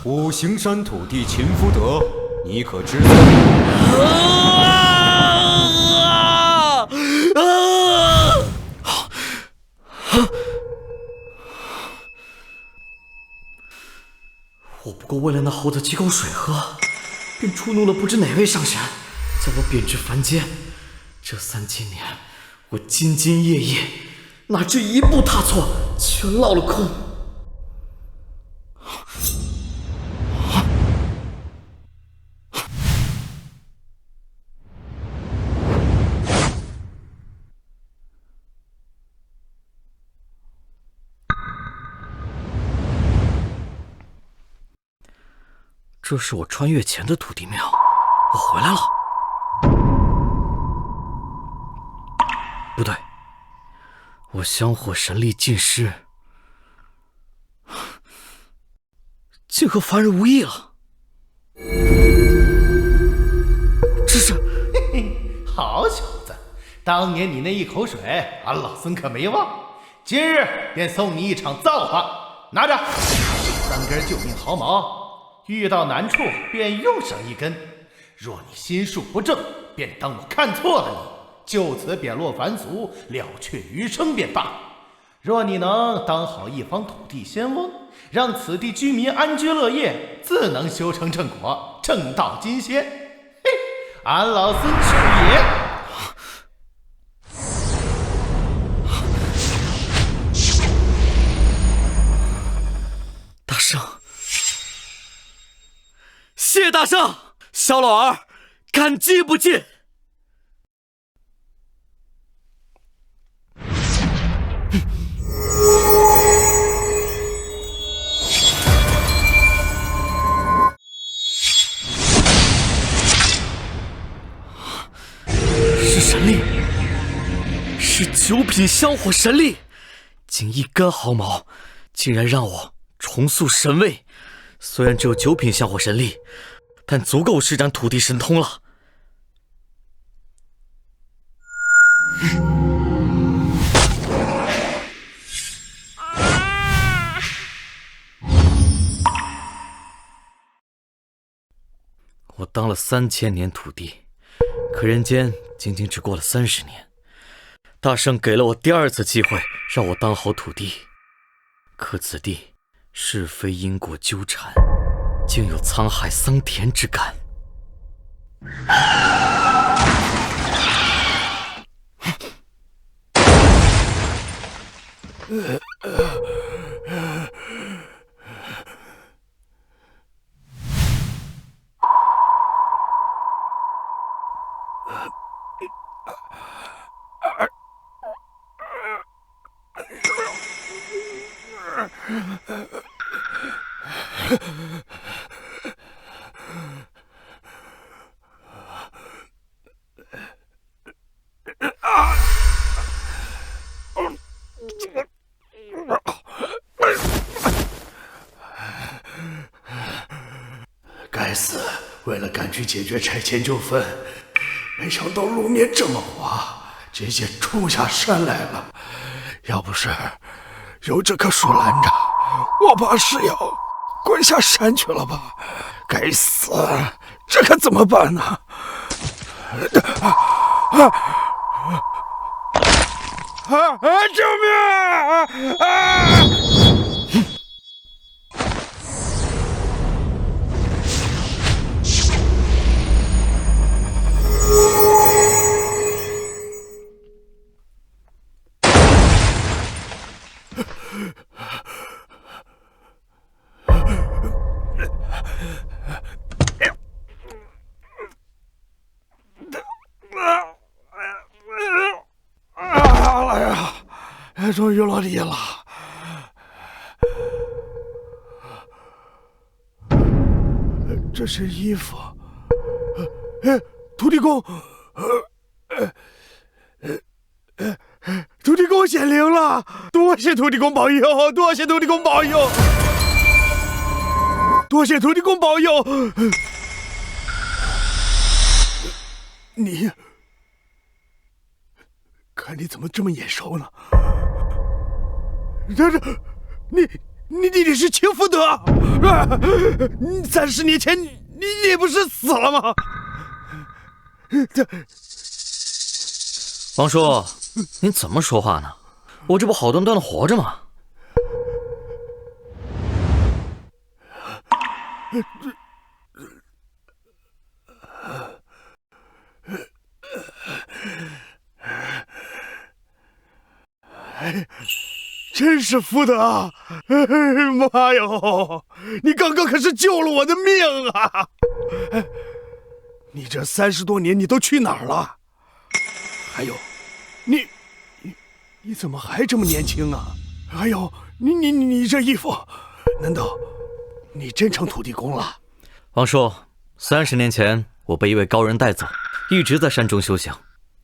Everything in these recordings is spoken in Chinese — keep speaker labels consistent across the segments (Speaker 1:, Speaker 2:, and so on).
Speaker 1: 五行山土地秦福德，你可知罪？
Speaker 2: 我不过为了那猴子几口水喝，便触怒了不知哪位上神，将我贬至凡间。这3000年，我兢兢业业，哪知一步踏错，全落了空。这是我穿越前的土地庙，我回来了。不对，我香火神力尽失，竟和凡人无异了。这是，
Speaker 3: 嘿嘿，好小子，当年你那一口水，俺老孙可没忘。今日便送你一场造化，拿着这3根救命毫毛。遇到难处便用上1根，若你心术不正，便当我看错了你，就此贬落凡俗，了却余生便罢。若你能当好一方土地仙翁，让此地居民安居乐业，自能修成正果，正道金仙。嘿，俺老孙去也！
Speaker 2: 大圣，谢大圣，小老儿感激不尽。是神力，是9品香火神力，仅1根毫毛，竟然让我重塑神位。虽然只有9品香火神力，但足够施展土地神通了。我当了3000年土地，可人间仅仅只过了30年。大圣给了我第2次机会，让我当好土地，可此地是非因果纠缠，竟有沧海桑田之感。
Speaker 4: 该死！为了赶去解决拆迁纠纷，没想到路面这么滑，直接冲下山来了。要不是有这棵树拦着，我怕是要滚下山去了吧？该死！这可怎么办呢？救命！终于落地了。这身衣服，土地公，土地公显灵了！多谢土地公保佑，多谢土地公保佑，多谢土地公保佑。你，看你怎么这么眼熟呢？你你是秦福德？30年前你不是死了吗？
Speaker 2: 王叔，您怎么说话呢？我这不好端端的活着吗？
Speaker 4: 真是福德！妈哟，你刚刚可是救了我的命啊！你这30多年你都去哪儿了？还有，你怎么还这么年轻啊？还有，你这衣服，难道你真成土地公了？
Speaker 2: 王叔，30年前我被一位高人带走，一直在山中修行，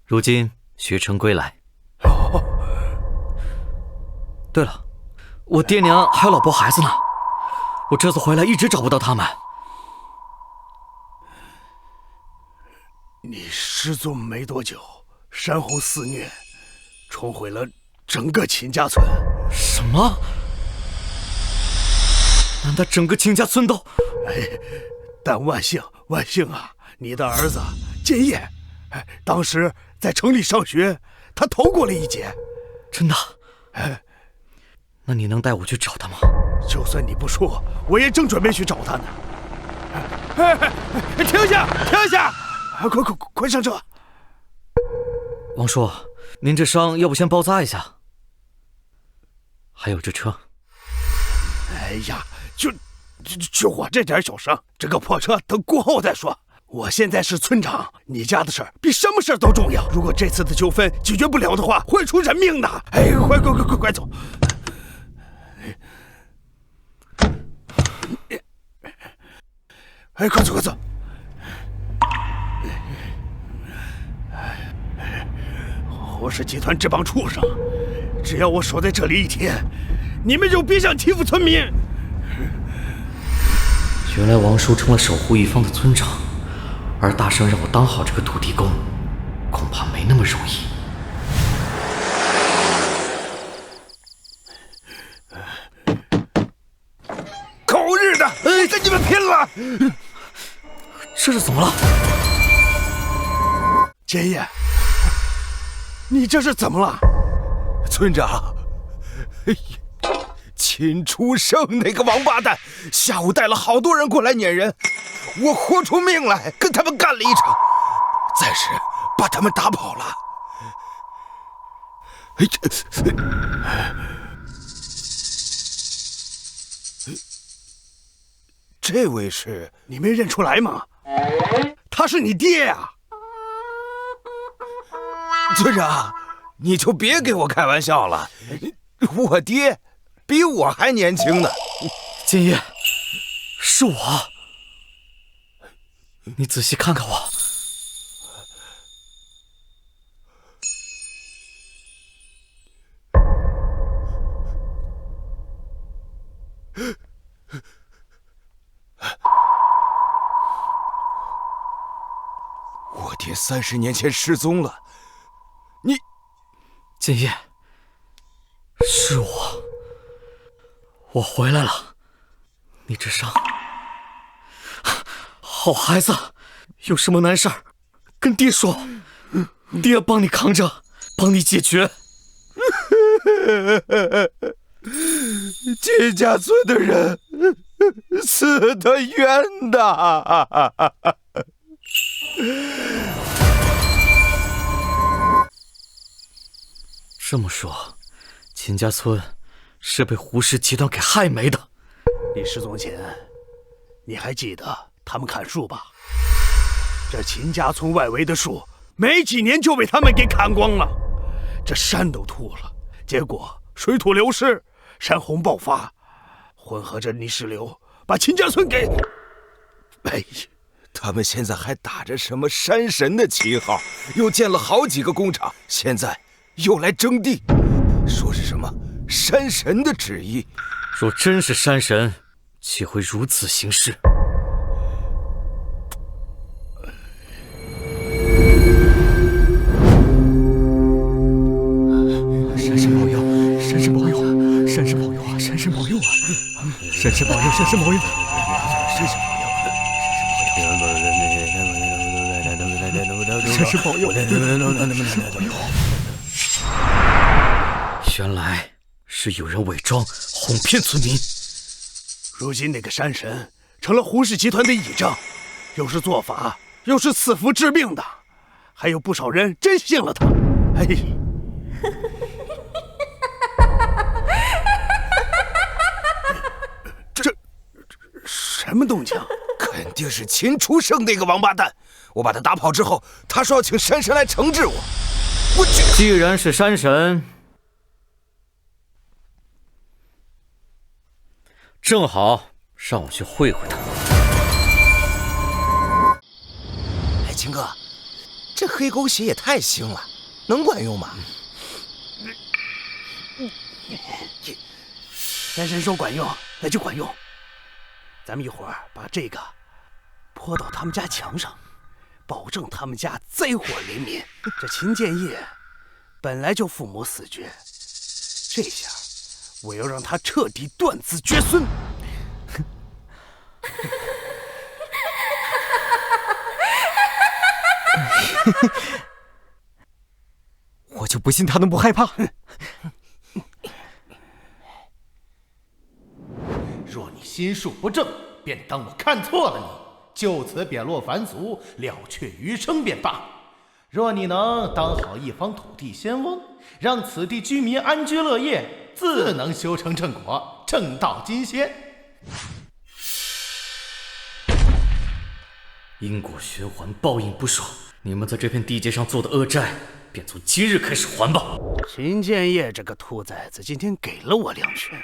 Speaker 2: 如今学成归来。对了，我爹娘还有老婆孩子呢，我这次回来一直找不到他们。
Speaker 4: 你失踪没多久，山洪肆虐，冲毁了整个秦家村。
Speaker 2: 什么？难道整个秦家村都……
Speaker 4: 但万幸啊，你的儿子建业，当时在城里上学，他逃过了一劫。
Speaker 2: 真的？那你能带我去找他吗？
Speaker 4: 就算你不说，我也正准备去找他呢。停下！快上车！
Speaker 2: 王叔，您这伤要不先包扎一下？还有这车。
Speaker 4: 哎呀，就我这点小伤，这个破车等过后再说。我现在是村长，你家的事儿比什么事儿都重要。如果这次的纠纷解决不了的话，会出人命的。哎，快走！哎，快走！胡氏集团这帮畜生，只要我守在这里1天，你们就别想欺负村民。
Speaker 2: 原来王叔成了守护一方的村长，而大圣让我当好这个土地公，恐怕没那么容易。
Speaker 4: 狗日的！跟你们拼了！
Speaker 2: 这是怎么了？
Speaker 4: 建业，你这是怎么了？
Speaker 1: 村长，秦初胜那个王八蛋，下午带了好多人过来撵人，我豁出命来跟他们干了一场，暂时把他们打跑了。这位是？
Speaker 4: 你没认出来吗？他是你爹呀！
Speaker 1: 村长，你就别给我开玩笑了，我爹比我还年轻呢。
Speaker 2: 建业，是我，你仔细看看我。
Speaker 1: 我爹30年前失踪了，你，
Speaker 2: 建业，是我回来了。你这伤，好孩子，有什么难事儿跟爹说，爹帮你扛着，帮你解决。
Speaker 1: 秦家村的人死得冤呐！
Speaker 2: 这么说，秦家村是被胡氏集团给害没的。
Speaker 4: 你失踪前，你还记得他们砍树吧？这秦家村外围的树，没几年就被他们给砍光了，这山都秃了。结果水土流失，山洪爆发，混合着泥石流，把秦家村给……哎呀！
Speaker 1: 他们现在还打着什么山神的旗号，又建了好几个工厂，现在又来征地，说是什么山神的旨意。
Speaker 2: 若真是山神，岂会如此行事？
Speaker 5: 山神保佑，山神保佑，山神保佑啊！山神保佑啊！
Speaker 1: 神神保佑，神神保佑，神神保佑，神神保佑，
Speaker 2: 原来是有人伪装哄骗村民。
Speaker 4: 如今那个山神成了胡氏集团的倚仗，又是做法，又是赐福治病的，还有不少人真信了他。哎，这什么动静？
Speaker 1: 肯定是秦初胜那个王八蛋。我把他打跑之后，他说要请山神来惩治我。我去！
Speaker 2: 既然是山神，正好让我去会会他。
Speaker 1: 哎，秦哥，这黑狗血也太腥了，能管用吗？
Speaker 4: 山神说管用，那就管用。咱们一会儿把这个泼到他们家墙上，保证他们家灾祸连绵。这秦建业本来就父母死绝，这下我要让他彻底断子绝孙。
Speaker 5: 我就不信他能不害怕。
Speaker 3: 若你心术不正，便当我看错了你，就此贬落凡俗，了却余生便罢。若你能当好一方土地仙翁，让此地居民安居乐业，自能修成正果，正道金仙。
Speaker 2: 因果循环，报应不爽。你们在这片地界上做的恶债，便从今日开始还吧。
Speaker 4: 秦建业这个兔崽子今天给了我2拳，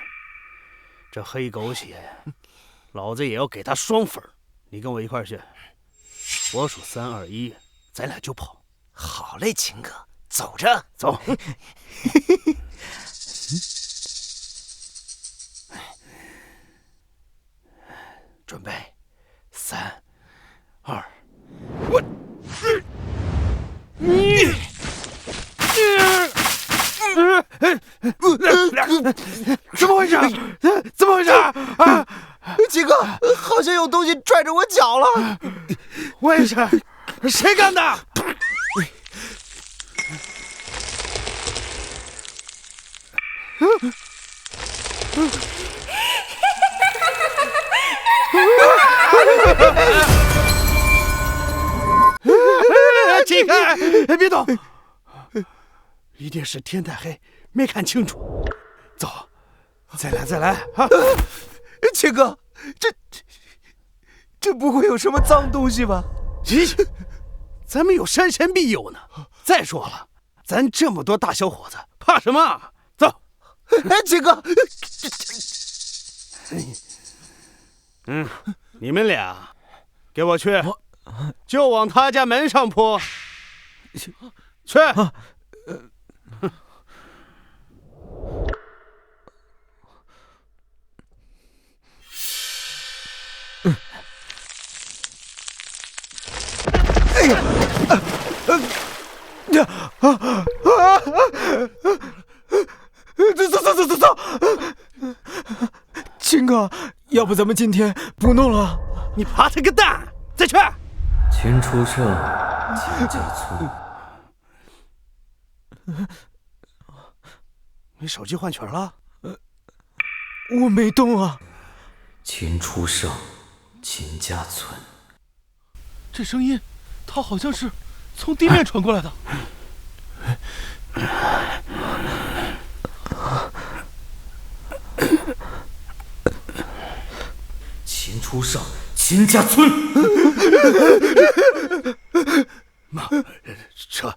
Speaker 4: 这黑狗血，老子也要给他双分。你跟我一块儿去，我数3、2、1，咱俩就跑。
Speaker 1: 好嘞，秦哥，走着
Speaker 4: 走。准备，3、2，我，你，怎么回事？怎么回事啊？
Speaker 1: 秦哥，好像有东西拽着我脚了。
Speaker 4: 我也是，谁干的？起开！别动！一定是天太黑，没看清楚。走，再来啊！
Speaker 1: 秦哥，这不会有什么脏东西吧？
Speaker 4: 咦，咱们有山神庇佑呢。再说了，咱这么多大小伙子，怕什么？走！
Speaker 1: 哎，秦哥，
Speaker 4: 你们俩给我去，就往他家门上扑。去。
Speaker 5: 走！秦哥，要不咱们今天不弄了？
Speaker 4: 你爬他个蛋！再去。
Speaker 2: 秦初胜，秦家村。
Speaker 4: 你手机换群了？
Speaker 5: 我没动啊。
Speaker 2: 秦初胜，秦家村。
Speaker 3: 这声音，它好像是从地面传过来的。
Speaker 2: 秦初胜，秦家村。
Speaker 4: 妈，撤！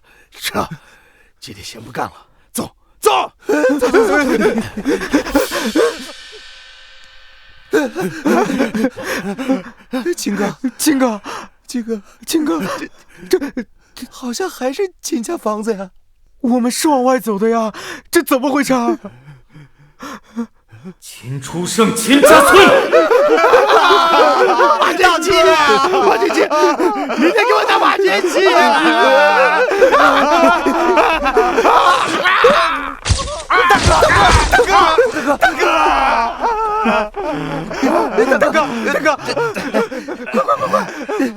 Speaker 4: 今天先不干了，走！
Speaker 1: 秦哥，这好像还是秦家房子呀。
Speaker 5: 我们是往外走的呀，这怎么回事？
Speaker 2: 秦初胜，秦家村。
Speaker 4: 马天器，明天给我打马天器！大哥！
Speaker 5: 哥，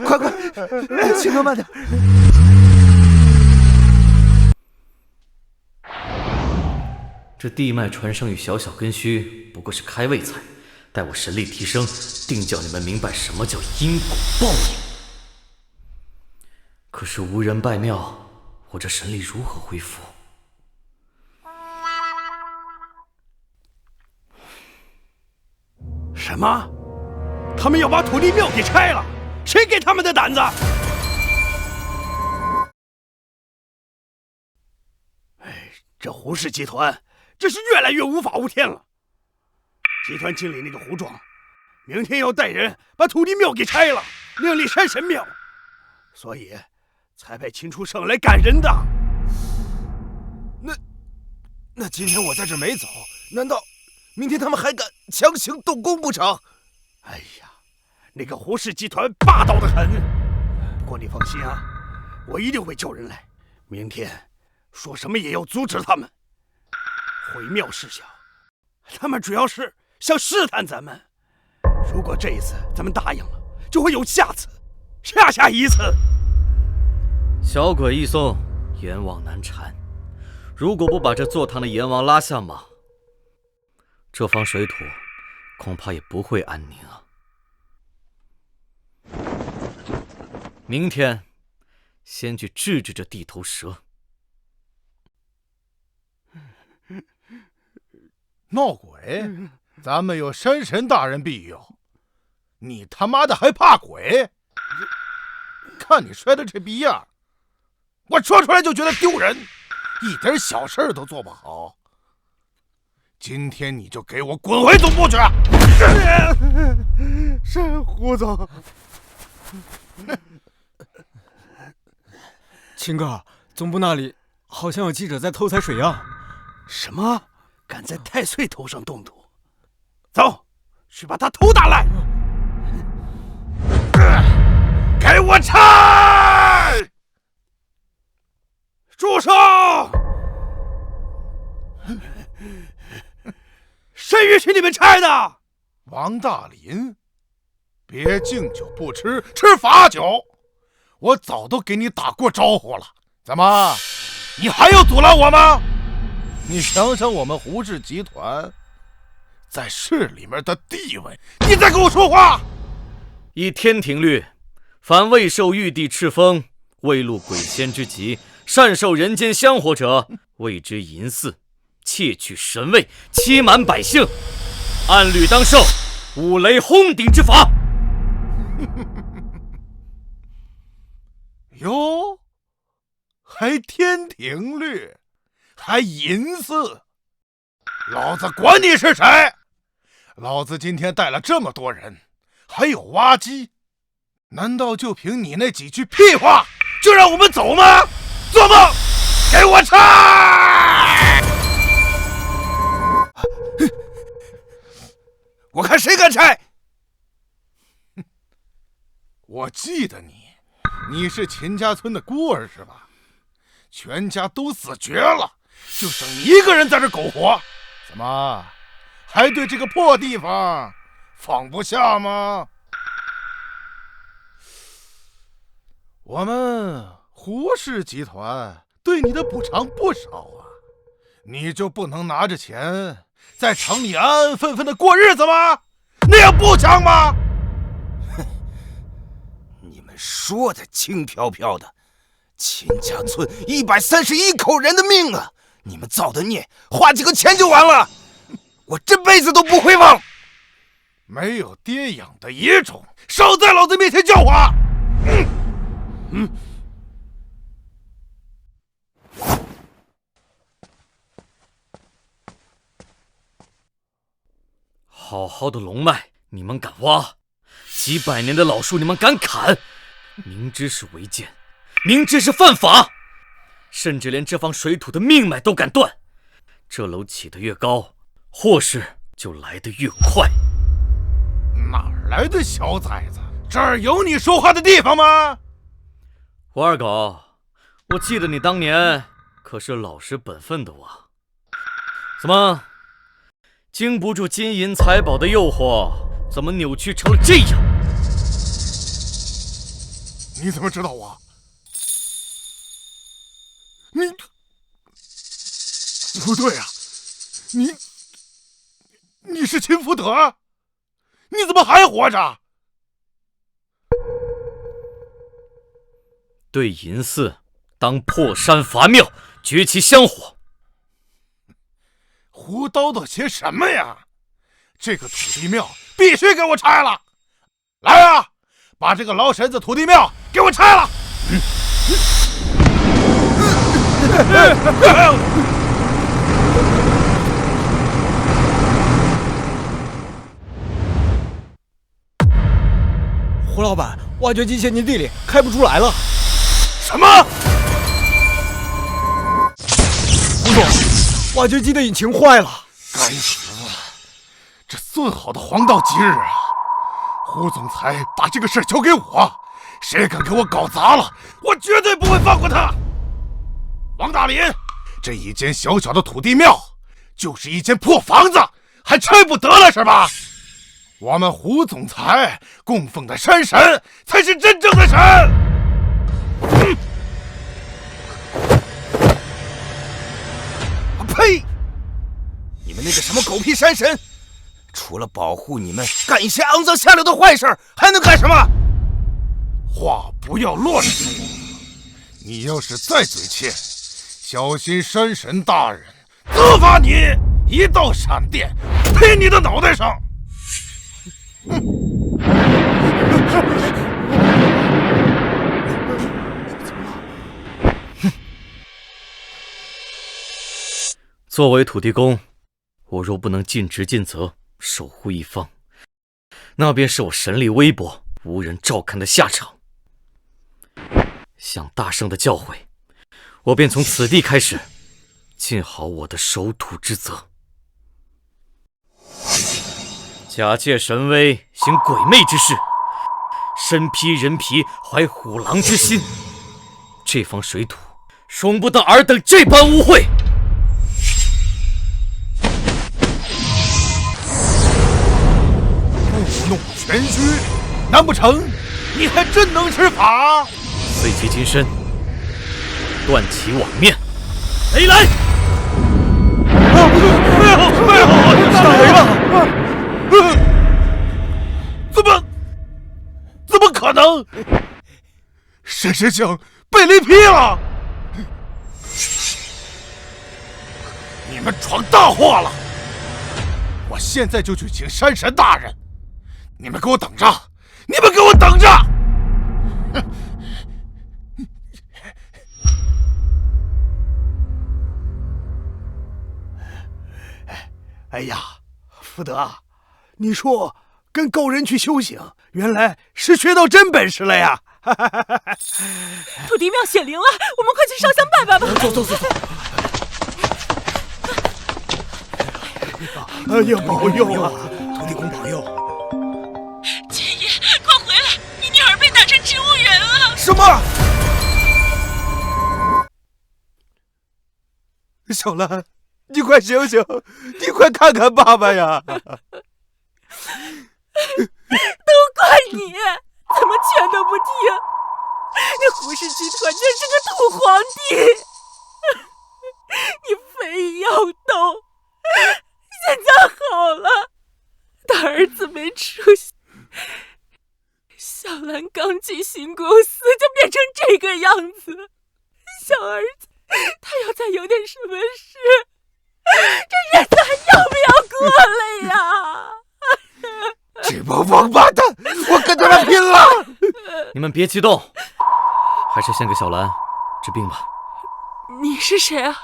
Speaker 5: 快，秦哥慢点。
Speaker 2: 这地脉传声与小小根须不过是开胃菜，待我神力提升，定叫你们明白什么叫因果报应。可是无人拜庙，我这神力如何恢复？
Speaker 4: 什么？他们要把土地庙给拆了？谁给他们的胆子？哎，这胡氏集团真是越来越无法无天了。集团经理那个胡壮，明天要带人把土地庙给拆了，另立山神庙，所以才派秦初胜来赶人的。
Speaker 1: 那今天我在这没走，难道明天他们还敢强行动工不成？
Speaker 4: 哎呀，那个胡氏集团霸道得很。不过你放心啊，我一定会叫人来，明天说什么也要阻止他们。毁庙事小，他们主要是想试探咱们。如果这一次咱们答应了，就会有下次，下一次。
Speaker 2: 小鬼一送，阎王难缠。如果不把这坐堂的阎王拉下马，这方水土恐怕也不会安宁啊。明天先去治治这地头蛇。
Speaker 3: 闹鬼？咱们有山神大人庇佑，你他妈的还怕鬼？看你摔的这逼样，我说出来就觉得丢人，一点小事都做不好。今天你就给我滚回总部去！
Speaker 5: 是胡总。秦哥，总部那里好像有记者在偷采水样。
Speaker 4: 什么？敢在太岁头上动土？走，去把他头打烂！给我拆！住手！谁允许你们拆的？
Speaker 3: 王大林，别敬酒不吃，吃罚酒。我早都给你打过招呼了，怎么，你还要阻拦我吗？你想想我们胡氏集团在市里面的地位，你再跟我说话。
Speaker 2: 依天庭律，凡未受玉帝敕封，未入鬼仙之籍，擅受人间香火者，谓之淫祀，窃取神位，欺瞒百姓，按律当受五雷轰顶之罚。
Speaker 3: 哟，还天庭律，还淫祀，老子管你是谁！老子今天带了这么多人，还有挖机，难道就凭你那几句屁话就让我们走吗？做梦！给我拆！
Speaker 1: 我看谁敢拆！
Speaker 3: 我记得你是秦家村的孤儿是吧？全家都死绝了，就剩你一个人在这苟活，怎么还对这个破地方放不下吗？我们胡氏集团对你的补偿不少啊，你就不能拿着钱在城里安安分分的过日子吗？那样不强吗？
Speaker 1: 你们说的轻飘飘的，秦家村131口人的命啊！你们造的孽，花几个钱就完了，我这辈子都不会忘。
Speaker 3: 没有爹养的野种，少在老子面前叫花！
Speaker 2: 好好的龙脉，你们敢挖？几百年的老树，你们敢砍？明知是违建，明知是犯法，甚至连这方水土的命脉都敢断。这楼起得越高，祸事就来得越快。
Speaker 3: 哪来的小崽子？这儿有你说话的地方吗？
Speaker 2: 胡二狗，我记得你当年可是老实本分的我。怎么，经不住金银财宝的诱惑，怎么扭曲成了这样？
Speaker 4: 你怎么知道我？你不对啊！你是秦福德？你怎么还活着？
Speaker 2: 对淫寺，当破山伐庙，绝其香火。
Speaker 4: 胡叨叨些什么呀？这个土地庙必须给我拆了！来啊，把这个老婶子土地庙给我拆了！
Speaker 5: 胡老板，挖掘机陷进地里，开不出来了。
Speaker 4: 什么？
Speaker 5: 胡总，挖掘机的引擎坏了。
Speaker 4: 该死！这算好的黄道吉日啊！胡总裁把这个事交给我，谁敢给我搞砸了，我绝对不会放过他。王大林，这一间小小的土地庙，就是一间破房子，还拆不得了是吧？我们胡总裁供奉的山神才是真正的神。
Speaker 1: 呸！你们那个什么狗屁山神，除了保护你们干一些肮脏下流的坏事，还能干什么？
Speaker 4: 话不要乱说！你要是再嘴欠，小心山神大人责罚你一道闪电劈你的脑袋上！
Speaker 2: 作为土地公，我若不能尽职尽责，守护一方，那便是我神力微薄，无人照看的下场。向大圣的教诲，我便从此地开始，尽好我的守土之责。假借神威，行鬼魅之事，身披人皮，怀虎狼之心，这方水土，容不得尔等这般污秽。
Speaker 4: 故弄玄虚，难不成你还真能施法？
Speaker 2: 碎其金身，断其网面，雷来！
Speaker 4: 没有，打雷了！怎么可能？山神像被雷劈了！你们闯大祸了！我现在就去请山神大人，你们给我等着！你们给我等着！
Speaker 6: 哎呀，福德，你说跟高人去修行，原来是学到真本事了呀！
Speaker 7: 土地庙显灵了，我们快去烧香拜拜吧！
Speaker 6: 走！哎呀，保佑啊！土地公保佑！
Speaker 7: 千爷，快回来！你女儿被打成植物人了！
Speaker 1: 什么？
Speaker 5: 小兰，你快醒醒！你快看看爸爸呀！
Speaker 7: 都怪你，怎么劝都不听！那胡氏集团真是个土皇帝！你非要斗，现在好了，大儿子没出息，小兰刚进新公司就变成这个样子，小儿子他要再有点什么事，这日子还要不要过了呀？
Speaker 1: 这帮王八蛋，我跟他们拼了！
Speaker 2: 你们别激动，还是先给小兰治病吧。
Speaker 7: 你是谁啊？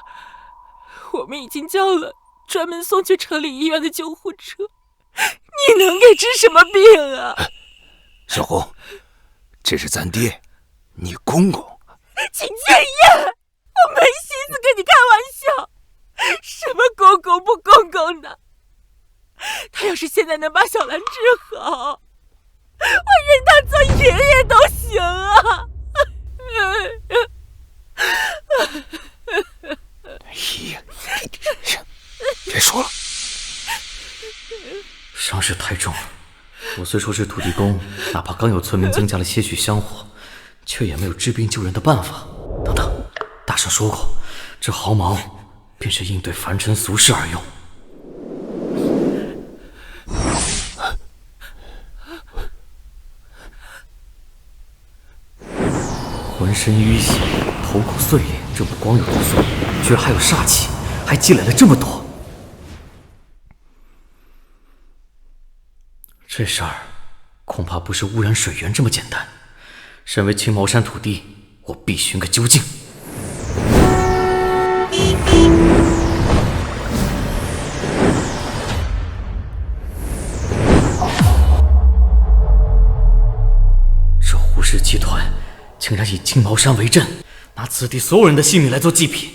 Speaker 7: 我们已经叫了专门送去城里医院的救护车，你能给治什么病啊？
Speaker 1: 小红，这是咱爹，你公公。
Speaker 7: 秦建业，我没心思跟你开玩笑，什么公公不公公的，他要是现在能把小兰治好，我认他做爷爷都行啊！
Speaker 1: 哎呀，别说了，
Speaker 2: 伤势太重了，我虽说是土地公，哪怕刚有村民增加了些许香火，却也没有治病救人的办法。等等，大圣说过，这毫毛便是应对凡尘俗世而用。浑身淤血，头骨碎裂，这不光有毒素，居然还有煞气，还积累了这么多。这事儿恐怕不是污染水源这么简单。身为青茅山土地，我必寻个究竟。这胡氏集团竟然以青茅山为阵，拿此地所有人的性命来做祭品。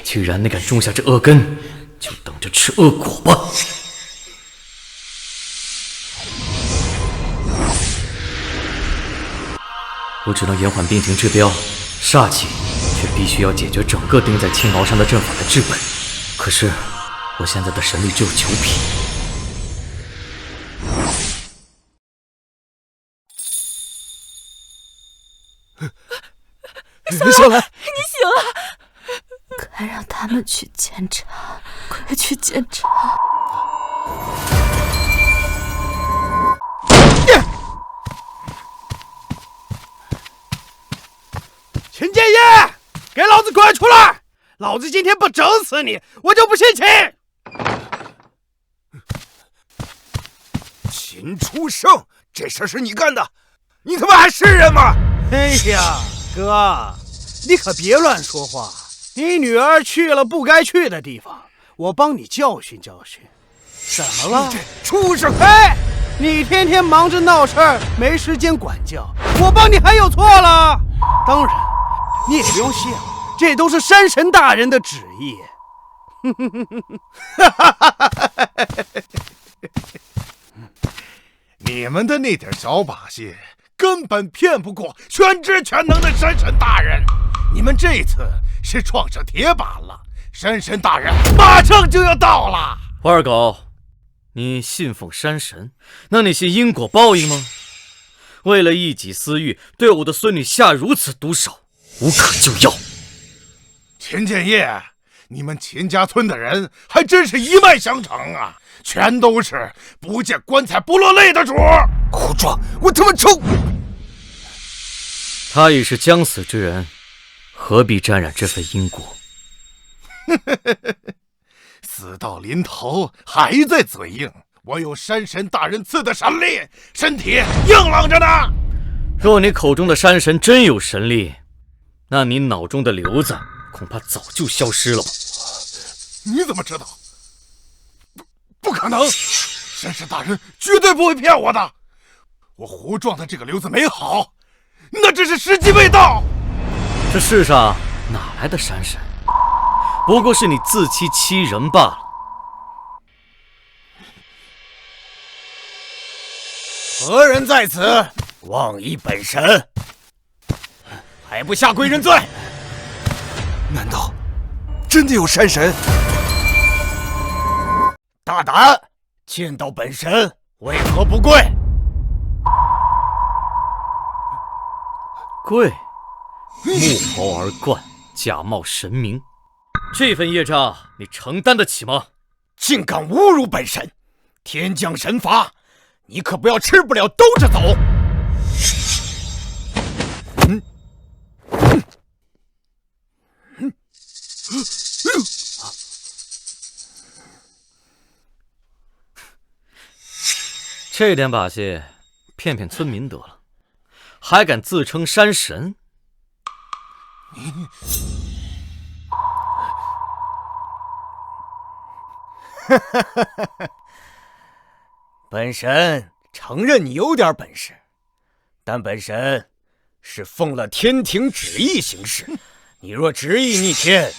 Speaker 2: 既然你敢种下这恶根，就等着吃恶果吧。我只能延缓病情治标，煞气却必须要解决整个钉在青茅山的阵法的治本。可是我现在的神力只有9匹。
Speaker 6: 小兰，
Speaker 7: 你醒了，快让他们去检查，快去检查。
Speaker 6: 秦建业，给老子滚出来！老子今天不整死你，我就不姓秦。
Speaker 1: 秦初胜，这事是你干的，你他妈还是人吗？
Speaker 6: 哎呀，哥，你可别乱说话。你女儿去了不该去的地方，我帮你教训教训。怎么了？
Speaker 1: 这畜生！
Speaker 6: 哎，你天天忙着闹事儿，没时间管教，我帮你还有错了？当然，你也不用谢我，这都是山神大人的旨意。
Speaker 3: 你们的那点小把戏，根本骗不过全知全能的山神大人。你们这次是撞上铁板了，山神大人马上就要到了。
Speaker 2: 王二狗，你信奉山神，那你信因果报应吗？为了一己私欲，对我的孙女下如此毒手，无可救药。
Speaker 3: 秦建业，你们秦家村的人还真是一脉相承啊，全都是不见棺材不落泪的主。
Speaker 1: 胡说，我他妈抽！
Speaker 2: 他已是将死之人，何必沾染这份因果？
Speaker 3: 死到临头还在嘴硬，我有山神大人赐的神力，身体硬朗着呢。
Speaker 2: 若你口中的山神真有神力，那你脑中的瘤子恐怕早就消失了吧？
Speaker 3: 你怎么知道？不可能！山神大人绝对不会骗我的。我胡撞的这个瘤子没好，那只是时机未到。
Speaker 2: 这世上哪来的山神？不过是你自欺欺人罢了。
Speaker 6: 何人在此妄议本神？还不下跪认罪！
Speaker 1: 难道真的有山神？
Speaker 6: 大胆！见到本神为何不跪？
Speaker 2: 跪，木袍而冠，假冒神明，这份业障你承担得起吗？
Speaker 6: 竟敢侮辱本神！天降神罚，你可不要吃不了兜着走！
Speaker 2: 这点把戏骗骗村民得了，还敢自称山神？
Speaker 6: 本神承认你有点本事，但本神是奉了天庭旨意行事，你若执意逆天，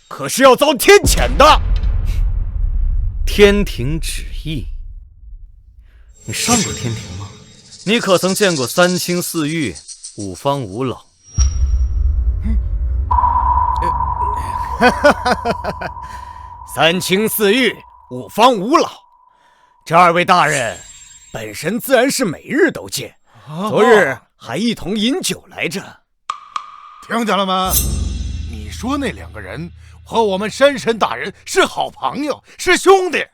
Speaker 6: 可是要遭天谴的。
Speaker 2: 天庭旨意？你上过天庭吗？你可曾见过三清四御、五方五老？
Speaker 6: 三清四御、五方五老，这二位大人本神自然是每日都见，昨日还一同饮酒来着。
Speaker 3: 听见了吗？你说那2个人和我们山神大人是好朋友，是兄弟，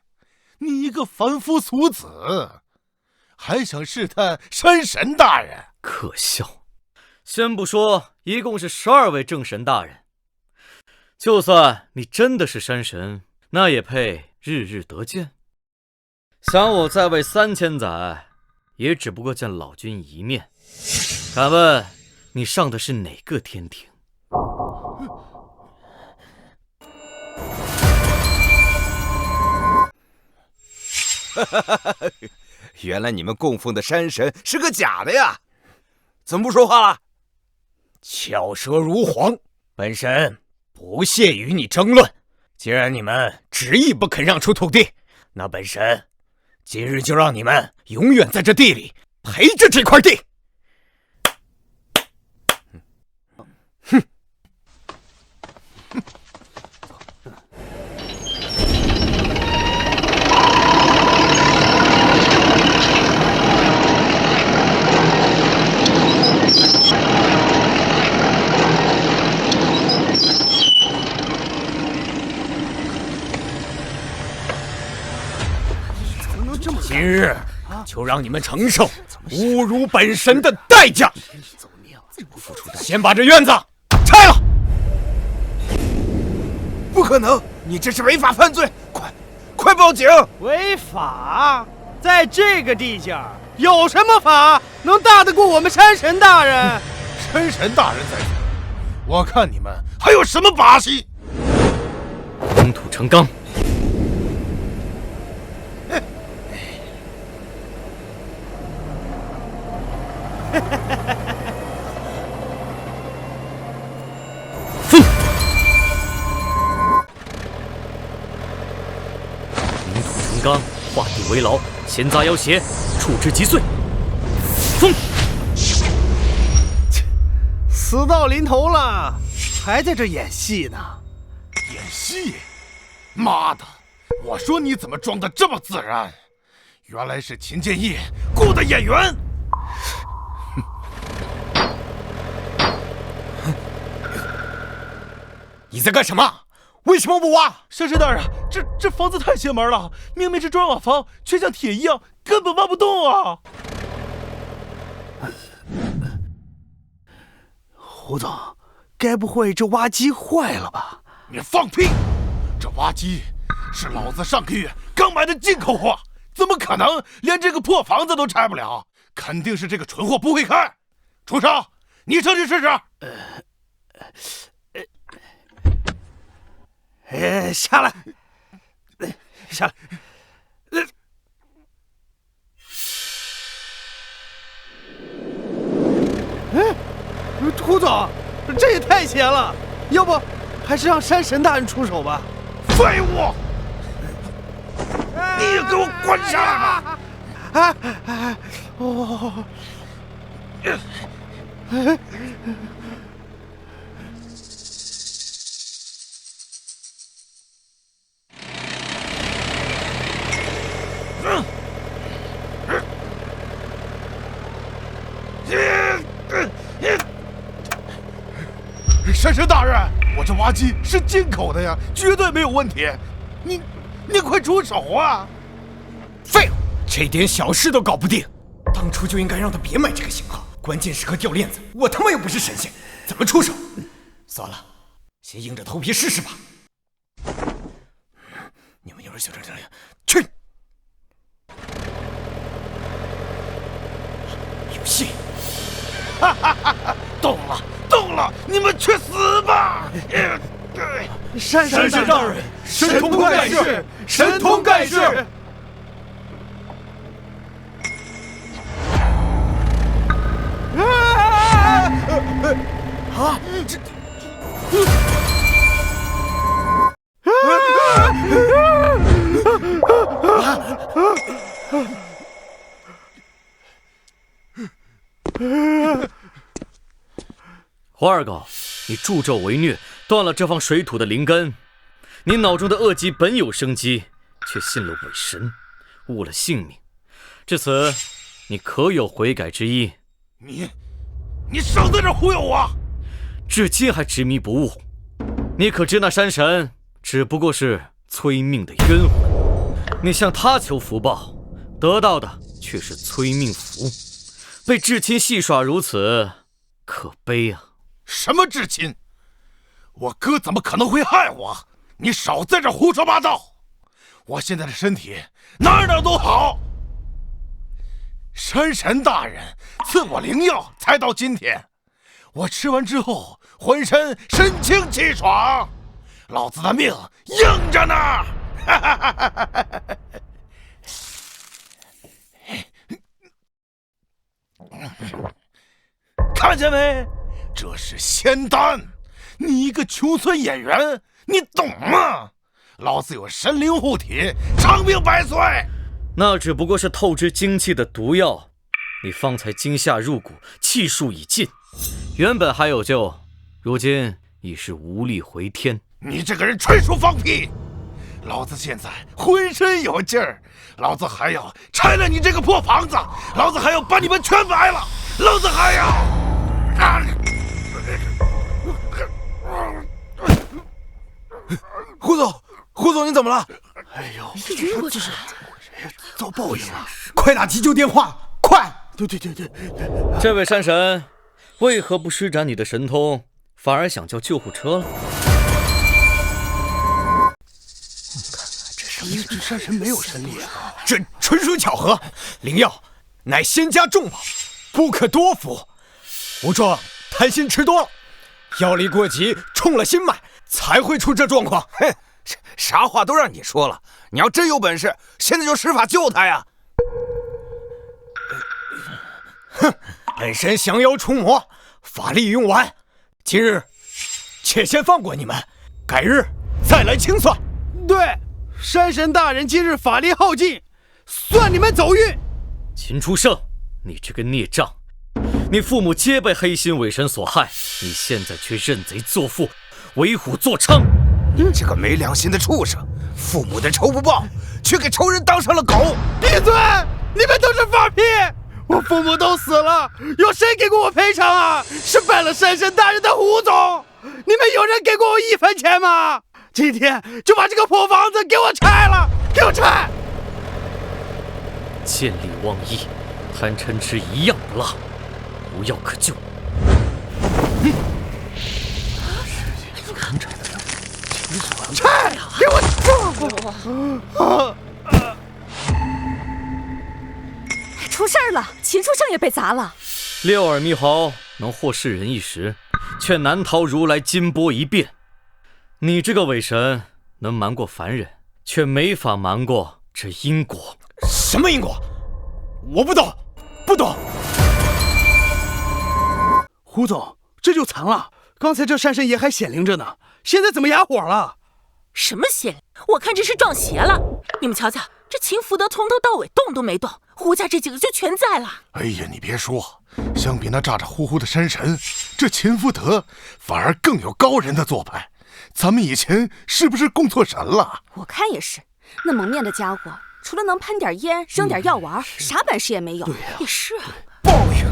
Speaker 3: 你一个凡夫俗子，还想试探山神大人？
Speaker 2: 可笑！先不说，一共是12位正神大人，就算你真的是山神，那也配日日得见？想我在位3000载，也只不过见老君一面。敢问你上的是哪个天庭？
Speaker 1: 原来你们供奉的山神是个假的呀！怎么不说话了？
Speaker 6: 巧舌如簧，本神不屑与你争论。既然你们执意不肯让出土地，那本神今日就让你们永远在这地里陪着这块地。哼！今日就让你们承受侮辱本神的代价。先把这院子拆了！
Speaker 1: 不可能，你这是违法犯罪！快报警！
Speaker 5: 违法？在这个地界儿，有什么法能大得过我们山神大人？
Speaker 3: 山神大人在此，我看你们还有什么把戏？
Speaker 2: 封土成钢。封！凝土成钢，画地为牢，闲杂要挟，处之即碎。封！
Speaker 5: 死到临头了，还在这演戏呢？
Speaker 3: 演戏？妈的！我说你怎么装得这么自然？原来是秦建业雇的演员。
Speaker 6: 你在干什么？为什么不挖？
Speaker 3: 山神大人，这房子太邪门了，明明是砖瓦房，却像铁一样，根本挖不动啊！
Speaker 5: 胡总，该不会这挖机坏了吧？
Speaker 3: 你放屁！这挖机是老子上个月刚买的进口货，怎么可能连这个破房子都拆不了？肯定是这个蠢货不会开。畜生，你上去试试。
Speaker 5: 下来，下来。胡总，这也太邪了，要不还是让山神大人出手吧？
Speaker 3: 废物！你也给我滚下来！山神大人，我这挖机是进口的呀，绝对没有问题。你快出手啊！
Speaker 6: 废物，这点小事都搞不定，当初就应该让他别买这个型号。关键时刻掉链子，我他妈又不是神仙，怎么出手？算了，先硬着头皮试试吧。你们有人就这样去，有戏！
Speaker 3: 哈哈哈哈！动了！你们去死吧！
Speaker 5: 山神大人，
Speaker 3: 神通盖世，神通盖世！
Speaker 6: 啊！
Speaker 2: 花二狗，你助纣为虐，断了这方水土的灵根。你脑中的恶疾本有生机，却信了伪神，误了性命。至此，你可有悔改之意？
Speaker 4: 你少在这忽悠我！
Speaker 2: 至今还执迷不悟。你可知那山神只不过是催命的冤魂？你向他求福报，得到的却是催命符。被至亲戏耍如此，可悲啊！
Speaker 4: 什么至亲？我哥怎么可能会害我？你少在这胡说八道！我现在的身体哪都好。山神大人赐我灵药，才到今天。我吃完之后，浑身神清气爽，老子的命硬着呢！看见没？这是仙丹，你一个穷村演员，你懂吗？老子有神灵护体，长命百岁。
Speaker 2: 那只不过是透支精气的毒药，你方才惊吓入骨，气数已尽，原本还有救，如今已是无力回天。
Speaker 4: 你这个人纯属放屁！老子现在浑身有劲儿，老子还要拆了你这个破房子，老子还要把你们全埋了，老子还要……
Speaker 1: 胡总，你怎么了？
Speaker 4: 哎呦，
Speaker 7: 这是
Speaker 4: 遭报应了！快打急救电话，快！对，
Speaker 2: 这位山神，为何不施展你的神通，反而想叫救护车了？
Speaker 4: 这山神没有神力啊！
Speaker 6: 这纯属巧合，灵药乃仙家重宝，不可多服。吴壮贪心吃多了，药力过急，冲了心脉，才会出这状况。
Speaker 1: 哼，啥话都让你说了，你要真有本事，现在就施法救他呀！
Speaker 6: 哼，本神降妖除魔，法力用完，今日且先放过你们，改日再来清算。
Speaker 5: 对，山神大人今日法力耗尽，算你们走运。
Speaker 2: 秦初胜，你这个孽障，你父母皆被黑心伪神所害，你现在却认贼作父，为虎作伥。
Speaker 1: 你这个没良心的畜生，父母的仇不报，却给仇人当上了狗。
Speaker 5: 闭嘴！你们都是放屁！我父母都死了，有谁给过我赔偿啊？是拜了山神大人的胡总，你们有人给过我1分钱吗？今天就把这个破房子给我拆了，给我拆！
Speaker 2: 见利忘义，贪嗔痴一样不落，无药可救。
Speaker 5: 拆！给我！
Speaker 8: 出事儿了，秦初胜也被砸了。
Speaker 2: 六耳猕猴能获世人一时，却难逃如来金钵一变。你这个伪神能瞒过凡人，却没法瞒过这因果。
Speaker 6: 什么因果？我不懂，不懂。
Speaker 5: 胡总，这就惨了。刚才这山神爷还显灵着呢，现在怎么哑火了？
Speaker 7: 什么邪灵？我看这是撞邪了。你们瞧瞧，这秦福德从头到尾动都没动，胡家这几个就全在了。
Speaker 4: 哎呀，你别说，相比那咋咋呼呼的山神，这秦福德反而更有高人的做派。咱们以前是不是供错神了？
Speaker 8: 我看也是，那蒙面的家伙除了能喷点烟、扔点药丸，啥本事也没有。
Speaker 5: 对呀，
Speaker 8: 也是啊。
Speaker 1: 报应，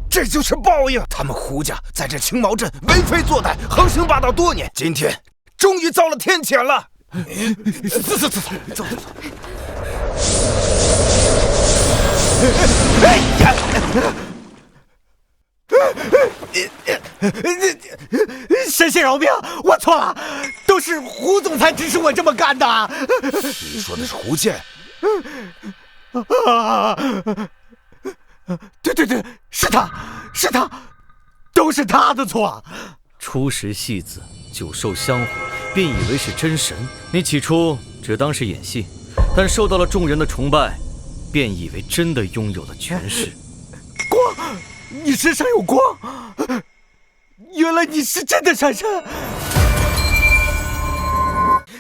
Speaker 1: 这就是报应。他们胡家在这青毛镇为非作歹、横行霸道多年，今天终于遭了天谴了。走。哎呀！
Speaker 6: 神仙饶命，我错了，都是胡总裁指使我这么干的。
Speaker 1: 你说的是胡建？
Speaker 6: 对，是他，都是他的错。
Speaker 2: 初识戏子，久受香火，便以为是真神。你起初只当是演戏，但受到了众人的崇拜，便以为真的拥有了权势。
Speaker 6: 光，你身上有光，原来你是真的山神。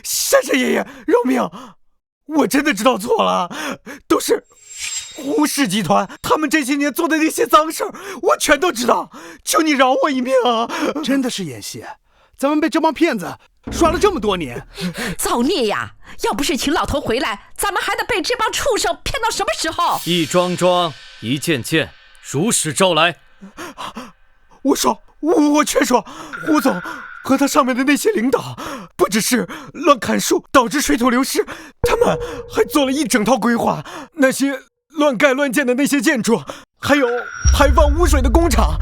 Speaker 6: 山神爷爷，饶命！我真的知道错了，都是胡氏集团他们这些年做的那些脏事儿，我全都知道。求你饶我一命啊！
Speaker 5: 真的是演戏，咱们被这帮骗子耍了这么多年，
Speaker 9: 造孽呀！要不是秦老头回来，咱们还得被这帮畜生骗到什么时候？
Speaker 2: 一桩桩，一件件，如实招来。
Speaker 5: 我劝说，胡总和他上面的那些领导，不只是乱砍树导致水土流失，他们还做了一整套规划。那些乱盖乱建的那些建筑，还有排放污水的工厂，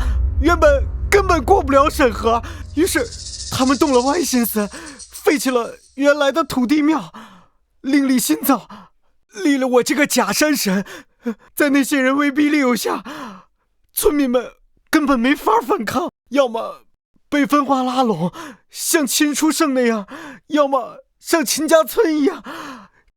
Speaker 5: 根本过不了审核。于是他们动了歪心思，废弃了原来的土地庙，另立新造，立了我这个假山神。在那些人威逼利诱下，村民们根本没法反抗，要么被分化拉拢，像秦书圣那样，要么像秦家村一样，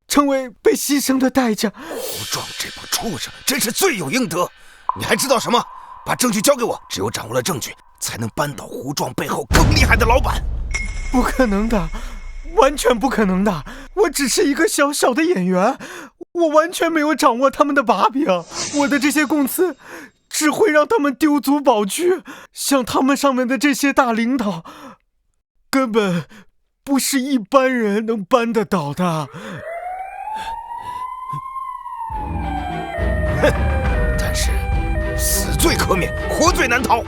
Speaker 5: 成为被牺牲的代价。
Speaker 1: 胡壮这帮畜生真是罪有应得！你还知道什么？把证据交给我，只有掌握了证据，才能扳倒胡壮背后更厉害的老板。
Speaker 5: 不可能的，完全不可能的！我只是一个小小的演员，我完全没有掌握他们的把柄。我的这些供词只会让他们丢卒保车，像他们上面的这些大领导，根本不是一般人能扳得倒的。
Speaker 1: 哼！但是死罪可免，活罪难逃，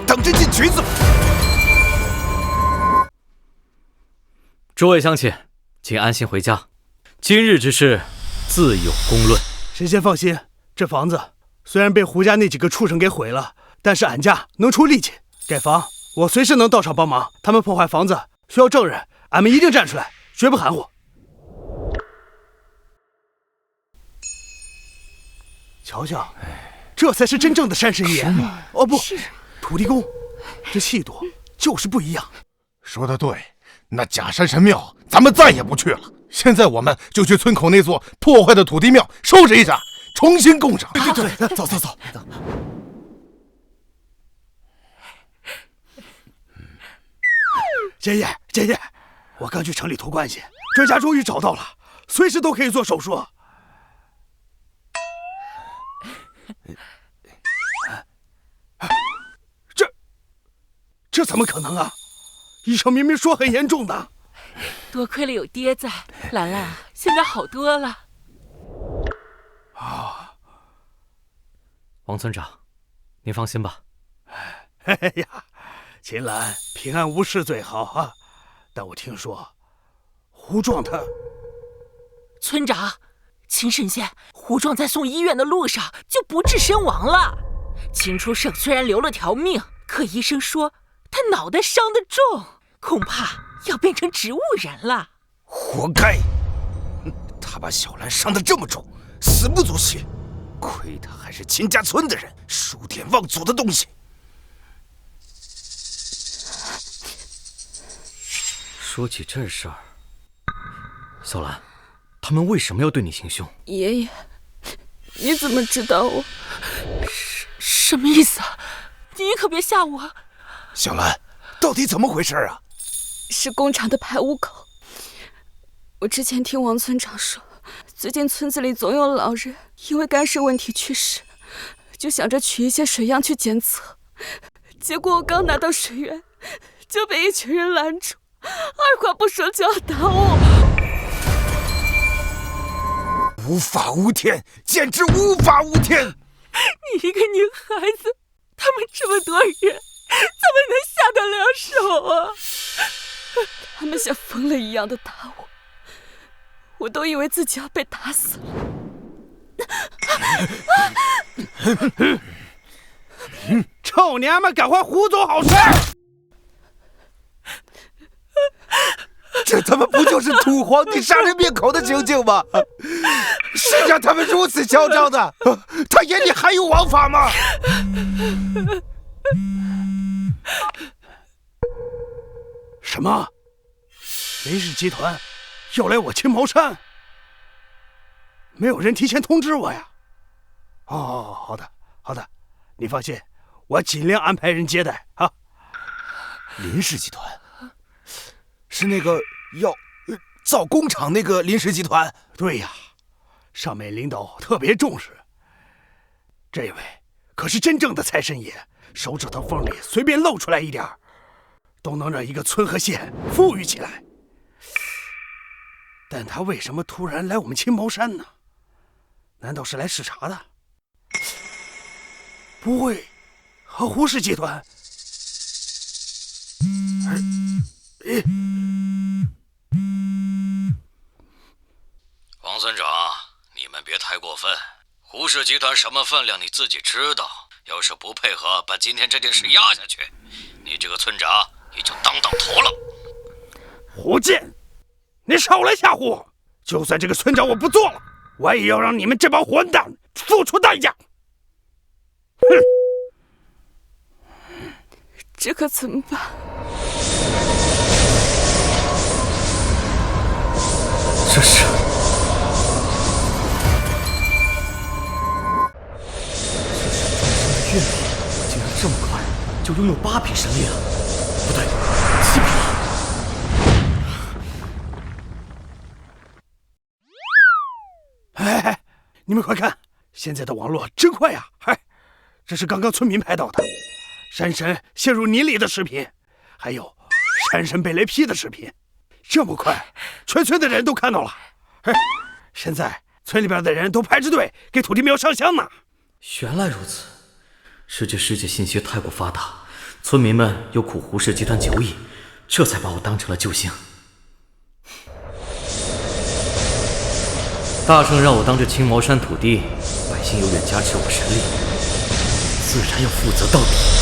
Speaker 1: 等着进局子。
Speaker 2: 诸位乡亲，请安心回家。今日之事，自有公论。
Speaker 5: 神仙放心，这房子虽然被胡家那几个畜生给毁了，但是俺家能出力气盖房，我随时能到场帮忙。他们破坏房子需要证人，俺们一定站出来，绝不含糊。瞧瞧，这才是真正的山神爷。哦不，土地公，这气度就是不一样。
Speaker 4: 说得对，那假山神庙咱们再也不去了。现在我们就去村口那座破坏的土地庙收拾一下，重新供上。
Speaker 5: 对，走。爷爷，我刚去城里托关系，专家终于找到了，随时都可以做手术。这怎么可能啊？医生明明说很严重的。
Speaker 7: 多亏了有爹在，兰兰现在好多了。
Speaker 2: 王村长，您放心吧。
Speaker 5: 哎呀，秦岚平安无事最好啊！但我听说胡壮他……
Speaker 7: 村长，秦神仙，胡壮在送医院的路上就不治身亡了。秦初胜虽然留了条命，可医生说他脑袋伤得重，恐怕要变成植物人了。
Speaker 1: 活该！他把小兰伤得这么重，死不足惜。亏他还是秦家村的人，数典忘祖的东西。
Speaker 2: 说起这事儿，小兰，他们为什么要对你行凶？
Speaker 8: 爷爷，你怎么知道我？
Speaker 7: 什么意思啊？你可别吓我！
Speaker 1: 小兰，到底怎么回事啊？
Speaker 8: 是工厂的排污口。我之前听王村长说，最近村子里总有老人因为肝肾问题去世，就想着取一些水样去检测。结果我刚拿到水源，就被一群人拦住，二话不说就要打我。
Speaker 1: 无法无天，简直无法无天！
Speaker 7: 你一个女孩子，他们这么多人，怎么能下得了手啊？
Speaker 8: 他们像疯了一样的打我，我都以为自己要被打死了。
Speaker 5: 臭娘们，赶快胡总好事！
Speaker 1: 这他妈不就是土皇帝杀人灭口的情景吗？谁让他们如此嚣张的？他眼里还有王法吗？
Speaker 5: 什么？林氏集团要来我青毛山？没有人提前通知我呀？哦，好的，你放心，我尽量安排人接待啊。
Speaker 1: 林氏集团是那个要造工厂那个林氏集团？
Speaker 5: 对呀，上面领导特别重视。这位可是真正的财神爷，手指头缝里随便露出来一点，都能让一个村和县富裕起来。但他为什么突然来我们青茅山呢？难道是来视察的？不会和胡氏集团？
Speaker 2: 王村长，你们别太过分。胡氏集团什么分量你自己知道。要是不配合，把今天这件事压下去，你这个村长也就当到头了。
Speaker 5: 胡建，你少来吓唬我！就算这个村长我不做了，我也要让你们这帮混蛋付出代价！哼！
Speaker 8: 这可怎么办？
Speaker 2: 这是……这是转生的月力，竟然这么快就拥有8匹神力了。不对，7匹了。
Speaker 5: 哎，你们快看，现在的网络真快呀！嗨，这是刚刚村民拍到的山神陷入泥里的视频，还有山神被雷劈的视频。这么快，全村的人都看到了。哎，现在村里边的人都排着队给土地庙上香呢。
Speaker 2: 原来如此，世界信息太过发达，村民们又苦胡氏集团久矣，这才把我当成了救星。大圣让我当这青茅山土地，百姓有远加持我神力，自然要负责到底。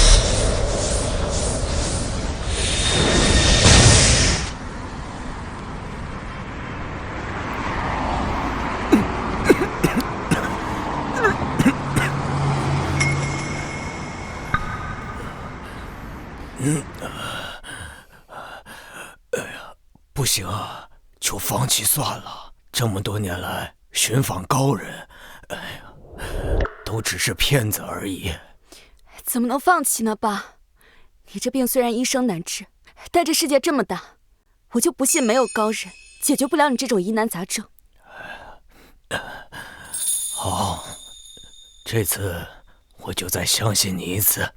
Speaker 6: 不行啊，就放弃算了。这么多年来寻访高人，都只是骗子而已。
Speaker 8: 怎么能放弃呢，爸？你这病虽然医生难治，但这世界这么大，我就不信没有高人解决不了你这种疑难杂症。
Speaker 6: 好，这次我就再相信你一次。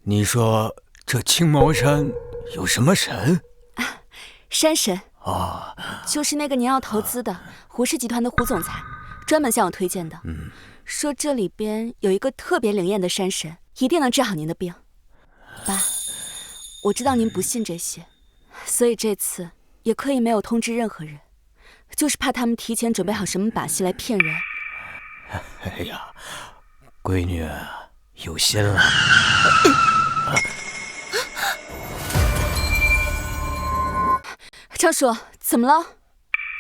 Speaker 6: 你说这青茅山有什么神？
Speaker 8: 山神就是那个您要投资的胡氏集团的胡总裁，专门向我推荐的。说这里边有一个特别灵验的山神，一定能治好您的病。爸，我知道您不信这些，所以这次也刻意没有通知任何人，就是怕他们提前准备好什么把戏来骗人。
Speaker 6: 哎呀，闺女有心了。
Speaker 8: 昌叔，怎么了？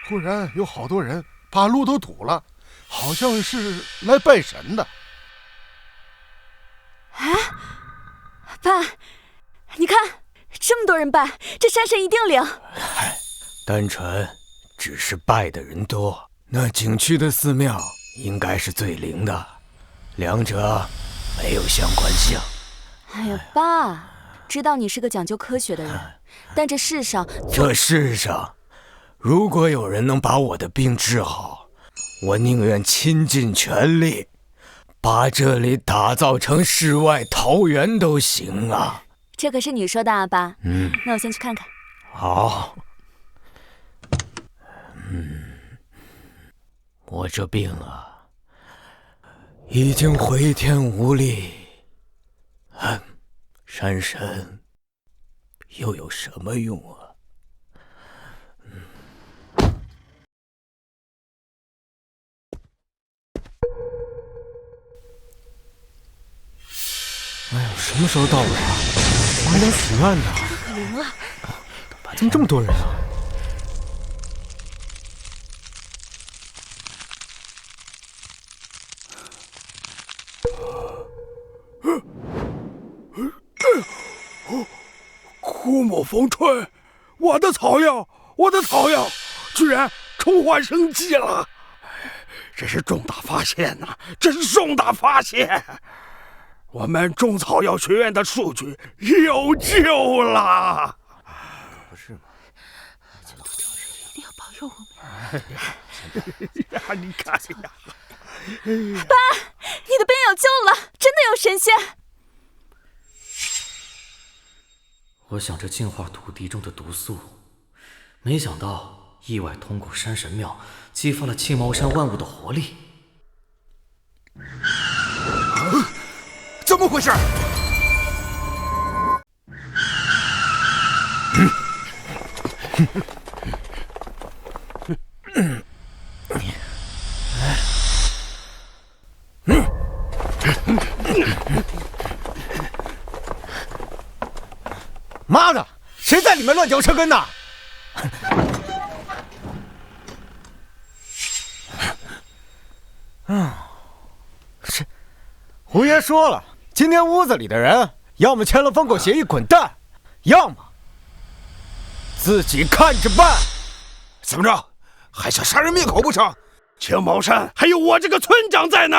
Speaker 4: 忽然有好多人把路都堵了，好像是来拜神的。
Speaker 8: 哎，爸，你看这么多人拜，这山神一定灵。
Speaker 6: 单纯只是拜的人多，那景区的寺庙应该是最灵的，两者没有相关性。
Speaker 8: 哎呀，爸，知道你是个讲究科学的人，但这世上
Speaker 6: 如果有人能把我的病治好，我宁愿倾尽全力把这里打造成世外桃源都行啊。
Speaker 8: 这可是你说的啊，爸。那我先去看看。
Speaker 6: 好。我这病已经回天无力。山神又有什么用啊？哎呦，什么时候到了啊？我还想许愿呢。
Speaker 8: 可灵了！
Speaker 6: 怎么这么多人啊？
Speaker 5: 枯木逢春，我的草药居然重焕生机了！这是重大发现呐！这是重大发现！我们种草药学院的数据有救了！
Speaker 4: 不是吗？
Speaker 7: 一定要保佑我们！
Speaker 5: 呀，你看呀！
Speaker 8: 爸，你的病有救了，真的有神仙！
Speaker 2: 我想着净化土地中的毒素，没想到意外通过山神庙激发了青毛山万物的活力。
Speaker 1: 怎么回事？
Speaker 6: 妈的，谁在里面乱嚼车根呢？是，胡爷说了，今天屋子里的人要么签了封口协议滚蛋，要么自己看着办。
Speaker 1: 怎么着，还想杀人灭口不成？
Speaker 5: 青毛山还有我这个村长在呢！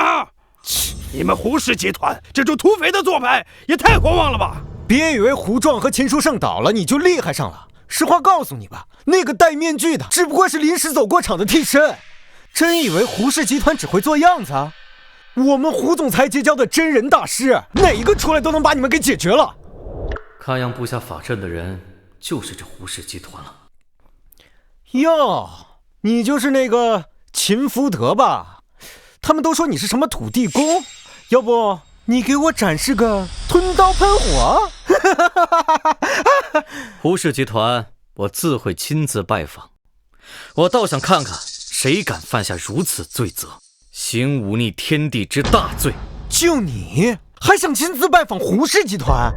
Speaker 5: 你们胡氏集团这种土匪的做派也太狂妄了吧！
Speaker 6: 别以为胡壮和秦书胜倒了你就厉害上了。实话告诉你吧，那个戴面具的只不过是临时走过场的替身。真以为胡氏集团只会做样子啊？我们胡总裁结交的真人大师，哪一个出来都能把你们给解决了。
Speaker 2: 看样布下法阵的人就是这胡氏集团了。
Speaker 6: 哟，你就是那个秦福德吧？他们都说你是什么土地公，要不你给我展示个吞刀喷火？
Speaker 2: 胡氏集团我自会亲自拜访，我倒想看看谁敢犯下如此罪责，行忤逆天地之大罪。
Speaker 6: 就你还想亲自拜访胡氏集团？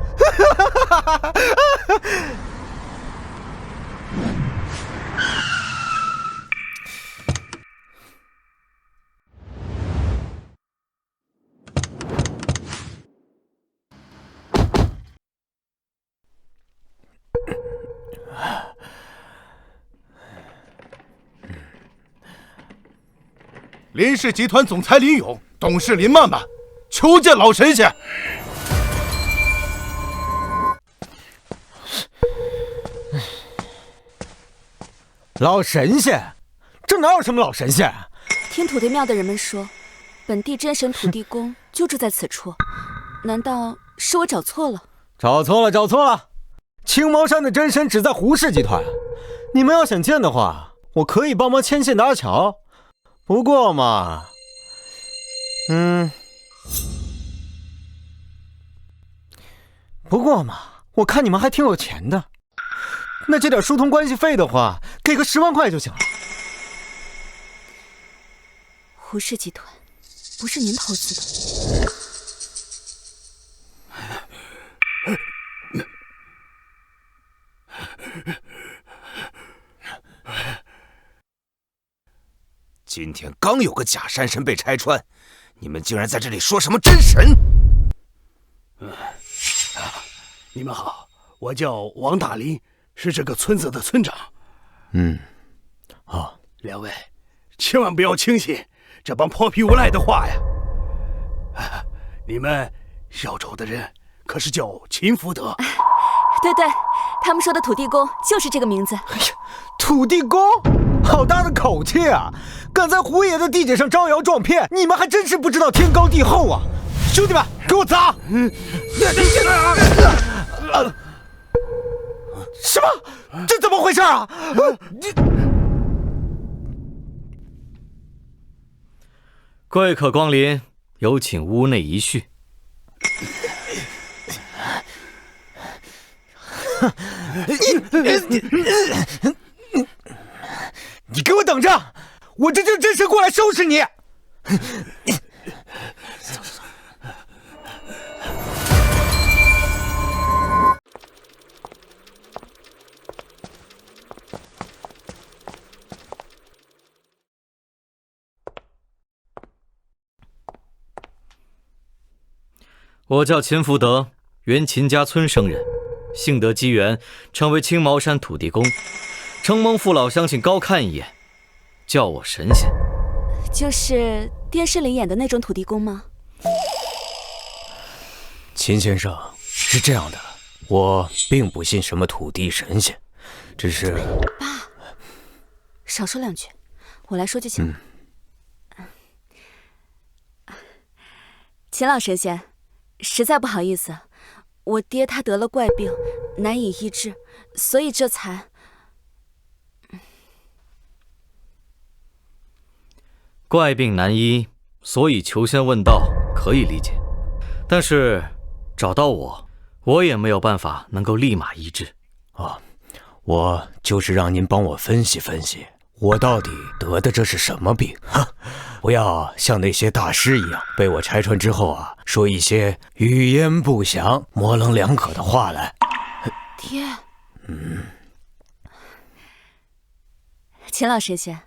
Speaker 3: 林氏集团总裁林勇，董事林曼曼，求见老神仙。
Speaker 6: 老神仙？这哪有什么老神仙？
Speaker 8: 听土地庙的人们说，本地真神土地公就住在此处，难道是我找错了？
Speaker 6: 找错了，找错了！青毛山的真神只在胡氏集团，你们要想见的话，我可以帮忙牵线搭桥。不过嘛，我看你们还挺有钱的，那这点疏通关系费的话，给个10万块就行了。
Speaker 8: 胡氏集团不是您投资的？
Speaker 1: 今天刚有个假山神被拆穿，你们竟然在这里说什么真神？
Speaker 4: 你们好，我叫王大林，是这个村子的村长。两位千万不要轻信这帮泼皮无赖的话呀！你们要找的人可是叫秦福德？
Speaker 8: 对对，他们说的土地公就是这个名字。
Speaker 6: 哎呀，土地公，好大的口气啊！敢在胡爷的地界上招摇撞骗，你们还真是不知道天高地厚啊！兄弟们，给我砸！什么？这怎么回事啊？
Speaker 2: 贵客光临，有请屋内一叙。
Speaker 6: 你给我等着！我这就真神过来收拾你！
Speaker 2: 我叫秦福德，原秦家村生人，幸得机缘成为青毛山土地公，承蒙父老乡亲高看一眼，叫我神仙。
Speaker 8: 就是电视里演的那种土地公吗？
Speaker 6: 秦先生，是这样的，我并不信什么土地神仙，只是……
Speaker 8: 爸，少说2句，我来说就行了。秦老神仙，实在不好意思，我爹他得了怪病，难以医治，所以这才……
Speaker 2: 怪病难医，所以求仙问道，可以理解。但是找到我也没有办法能够立马医治。
Speaker 6: 我就是让您帮我分析分析，我到底得的这是什么病？不要像那些大师一样，被我拆穿之后说一些语焉不详、模棱两可的话来。
Speaker 8: 爹，秦老神仙，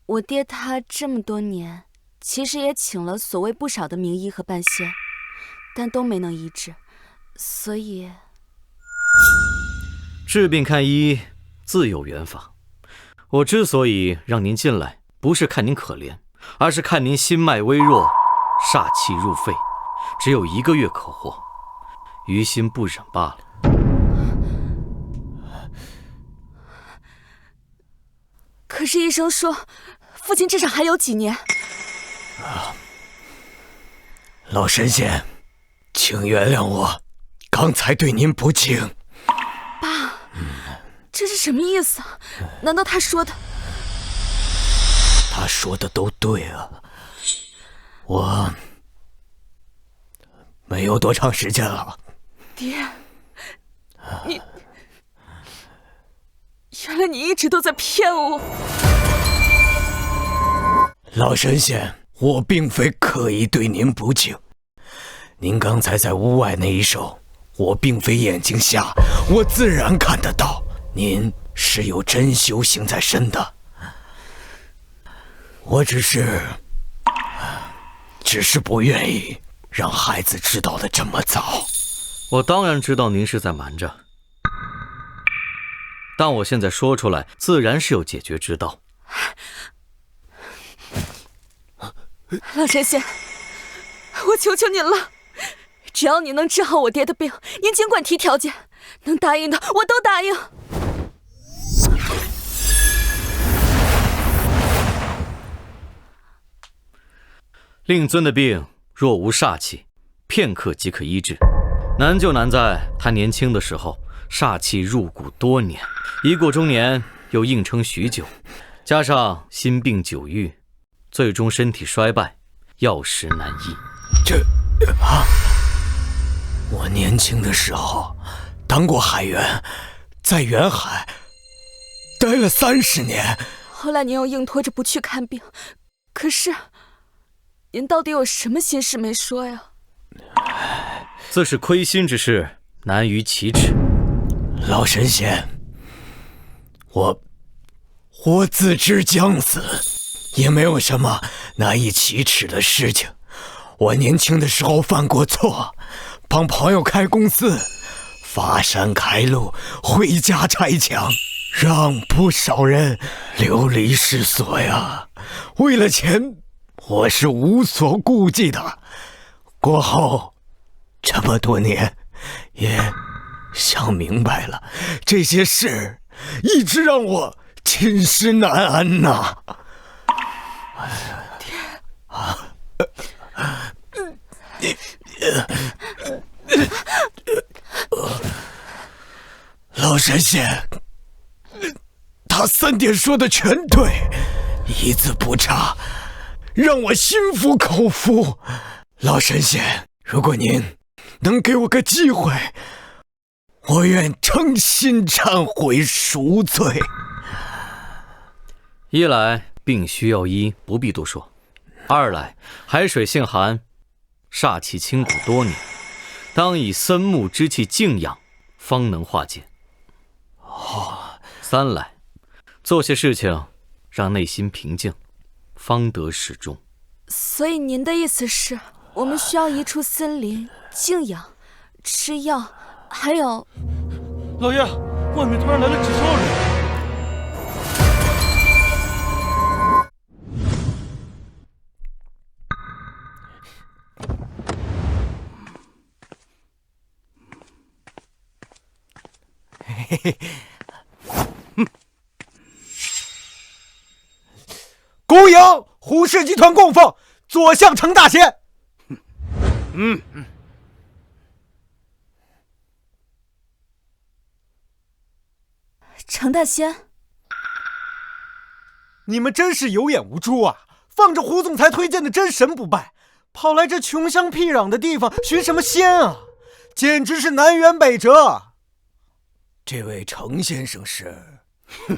Speaker 8: 我爹他这么多年，其实也请了所谓不少的名医和半仙，但都没能医治，所以
Speaker 2: 治病看医自有缘法。我之所以让您进来，不是看您可怜，而是看您心脉微弱，煞气入肺，只有1个月可活，于心不忍罢了。
Speaker 8: 可是医生说，父亲至少还有几年。
Speaker 6: 老神仙，请原谅我，刚才对您不敬。
Speaker 8: 爸，这是什么意思啊？难道他说的
Speaker 6: 都对啊？我没有多长时间了。
Speaker 8: 爹，原来你一直都在骗我。
Speaker 6: 老神仙，我并非刻意对您不敬。您刚才在屋外那一手，我并非眼睛瞎，我自然看得到，您是有真修行在身的。我只是不愿意让孩子知道的这么早。
Speaker 2: 我当然知道您是在瞒着，但我现在说出来，自然是有解决之道。
Speaker 8: 老神仙，我求求您了，只要你能治好我爹的病，您尽管提条件，能答应的我都答应。
Speaker 2: 令尊的病若无煞气，片刻即可医治。难就难在他年轻的时候煞气入骨多年，一过中年又硬撑许久，加上心病久郁，最终身体衰败，药石难医。
Speaker 6: 我年轻的时候当过海员，在远海待了30年。
Speaker 8: 后来您又硬拖着不去看病，可是您到底有什么心事没说呀？
Speaker 2: 自是亏心之事，难于启齿。
Speaker 6: 老神仙，我自知将死，也没有什么难以启齿的事情。我年轻的时候犯过错，帮朋友开公司，发山开路，回家拆墙，让不少人流离失所呀。为了钱，我是无所顾忌的。过后这么多年，也想明白了，这些事一直让我寝食难安呐。老神仙，他3点说的全对，一字不差，让我心服口服。老神仙，如果您能给我个机会，我愿诚心忏悔赎罪。
Speaker 2: 一来病需要医，不必多说；二来海水性寒，煞气侵骨多年，当以森木之气静养，方能化解。三来做些事情让内心平静，方得始终。
Speaker 8: 所以您的意思是，我们需要移出森林，静养，吃药，还有……
Speaker 5: 老爷，外面突然来了几艘人。
Speaker 6: 嘿嘿，恭迎胡氏集团供奉左相程大仙。
Speaker 8: 程大仙，
Speaker 6: 你们真是有眼无珠啊！放着胡总裁推荐的真神不拜，跑来这穷乡僻壤的地方寻什么仙啊？简直是南辕北辙。
Speaker 4: 这位程先生是？
Speaker 5: 哼，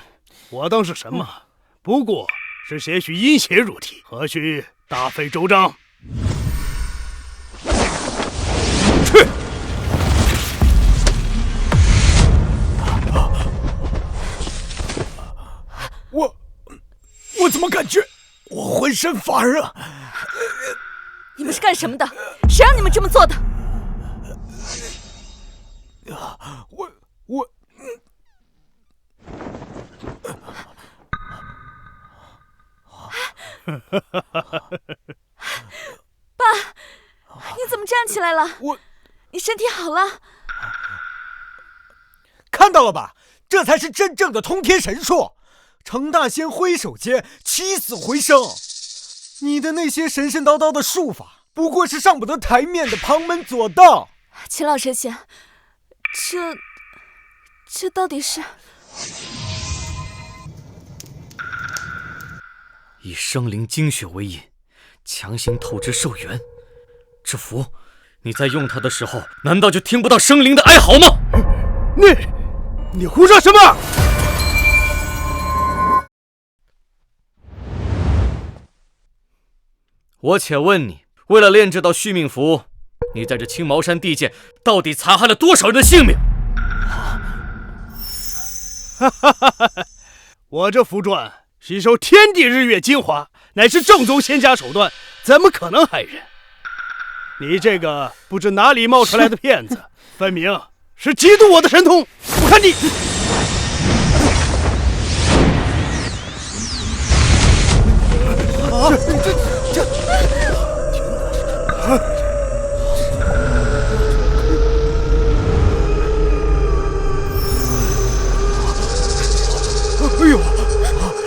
Speaker 5: 我当是什么？不过是些许阴邪入体，何须大费周章？去！
Speaker 4: 我怎么感觉我浑身发热？
Speaker 8: 你们是干什么的？谁让你们这么做的？爸，你怎么站起来了？你身体好了？
Speaker 6: 看到了吧，这才是真正的通天神术。程大仙挥手间起死回生，你的那些神神叨叨的术法，不过是上不得台面的旁门左道。
Speaker 8: 秦老神仙，这到底是？
Speaker 2: 以生灵精血为引，强行透支寿元。这符，你在用它的时候，难道就听不到生灵的哀嚎吗？
Speaker 5: 你胡说什么？
Speaker 2: 我且问你，为了炼这道续命符，你在这青毛山地界到底残害了多少人的性命？
Speaker 5: 我这符篆吸收天地日月精华，乃是正宗仙家手段，怎么可能害人？你这个不知哪里冒出来的骗子，分明是嫉妒我的神通！我看你！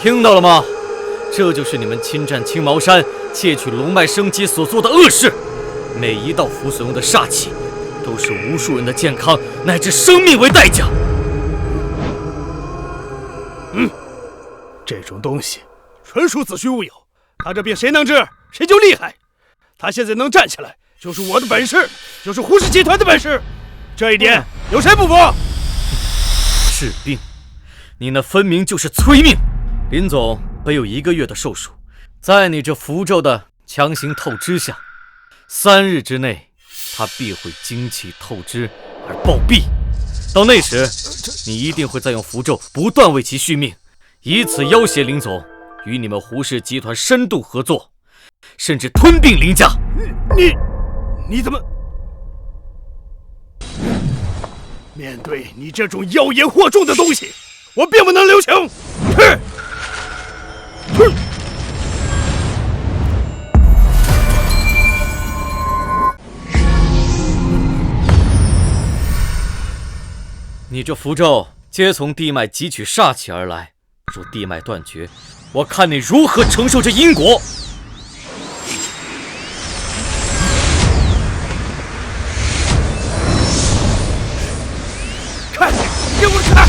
Speaker 2: 听到了吗？这就是你们侵占青毛山、窃取龙脉生机所做的恶事。每一道符所用的煞气，都是无数人的健康乃至生命为代价。
Speaker 5: 这种东西纯属子虚乌有，他这病谁能治，谁就厉害。他现在能站起来，就是我的本事，就是胡氏集团的本事，这一点有谁不服？
Speaker 2: 治病，你那分明就是催命。林总本有1个月的寿数，在你这符咒的强行透支下，3日之内，他必会精气透支而暴毙。到那时，你一定会再用符咒不断为其续命，以此要挟林总与你们胡氏集团深度合作，甚至吞并林家。
Speaker 5: 你怎么？面对你这种妖言惑众的东西，我并不能留情。去！
Speaker 2: 你这符咒皆从地脉汲取煞气而来，若地脉断绝，我看你如何承受这因果。
Speaker 5: 看，给我看！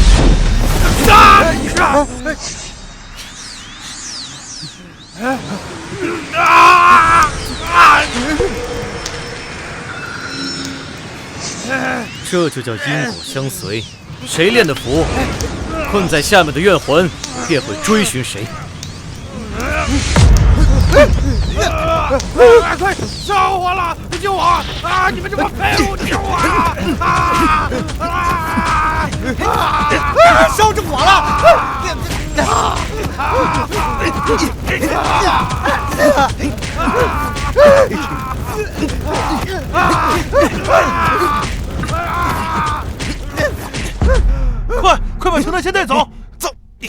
Speaker 2: 这就叫因果相随，谁练的符，困在下面的怨魂便会追寻谁。
Speaker 5: 快烧我了！救我！啊！你们这帮废物，救我！
Speaker 6: 烧着火了！
Speaker 5: 快把程大仙带走！走！
Speaker 8: 爸，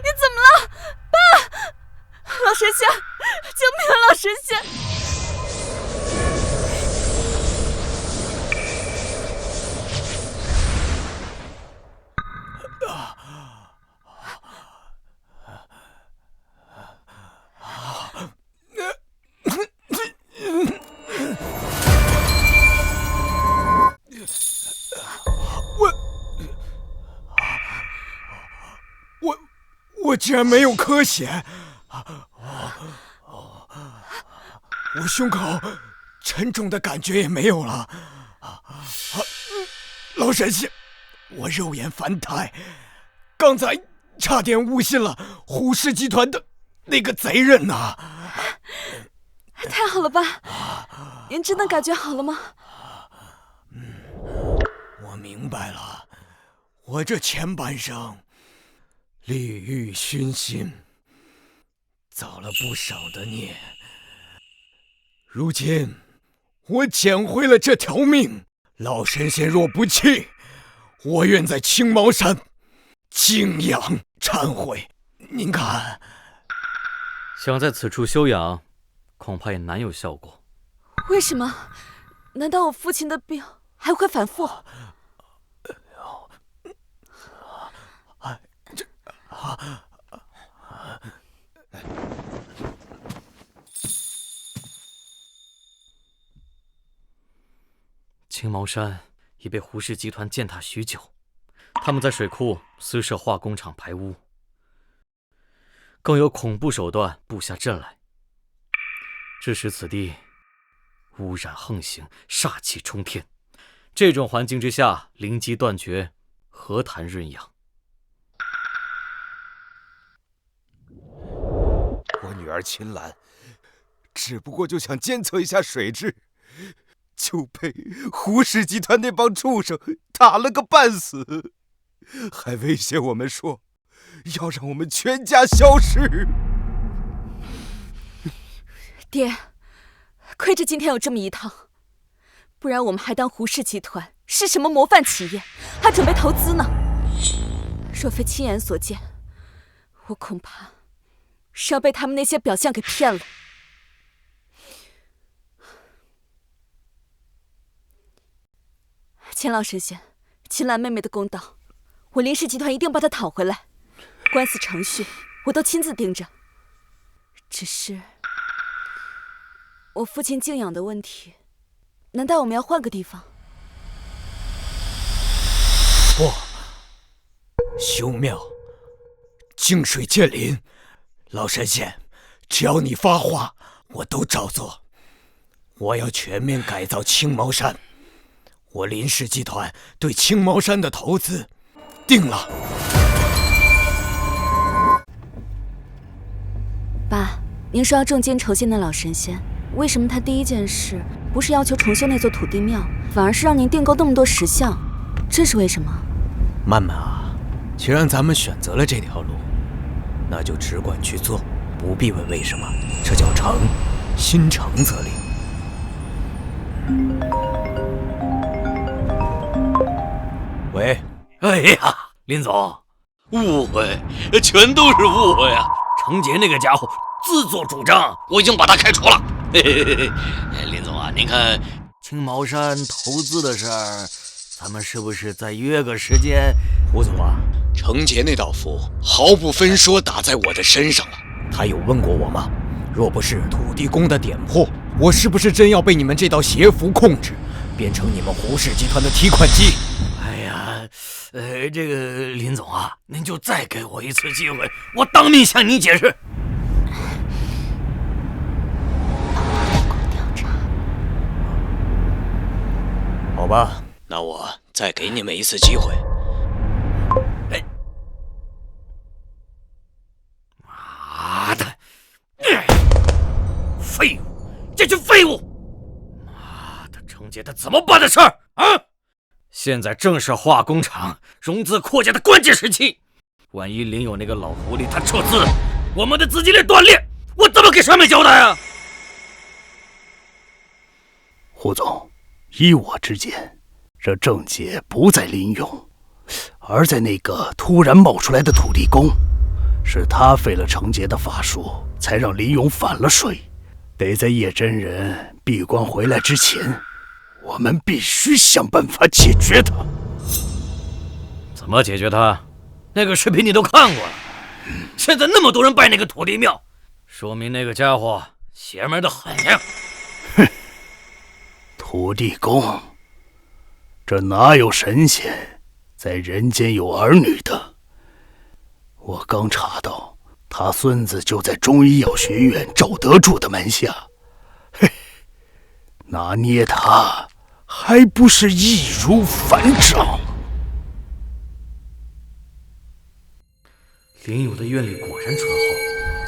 Speaker 8: 你怎么了？爸，老神仙，救命啊！老神仙！
Speaker 6: 我竟然没有咳血，我胸口沉重的感觉也没有了。老神仙，我肉眼凡胎，刚才差点误信了胡氏集团的那个贼人呐！
Speaker 8: 太好了吧？您真的感觉好了吗？
Speaker 6: 我明白了，我这前半生利欲熏心，造了不少的孽。如今我捡回了这条命，老神仙若不弃，我愿在青毛山静养忏悔。您看，
Speaker 2: 想在此处休养，恐怕也难有效果。
Speaker 8: 为什么？难道我父亲的病还会反复？
Speaker 2: 青毛山已被胡氏集团践踏许久，他们在水库私设化工厂排污，更有恐怖手段布下阵来，致使此地污染横行，煞气冲天。这种环境之下，灵机断绝，何谈润养？
Speaker 1: 我女儿秦岚只不过就想监测一下水质，就被胡氏集团那帮畜生打了个半死，还威胁我们说要让我们全家消失。
Speaker 8: 爹，亏着今天有这么一趟，不然我们还当胡氏集团是什么模范企业，还准备投资呢。若非亲眼所见，我恐怕是要被他们那些表象给骗了。秦老神仙，秦岚妹妹的公道，我林氏集团一定把她讨回来。官司程序我都亲自盯着。只是我父亲静养的问题，难道我们要换个地方？
Speaker 6: 不，修庙、净水建林，老神仙，只要你发话，我都照做。我要全面改造青毛山。我林氏集团对青毛山的投资定了。
Speaker 8: 爸，您说要重金筹建那老神仙，为什么他第一件事不是要求重修那座土地庙，反而是让您订购那么多石像？这是为什么？
Speaker 6: 曼曼啊，既然咱们选择了这条路，那就只管去做，不必问为什么。这叫诚，心诚则灵。喂，
Speaker 2: 哎呀，林总，误会，全都是误会啊！程杰那个家伙自作主张，我已经把他开除了。嘿嘿嘿嘿，林总啊，您看青毛山投资的事儿，咱们是不是再约个时间？
Speaker 6: 胡总啊，程杰那道符毫不分说打在我的身上了。他有问过我吗？若不是土地公的点破，我是不是真要被你们这道邪符控制，变成你们胡氏集团的提款机？
Speaker 2: 哎呀，这个林总啊，您就再给我一次机会，我当面向你解释。
Speaker 6: 好吧，那我再给你们一次机会。
Speaker 2: 妈的，废物！这群废物！妈的，程杰他怎么办的事儿啊？现在正是化工厂融资扩建的关键时期，万一林有那个老狐狸他撤资，我们的资金链断裂，我怎么给上面交代啊？
Speaker 4: 胡总，依我之见，这症结不在林勇，而在那个突然冒出来的土地公，是他废了程杰的法术，才让林勇反了水。得在叶真人闭关回来之前，我们必须想办法解决他。
Speaker 2: 怎么解决他？那个视频你都看过了，现在那么多人拜那个土地庙，说明那个家伙邪门的很呀。
Speaker 4: 哼，土地公，这哪有神仙在人间有儿女的？我刚查到，他孙子就在中医药学院赵德柱的门下。嘿，拿捏他还不是易如反掌？
Speaker 2: 林勇的愿力果然醇厚，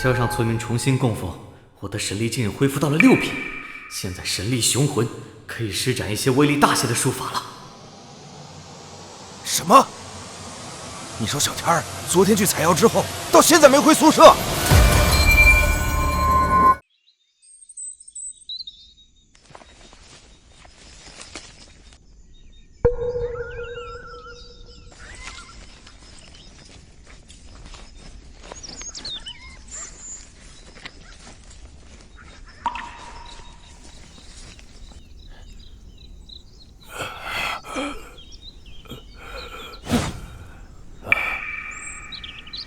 Speaker 2: 加上村民重新供奉，我的神力竟然恢复到了6品。现在神力雄浑，可以施展一些威力大些的术法了。
Speaker 1: 什么？你说小天儿昨天去采药之后，到现在没回宿舍？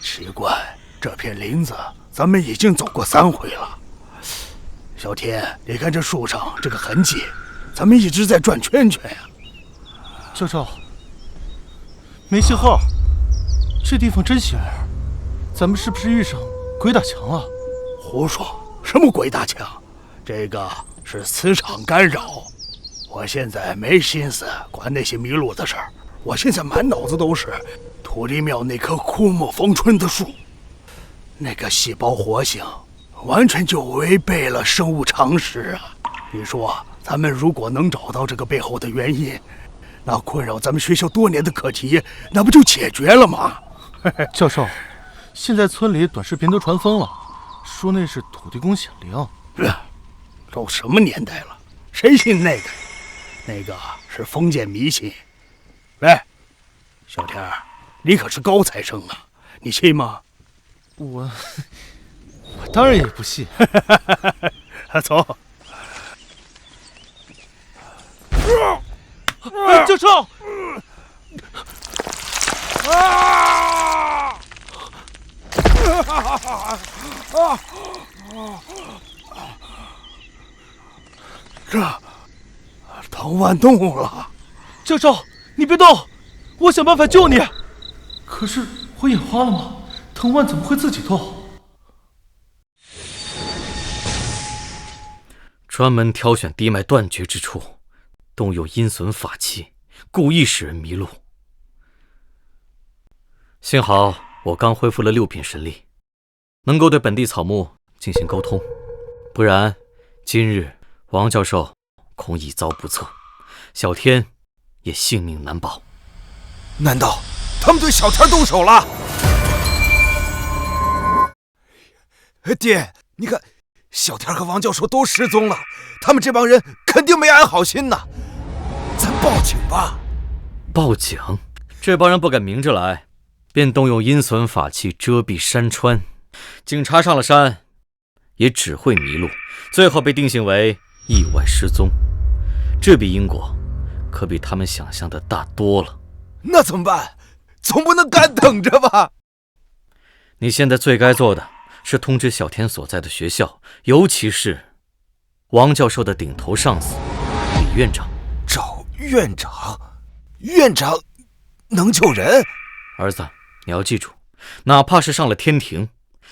Speaker 4: 奇怪，这片林子咱们已经走过3回了。小天，你看这树上这个痕迹，咱们一直在转圈圈呀。
Speaker 3: 教授，没信号，这地方真邪门，咱们是不是遇上鬼打墙了？
Speaker 4: 胡说，什么鬼打墙？这个是磁场干扰。我现在没心思管那些迷路的事儿，我现在满脑子都是土地庙那棵枯木逢春的树，那个细胞活性完全就违背了生物常识啊！你说，咱们如果能找到这个背后的原因，那困扰咱们学校多年的课题，那不就解决了吗？
Speaker 3: 教授，现在村里短视频都传疯了，说那是土地公显灵。
Speaker 4: 都什么年代了，谁信那个？那个是封建迷信。喂，小天儿，你可是高材生啊，你信吗？
Speaker 3: 我当然也不信。
Speaker 4: 走。
Speaker 3: 教授！
Speaker 4: 这藤蔓动了。
Speaker 3: 教授，你别动，我想办法救你。可是我眼花了吗？藤蔓怎么会自己动？
Speaker 2: 专门挑选地脉断绝之处，动用阴损法器，故意使人迷路。幸好我刚恢复了6品神力，能够对本地草木进行沟通，不然今日王教授恐一遭不测，小天也性命难保。
Speaker 1: 难道他们对小天动手了？爹，你看，小天和王教授都失踪了，他们这帮人肯定没安好心呐。咱报警吧。
Speaker 2: 报警？这帮人不敢明着来，便动用阴损法器遮蔽山川，警察上了山也只会迷路，最后被定性为意外失踪。这笔因果可比他们想象的大多了。
Speaker 1: 那怎么办？总不能干等着吧？
Speaker 2: 你现在最该做的是通知小天所在的学校，尤其是王教授的顶头上司李院长。
Speaker 1: 找院长？院长能救人？
Speaker 2: 儿子，你要记住，哪怕是上了天庭，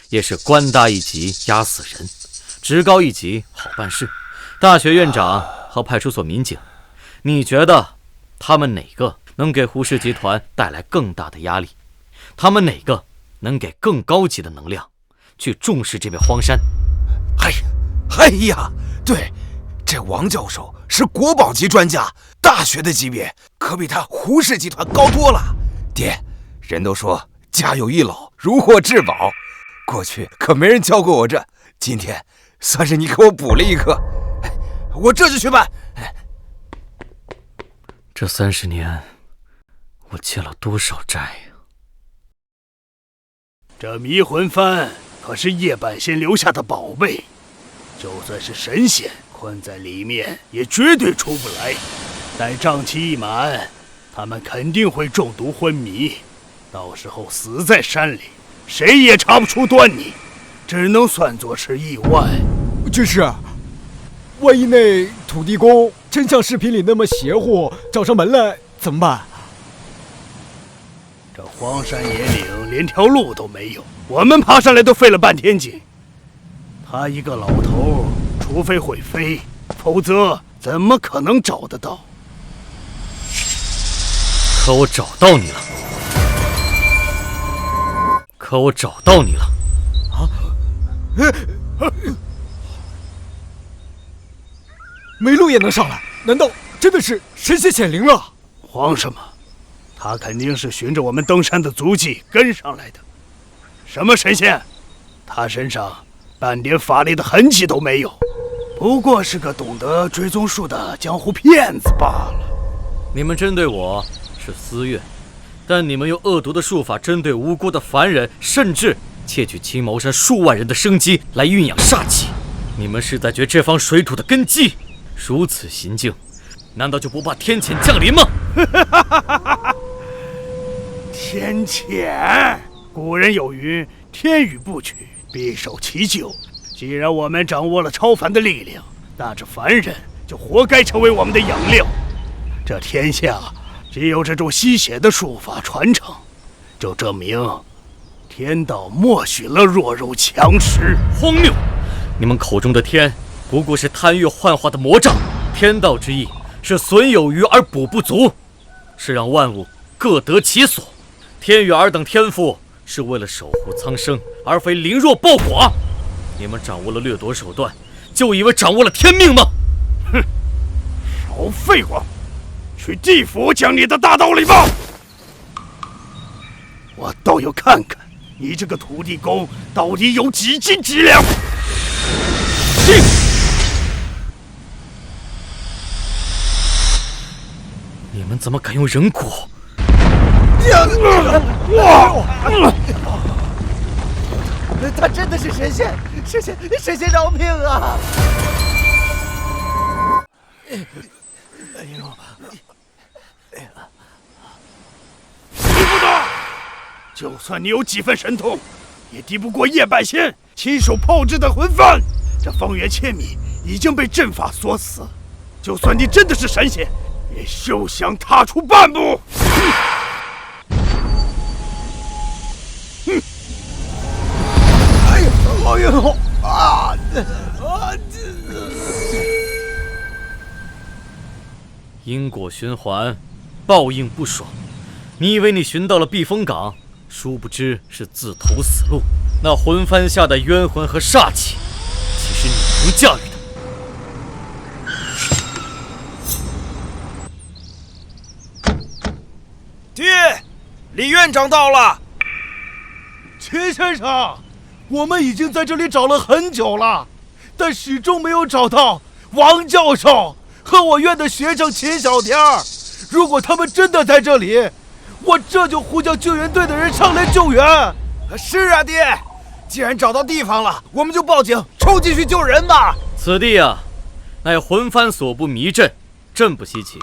Speaker 2: 也是官大一级压死人，职高一级好办事。大学院长和派出所民警，你觉得他们哪个能给胡氏集团带来更大的压力？他们哪个能给更高级的能量去重视这片荒山？
Speaker 1: 哎呀，对，这王教授是国宝级专家，大学的级别可比他胡氏集团高多了。爹，人都说家有一老如获至宝，过去可没人教过我这，今天算是你给我补了一课，我这就去办。
Speaker 2: 这30年我欠了多少债呀？
Speaker 4: 这迷魂幡可是叶半仙留下的宝贝，就算是神仙困在里面也绝对出不来。待瘴气一满，他们肯定会中毒昏迷，到时候死在山里，谁也查不出端倪，只能算作是意外。
Speaker 5: 军师，万一那土地公真像视频里那么邪乎，找上门来怎么办？
Speaker 4: 这荒山野岭连条路都没有，我们爬上来都费了半天劲。他一个老头，除非会飞，否则怎么可能找得到？
Speaker 2: 可我找到你了，
Speaker 6: 没路也能上来，难道真的是神仙显灵了？
Speaker 4: 慌什么？他肯定是循着我们登山的足迹跟上来的。什么神仙？他身上半点法力的痕迹都没有，不过是个懂得追踪术的江湖骗子罢了。
Speaker 2: 你们针对我是私怨，但你们用恶毒的术法针对无辜的凡人，甚至窃取青毛山数万人的生机来酝养煞气，你们是在掘这方水土的根基。如此行径，难道就不怕天谴降临吗？
Speaker 4: 天谴！古人有云：“天与不取，必受其咎。”既然我们掌握了超凡的力量，那这凡人就活该成为我们的养料。这天下只有这种吸血的术法传承，就证明天道默许了弱肉强食。
Speaker 2: 荒谬！你们口中的天，不过是贪欲幻化的魔障。天道之意是损有余而补不足，是让万物各得其所。天与尔等天赋是为了守护苍生，而非凌弱暴寡。你们掌握了掠夺手段，就以为掌握了天命吗？
Speaker 4: 哼，少废话，去地府讲你的大道理吧。我倒要看看你这个土地公到底有几斤几两。
Speaker 2: 你们怎么敢用人骨？
Speaker 5: 他真的是神仙，神仙饶命啊！
Speaker 4: 敌不得！就算你有几分神通，也敌不过叶半仙亲手炮制的魂幡。这方圆千米已经被阵法锁死，就算你真的是神仙，也休想踏出半步。
Speaker 5: 哎呦啊！
Speaker 2: 因果循环，报应不爽。你以为你寻到了避风港，殊不知是自投死路。那魂幡下的冤魂和煞气，其实你能驾驭的。
Speaker 1: 爹，李院长到了。
Speaker 5: 秦先生，我们已经在这里找了很久了，但始终没有找到王教授和我院的学生秦小天。如果他们真的在这里，我这就呼叫救援队的人上来救援。
Speaker 1: 是啊，爹，既然找到地方了，我们就报警，冲进去救人吧。
Speaker 2: 此地啊，乃魂幡所布迷阵，阵不稀奇。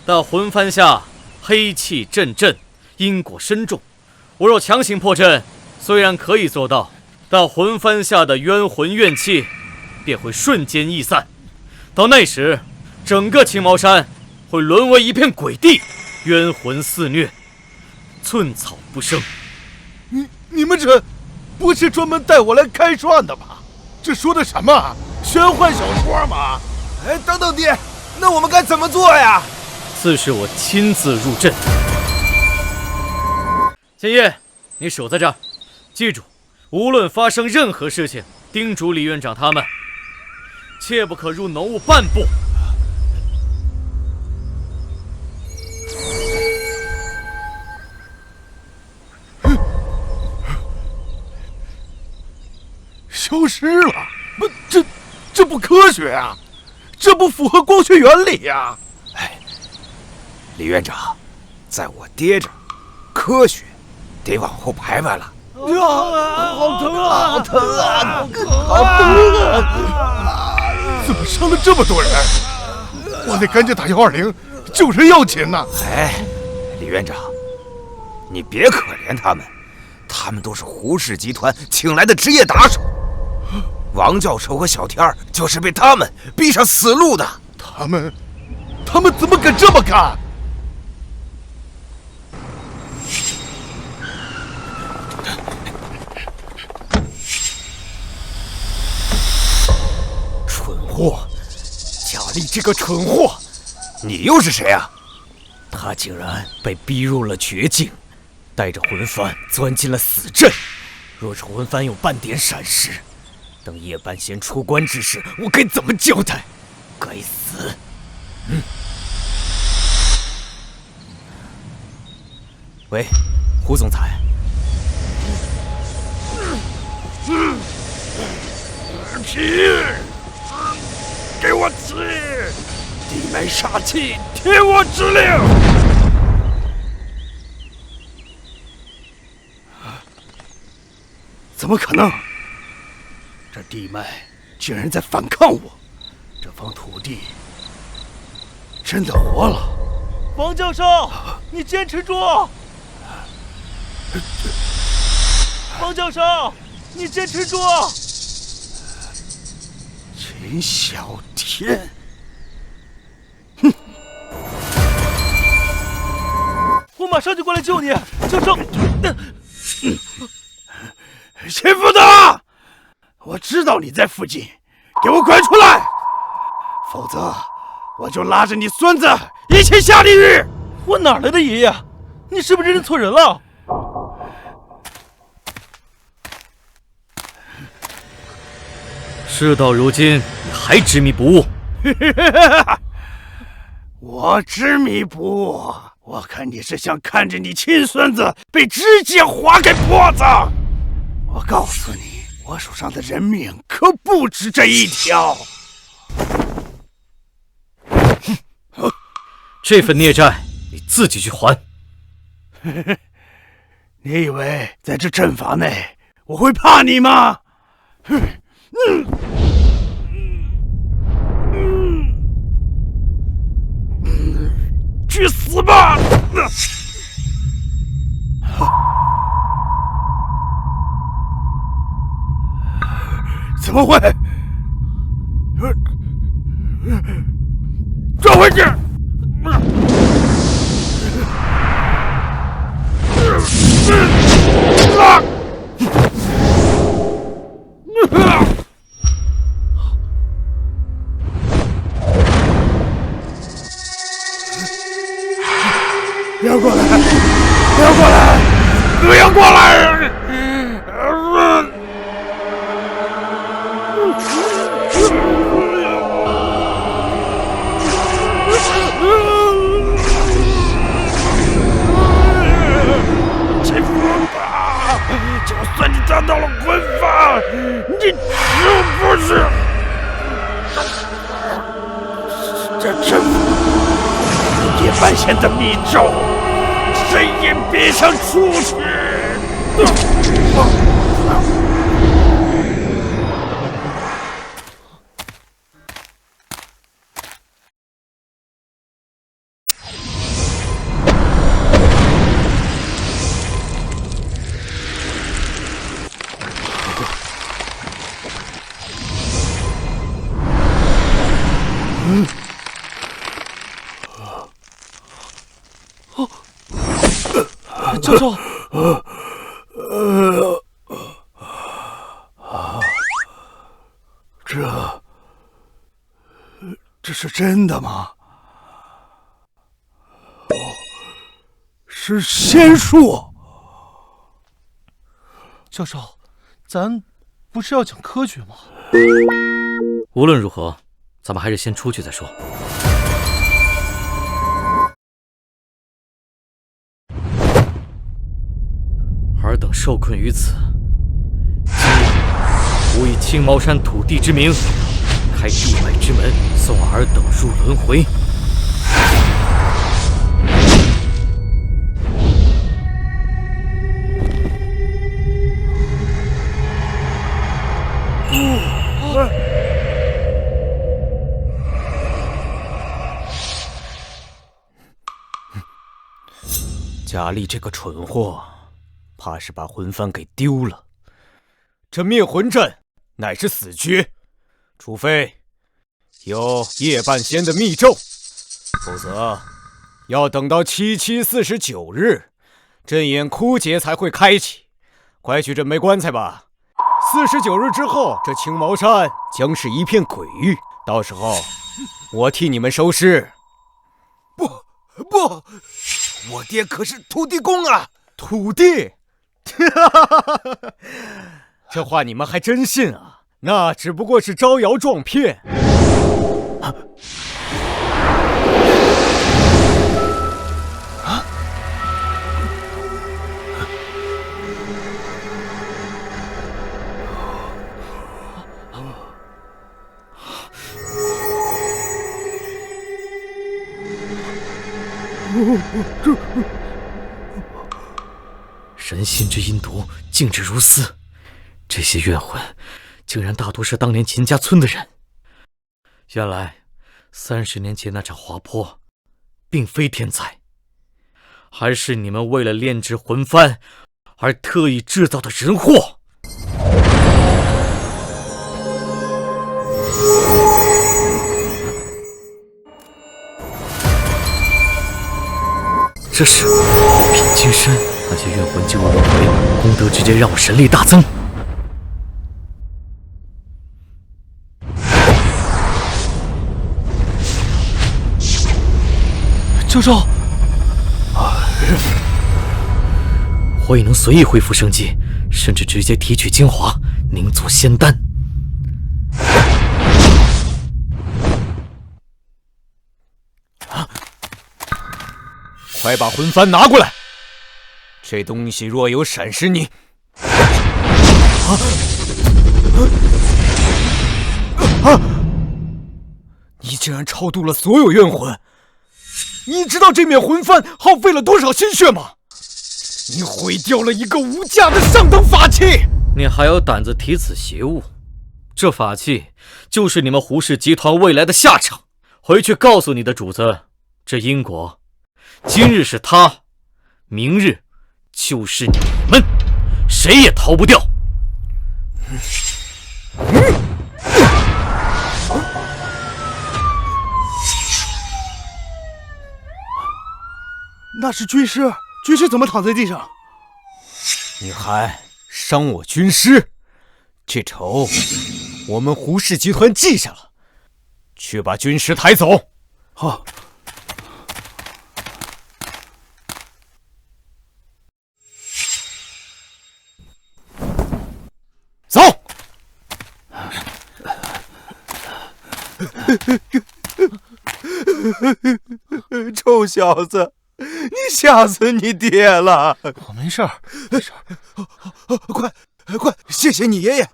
Speaker 2: 但魂幡下黑气阵阵，因果深重。我若强行破阵，虽然可以做到，但魂幡下的冤魂怨气便会瞬间逸散。到那时，整个青毛山会沦为一片鬼地，冤魂肆虐，寸草不生。
Speaker 5: 你们这不是专门带我来开涮的吗？这说的什么玄幻小说吗？
Speaker 1: 哎，等等爹，那我们该怎么做呀？
Speaker 2: 自是我亲自入阵。建业，你守在这儿，记住，无论发生任何事情，叮嘱李院长他们，切不可入浓雾半步。
Speaker 5: 消失了？不，这不科学啊！这不符合光学原理呀！
Speaker 1: 哎，李院长，在我爹这儿，科学得往后排排了。
Speaker 5: 好疼啊！好疼啊！好疼啊！怎么伤了这么多人？我得赶紧打120，救人要紧呐！
Speaker 1: 哎，李院长，你别可怜他们，他们都是胡氏集团请来的职业打手。王教授和小天儿就是被他们逼上死路的。
Speaker 5: 他们怎么敢这么干？
Speaker 6: 货，贾力这个蠢货！
Speaker 1: 你又是谁啊？
Speaker 6: 他竟然被逼入了绝境，带着魂幡钻进了死阵。若是魂幡有半点闪失，等叶半仙出关之时，我该怎么交代？该死！喂，胡总裁。
Speaker 4: 起！给我起！地脉杀气，听我指令！怎么可能？这地脉竟然在反抗我！这方土地真的活了！
Speaker 5: 王教授，你坚持住！王教授，你坚持住！
Speaker 4: 秦小天，
Speaker 5: 我马上就过来救你，教授。
Speaker 4: 秦副的，我知道你在附近，给我滚出来，否则我就拉着你孙子一起下地狱！
Speaker 5: 我哪来的爷爷？你是不是认错人了？
Speaker 2: 事到如今，你还执迷不悟？
Speaker 4: 我执迷不悟，我看你是想看着你亲孙子被直接划开脖子。我告诉你，我手上的人命可不止这一条。
Speaker 2: 这份孽债你自己去还。
Speaker 4: 你以为在这阵法内我会怕你吗？去死吧！怎么会？转回去！不要过来！不要过来！不要过来！欺负我吧！就算你得到了魂幡，你是不是？这阵法叶半仙的密咒，谁也别想出去！
Speaker 5: 教授，
Speaker 4: 这是真的吗？哦，是仙术。
Speaker 5: 教授，咱不是要讲科学吗？
Speaker 2: 无论如何，咱们还是先出去再说。尔等受困于此，今日吾以青毛山土地之名，开地脉之门，送尔等入轮回。
Speaker 6: 贾力这个蠢货，怕是把魂幡给丢了。这灭魂阵乃是死诀，除非有叶半仙的密咒，否则要等到7749日，阵眼枯竭才会开启。快去准备棺材吧！49日之后，这青毛山将是一片鬼域，到时候我替你们收尸。
Speaker 1: 不，我爹可是土地公啊！
Speaker 6: 土地，这话你们还真信啊？那只不过是招摇撞骗。
Speaker 2: 人心之阴毒，竟至如斯。这些怨魂，竟然大多是当年秦家村的人。原来，30年前那场滑坡，并非天灾，还是你们为了炼制魂幡而特意制造的人祸。这是一品金身，那些怨魂进入轮回，功德直接让我神力大增。教授，我也能随意恢复生机，甚至直接提取精华，凝做仙丹。
Speaker 6: 快把魂幡拿过来！这东西若有闪失你，你竟然超度了所有怨魂！你知道这面魂幡耗费了多少心血吗？你毁掉了一个无价的上等法器！
Speaker 2: 你还有胆子提此邪物？这法器就是你们胡氏集团未来的下场。回去告诉你的主子，这因果，今日是他，明日就是你们，谁也逃不掉。
Speaker 5: 那是军师，军师怎么躺在地上？
Speaker 6: 你还伤我军师，这仇我们胡氏集团记下了。去把军师抬走。
Speaker 5: 好。
Speaker 6: 走。
Speaker 1: 臭小子，你吓死你爹了！
Speaker 3: 我没事儿，没事儿。
Speaker 1: 快，谢谢你爷爷。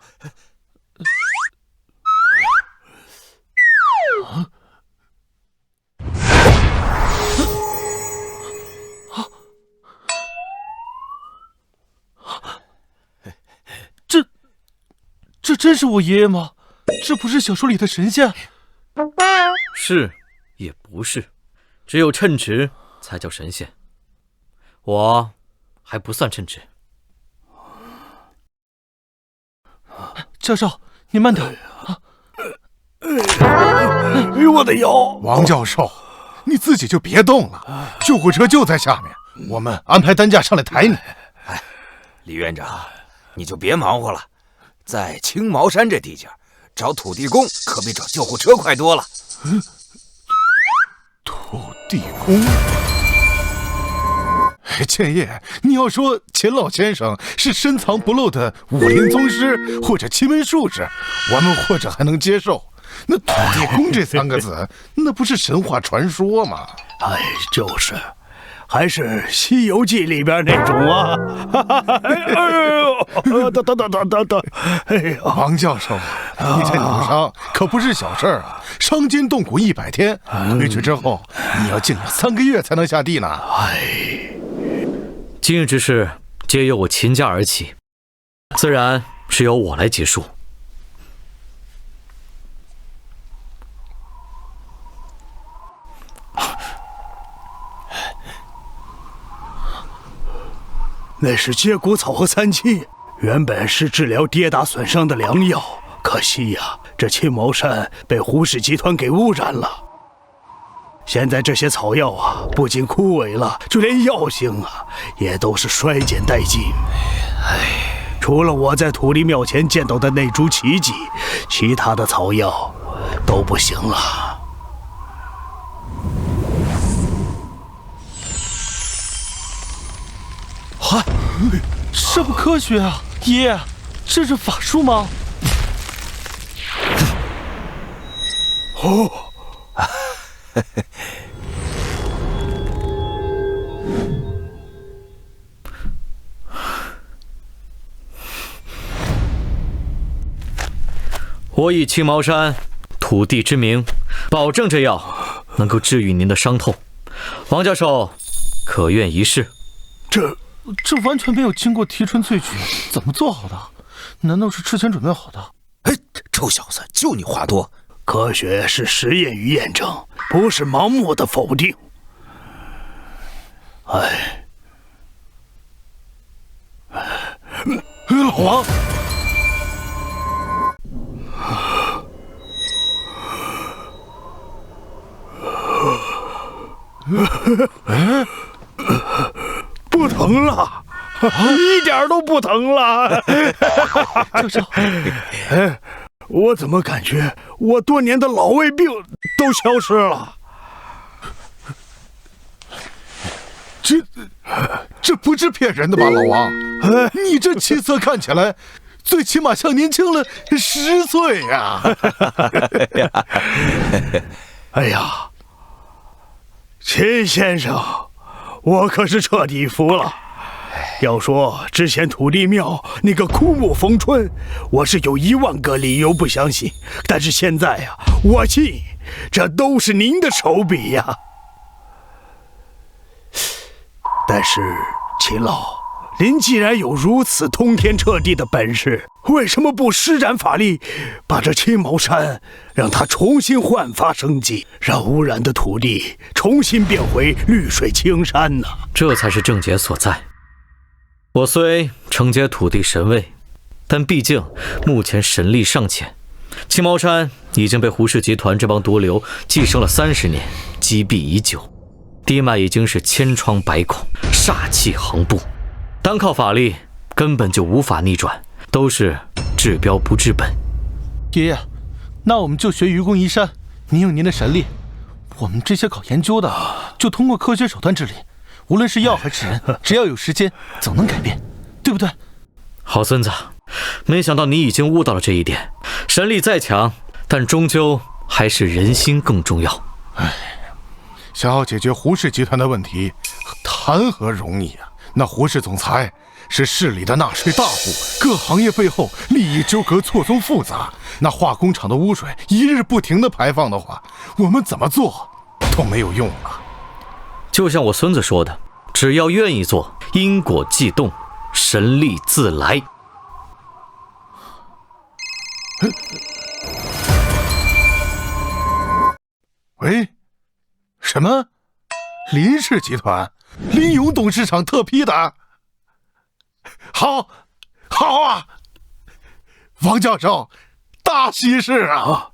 Speaker 3: 这真是我爷爷吗？这不是小说里的神仙？
Speaker 2: 是，也不是，只有称职才叫神仙。我还不算称职。
Speaker 3: 教授，你慢点。
Speaker 4: 我的腰！
Speaker 3: 王教授，你自己就别动了，救护车就在下面，我们安排担架上来抬你。
Speaker 1: 哎，李院长，你就别忙活了。在青毛山这地界，找土地公可比找救护车快多了。
Speaker 3: 土地公？建业，你要说秦老先生是深藏不露的武林宗师或者奇门术士，我们或者还能接受。那土地公这3个字，那不是神话传说吗？
Speaker 4: 哎，就是。还是《西游记》里边那种啊！等！哎呦，
Speaker 3: 王教授，你这扭伤可不是小事儿啊，伤筋动骨100天，回去之后你要静养3个月才能下地呢。
Speaker 4: 哎，
Speaker 2: 今日之事皆由我秦家而起，自然是由我来结束。
Speaker 4: 那是接骨草和3七，原本是治疗跌打损伤的良药，可惜呀，这青毛山被胡氏集团给污染了。现在这些草药啊，不仅枯萎了，就连药性啊，也都是衰减殆尽。除了我在土地庙前见到的那株奇迹，其他的草药都不行了。
Speaker 5: 嗨，这不科学啊！爷爷，这是法术吗？
Speaker 4: 哦，
Speaker 2: 我以青毛山土地之名，保证这药能够治愈您的伤痛。王教授，可愿一试？
Speaker 5: 这完全没有经过提纯萃取，怎么做好的？难道是之前准备好的？
Speaker 1: 哎，臭小子，就你话多！
Speaker 4: 科学是实验与验证，不是盲目的否定。哎，
Speaker 5: 老王，
Speaker 4: 不疼了，一点都不疼了。哎，我怎么感觉我多年的老胃病都消失了？
Speaker 5: 这不是骗人的吧，老王？你这气色看起来，最起码像年轻了10岁呀！
Speaker 4: 哎呀，秦先生，我可是彻底服了。要说之前土地庙那个枯木逢春，我是有10000个理由不相信，但是现在呀，我信，这都是您的手笔呀。但是秦老，您既然有如此通天彻地的本事，为什么不施展法力，把这青毛山让它重新焕发生机，让污染的土地重新变回绿水青山呢？
Speaker 2: 这才是症结所在。我虽承接土地神位，但毕竟目前神力尚浅。青毛山已经被胡氏集团这帮毒瘤寄生了30年，积弊已久，地脉已经是千疮百孔，煞气横布，单靠法力根本就无法逆转，都是治标不治本。
Speaker 5: 爷爷，那我们就学愚公移山，您用您的神力，我们这些搞研究的就通过科学手段治理。无论是药还是人，只要有时间，总能改变，对不对？
Speaker 2: 好孙子，没想到你已经悟到了这一点。神力再强，但终究还是人心更重要。
Speaker 5: 哎，想要解决胡氏集团的问题，谈何容易啊！那胡氏总裁是市里的纳税大户，各行业背后利益纠葛错综复杂。那化工厂的污水一日不停的排放的话，我们怎么做都没有用了。
Speaker 2: 就像我孙子说的，只要愿意做，因果既动，神力自来。
Speaker 5: 喂，什么？林氏集团，林勇董事长特批的。好啊，王教授，大喜事啊！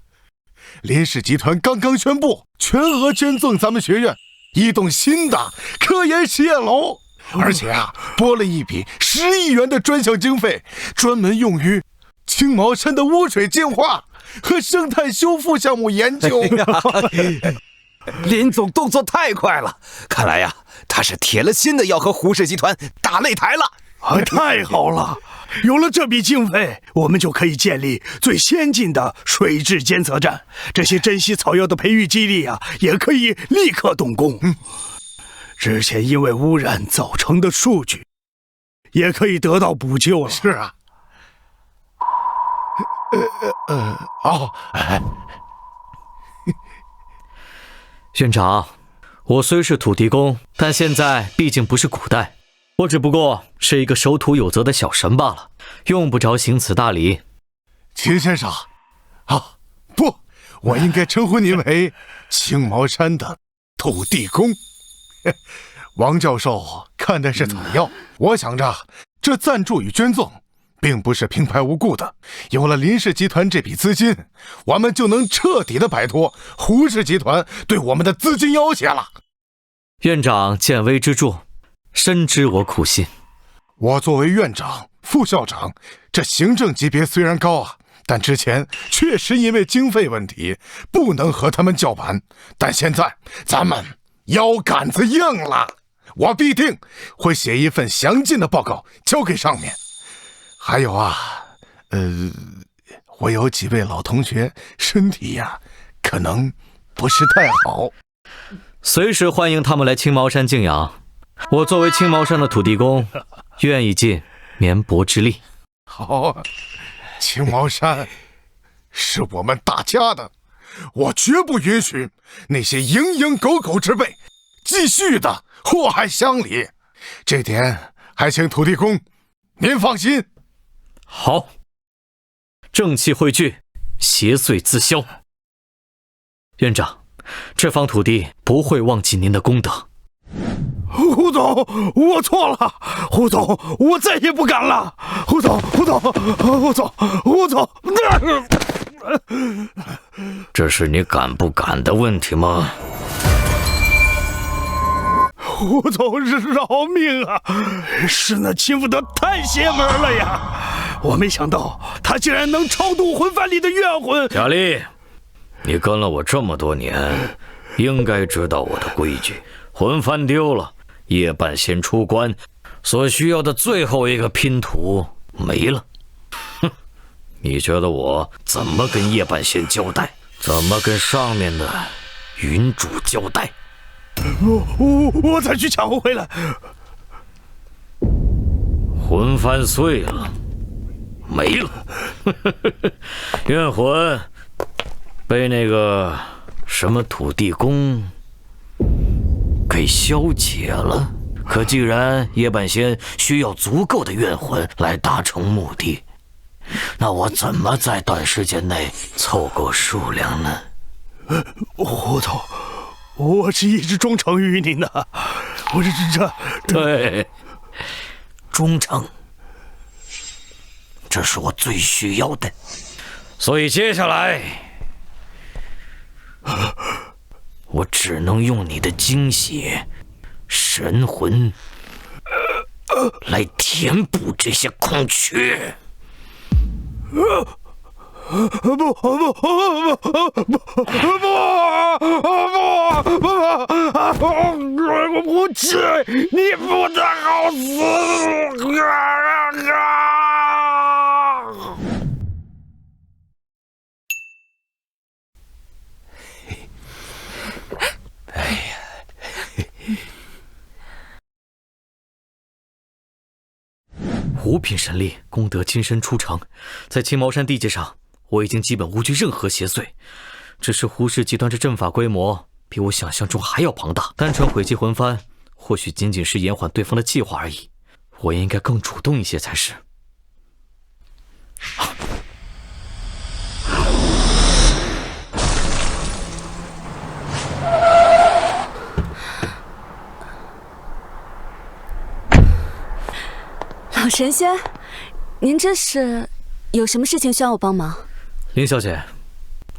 Speaker 5: 林氏集团刚刚宣布全额捐赠咱们学院一栋新的科研实验楼，而且拨了一笔10亿元的专项经费，专门用于青毛山的污水净化和生态修复项目研究。
Speaker 1: 林总动作太快了，看来他是铁了心的要和胡氏集团打擂台了。
Speaker 4: 太好了！有了这笔经费，我们就可以建立最先进的水质监测站，这些珍稀草药的培育基地也可以立刻动工。之前因为污染造成的数据，也可以得到补救了。
Speaker 5: 是啊。
Speaker 2: 院长，我虽是土地公，但现在毕竟不是古代，我只不过是一个守土有责的小神罢了，用不着行此大礼。
Speaker 5: 秦先生，不，我应该称呼您为青毛山的土地公。王教授看的是怎么样？我想着这赞助与捐赠并不是平白无故的，有了林氏集团这笔资金，我们就能彻底的摆脱胡氏集团对我们的资金要挟了。
Speaker 2: 院长见微知著，深知我苦心。
Speaker 5: 我作为院长、副校长，这行政级别虽然高
Speaker 4: 但之前确实因为经费问题不能和他们叫板，但现在咱们腰杆子硬了，我必定会写一份详尽的报告交给上面。还有啊，我有几位老同学身体呀，可能不是太好，
Speaker 2: 随时欢迎他们来青毛山静养。我作为青毛山的土地公，愿意尽绵薄之力。
Speaker 4: 好啊，青毛山是我们大家的，我绝不允许那些蝇营狗苟之辈继续的祸害乡里，这点还请土地公您放心。
Speaker 2: 好，正气汇聚，邪祟自消。院长，这方土地不会忘记您的功德。
Speaker 5: 胡总，我错了，胡总，我再也不敢了。胡总，
Speaker 2: 这是你敢不敢的问题吗？
Speaker 5: 胡总，饶命啊！是那秦福德太邪门了呀！我没想到他竟然能超度魂幡里的怨魂。
Speaker 2: 佳丽，你跟了我这么多年，应该知道我的规矩。魂幡丢了，夜半仙出关，所需要的最后一个拼图没了。哼，你觉得我怎么跟夜半仙交代？怎么跟上面的云主交代？
Speaker 5: 我再去抢回来。
Speaker 2: 魂幡碎了，没了。怨魂被那个什么土地公给消解了。可既然夜半仙需要足够的怨魂来达成目的，那我怎么在短时间内凑够数量呢？
Speaker 5: 胡总，我是一直忠诚于您的，我这
Speaker 2: 对，忠诚，这是我最需要的。所以接下来，我只能用你的精血、神魂来填补这些空缺。
Speaker 5: 不去，你不得好死！
Speaker 2: 五品神力，功德金身出城，在青毛山地界上，我已经基本无惧任何邪祟。只是胡氏集团这阵法规模比我想象中还要庞大，单纯毁弃魂幡，或许仅仅是延缓对方的计划而已。我应该更主动一些才是。
Speaker 8: 老神仙，您这是有什么事情需要我帮忙？
Speaker 2: 林小姐，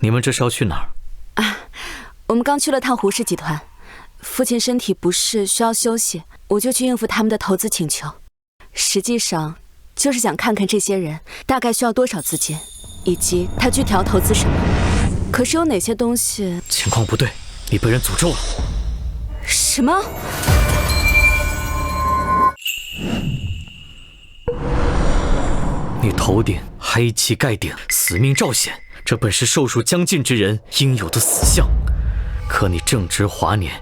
Speaker 2: 你们这是要去哪儿？
Speaker 8: 我们刚去了趟胡氏集团，父亲身体不适需要休息，我就去应付他们的投资请求。实际上就是想看看这些人大概需要多少资金，以及他具体要投资什么。可是有哪些东西……
Speaker 2: 情况不对，你被人诅咒了。
Speaker 8: 什么？
Speaker 2: 你头顶黑气盖顶，死命照显，这本是寿数将尽之人应有的死相。可你正值华年，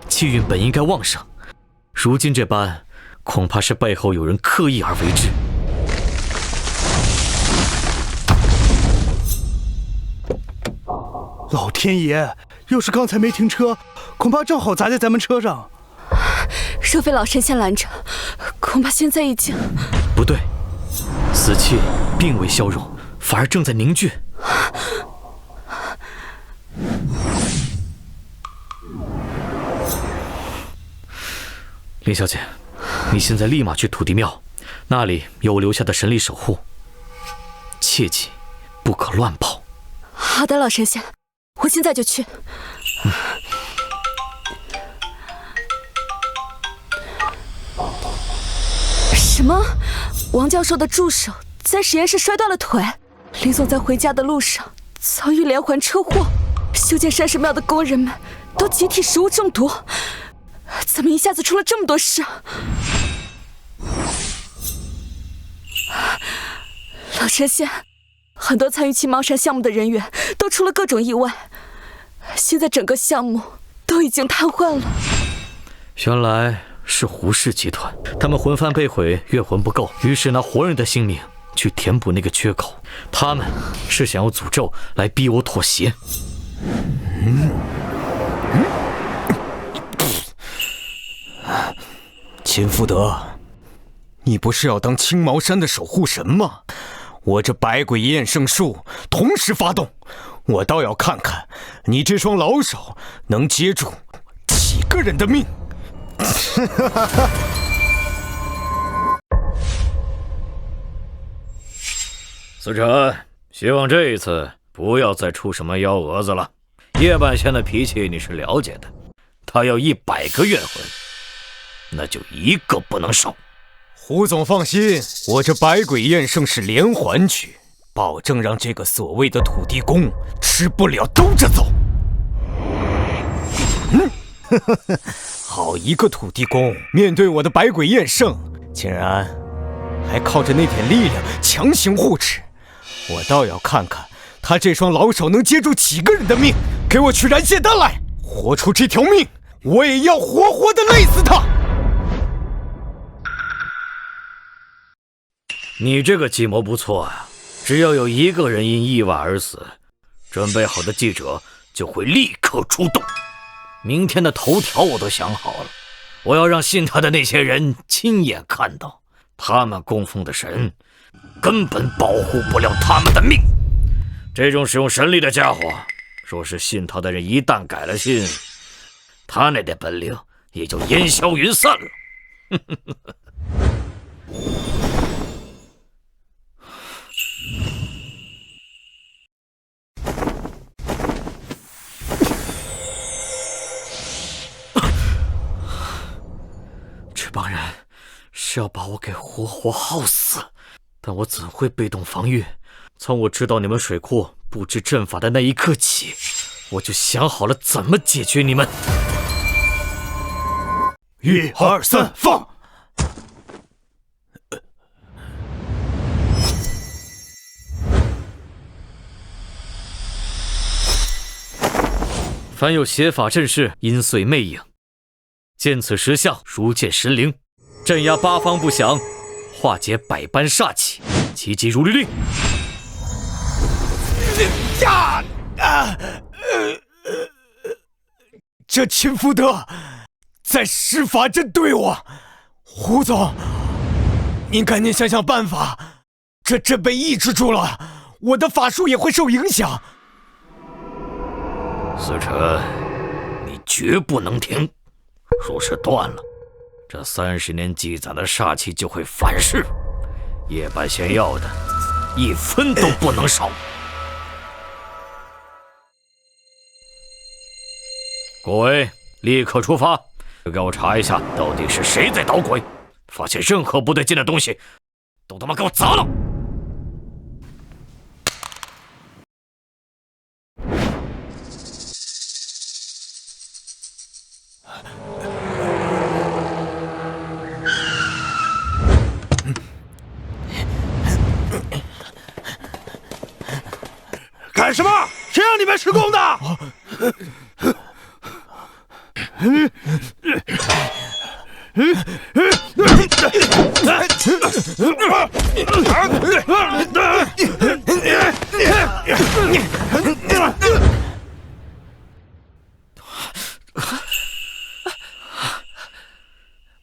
Speaker 2: 气运本应该旺盛，如今这般，恐怕是背后有人刻意而为之。
Speaker 5: 老天爷，要是刚才没停车，恐怕正好砸在咱们车上。
Speaker 8: 若非老神仙拦着，恐怕现在已经……
Speaker 2: 不对，死气并未消融，反而正在凝聚。林小姐，你现在立马去土地庙，那里有我留下的神力守护，切记不可乱跑。
Speaker 8: 好的，老神仙，我现在就去。什么？王教授的助手在实验室摔断了腿？林总在回家的路上遭遇连环车祸，修建山神庙的工人们都集体食物中毒，怎么一下子出了这么多事啊？老神仙，很多参与青毛山项目的人员都出了各种意外，现在整个项目都已经瘫痪了。
Speaker 2: 原来是胡氏集团，他们魂幡被毁，月魂不够，于是拿活人的性命去填补那个缺口。他们是想用诅咒来逼我妥协。
Speaker 6: 秦福德，你不是要当青毛山的守护神吗？我这百鬼厌胜术同时发动，我倒要看看你这双老手能接住几个人的命。
Speaker 2: 司晨，希望这一次不要再出什么幺蛾子了。叶半仙的脾气你是了解的，他要100个怨魂，那就1个不能少。
Speaker 6: 胡总放心，我这百鬼厌胜是连环曲，保证让这个所谓的土地公吃不了兜着走。好一个土地公，面对我的百鬼厌胜，竟然还靠着那点力量强行护持。我倒要看看他这双老手能接住几个人的命。给我去燃血丹来，活出这条命，我也要活活的累死他。
Speaker 2: 你这个计谋不错啊，只要有1个人因意外而死，准备好的记者就会立刻出动。明天的头条我都想好了，我要让信他的那些人亲眼看到，他们供奉的神根本保护不了他们的命。这种使用神力的家伙，若是信他的人一旦改了信，他那点本领也就烟消云散了。这帮人是要把我给活活耗死，但我怎会被动防御？从我知道你们水库布置阵法的那一刻起，我就想好了怎么解决你们。
Speaker 6: 1、2、3，放！
Speaker 2: 凡有邪法阵势，阴碎魅影，见此石像，如见神灵，镇压8方不响，化解百般煞气，奇迹如律令。
Speaker 6: 这秦福德在施法针对我，胡总，您赶紧想想办法。这阵被抑制住了，我的法术也会受影响。
Speaker 2: 司晨，你绝不能停，若是断了，这30年积攒的煞气就会反噬，叶半仙要的1分都不能少。各位，立刻出发，给我查一下到底是谁在捣鬼，发现任何不对劲的东西，都他妈给我砸了！
Speaker 5: 干什么？谁让你们施工的？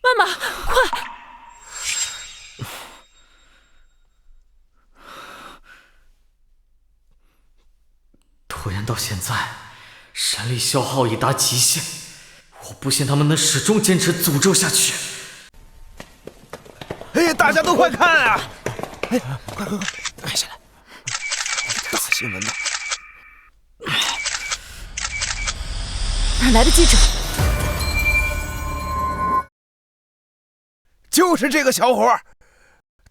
Speaker 7: 妈妈，快！
Speaker 2: 拖延到现在，神力消耗已达极限，我不信他们能始终坚持诅咒下去。
Speaker 1: 哎，大家都快看啊！哎，快，看下来，大新闻呢！
Speaker 8: 哪来的记者？
Speaker 1: 就是这个小伙，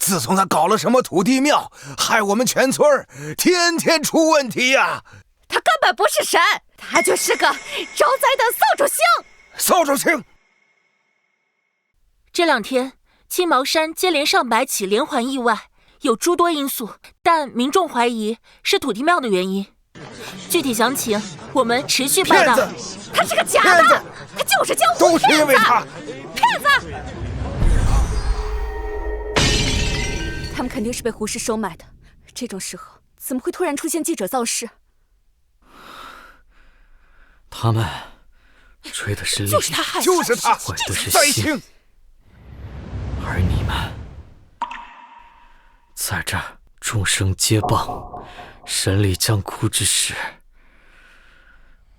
Speaker 1: 自从他搞了什么土地庙，害我们全村天天出问题呀！
Speaker 8: 他根本不是神，他就是个招灾的扫帚星。
Speaker 1: 扫帚星。
Speaker 7: 这2天，青毛山接连上百起连环意外，有诸多因素，但民众怀疑是土地庙的原因。具体详情我们持续报道。
Speaker 8: 他是个假的，他就是江湖骗子，
Speaker 1: 都是因为他，
Speaker 8: 骗子。他们肯定是被胡氏收买的，这种时候怎么会突然出现记者造势？
Speaker 2: 他们追的是利益，
Speaker 7: 就是他害的，
Speaker 1: 就是他，
Speaker 2: 毁的是
Speaker 1: 灾
Speaker 2: 心，
Speaker 1: 星。
Speaker 2: 而你们在这儿众生皆谤，神力将枯之时，